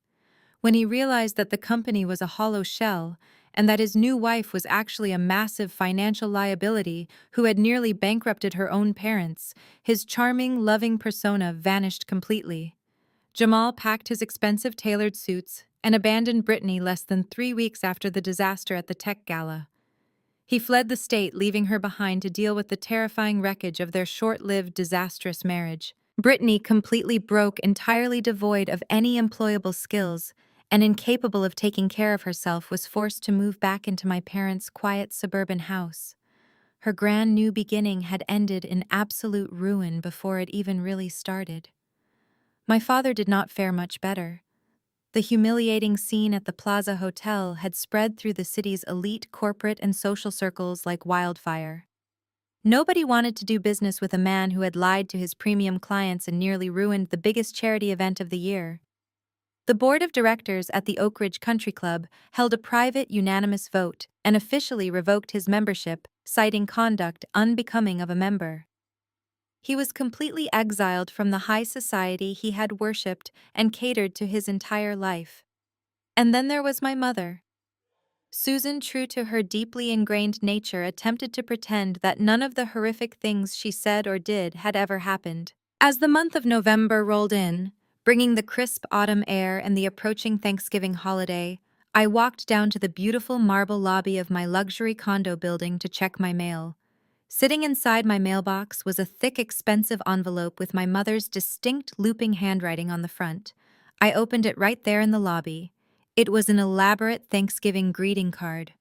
When he realized that the company was a hollow shell, and that his new wife was actually a massive financial liability who had nearly bankrupted her own parents, his charming, loving persona vanished completely. Jamal packed his expensive tailored suits and abandoned Brittany less than 3 weeks after the disaster at the tech gala. He fled the state, leaving her behind to deal with the terrifying wreckage of their short-lived, disastrous marriage. Brittany, completely broke, entirely devoid of any employable skills, and incapable of taking care of herself, was forced to move back into my parents' quiet suburban house. Her grand new beginning had ended in absolute ruin before it even really started. My father did not fare much better. The humiliating scene at the Plaza Hotel had spread through the city's elite corporate and social circles like wildfire. Nobody wanted to do business with a man who had lied to his premium clients and nearly ruined the biggest charity event of the year. The board of directors at the Oak Ridge Country Club held a private, unanimous vote and officially revoked his membership, citing conduct unbecoming of a member. He was completely exiled from the high society he had worshipped and catered to his entire life. And then there was my mother. Susan, true to her deeply ingrained nature, attempted to pretend that none of the horrific things she said or did had ever happened. As the month of November rolled in, bringing the crisp autumn air and the approaching Thanksgiving holiday, I walked down to the beautiful marble lobby of my luxury condo building to check my mail. Sitting inside my mailbox was a thick, expensive envelope with my mother's distinct looping handwriting on the front. I opened it right there in the lobby. It was an elaborate Thanksgiving greeting card.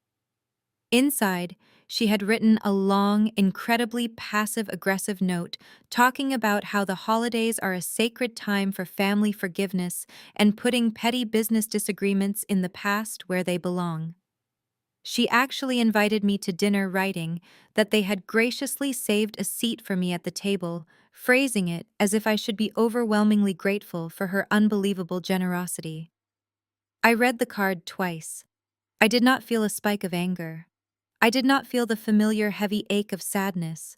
Inside, she had written a long, incredibly passive-aggressive note talking about how the holidays are a sacred time for family forgiveness and putting petty business disagreements in the past where they belong. She actually invited me to dinner, writing that they had graciously saved a seat for me at the table, phrasing it as if I should be overwhelmingly grateful for her unbelievable generosity. I read the card twice. I did not feel a spike of anger. I did not feel the familiar heavy ache of sadness.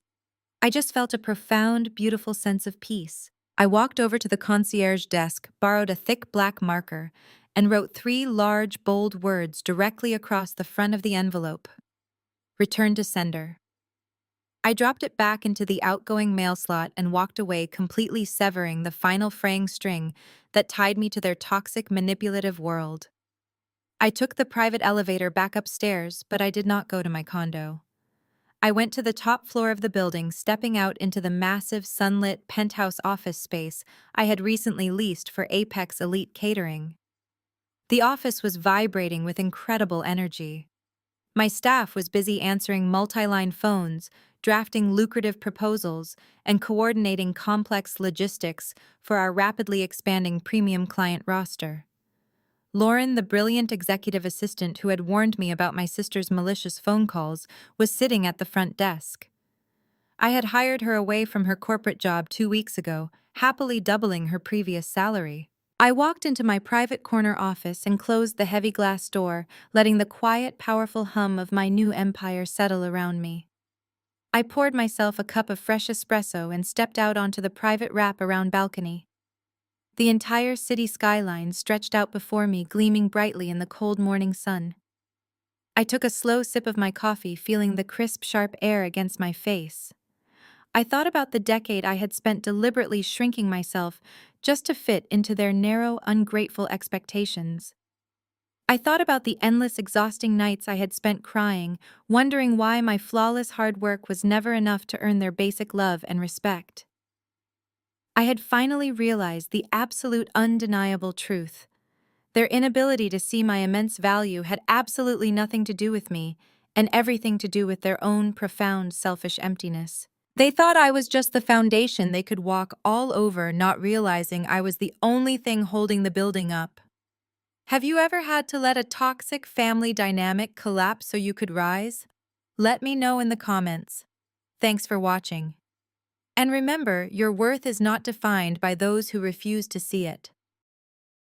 I just felt a profound, beautiful sense of peace. I walked over to the concierge desk, borrowed a thick black marker, and wrote 3 large, bold words directly across the front of the envelope. Return to sender. I dropped it back into the outgoing mail slot and walked away, completely severing the final fraying string that tied me to their toxic, manipulative world. I took the private elevator back upstairs, but I did not go to my condo. I went to the top floor of the building, stepping out into the massive, sunlit penthouse office space I had recently leased for Apex Elite Catering. The office was vibrating with incredible energy. My staff was busy answering multi-line phones, drafting lucrative proposals, and coordinating complex logistics for our rapidly expanding premium client roster. Lauren, the brilliant executive assistant who had warned me about my sister's malicious phone calls, was sitting at the front desk. I had hired her away from her corporate job 2 weeks ago, happily doubling her previous salary. I walked into my private corner office and closed the heavy glass door, letting the quiet, powerful hum of my new empire settle around me. I poured myself a cup of fresh espresso and stepped out onto the private wrap-around balcony. The entire city skyline stretched out before me, gleaming brightly in the cold morning sun. I took a slow sip of my coffee, feeling the crisp, sharp air against my face. I thought about the decade I had spent deliberately shrinking myself just to fit into their narrow, ungrateful expectations. I thought about the endless, exhausting nights I had spent crying, wondering why my flawless hard work was never enough to earn their basic love and respect. I had finally realized the absolute, undeniable truth. Their inability to see my immense value had absolutely nothing to do with me, and everything to do with their own profound, selfish emptiness. They thought I was just the foundation they could walk all over, not realizing I was the only thing holding the building up. Have you ever had to let a toxic family dynamic collapse so you could rise? Let me know in the comments. Thanks for watching. And remember, your worth is not defined by those who refuse to see it.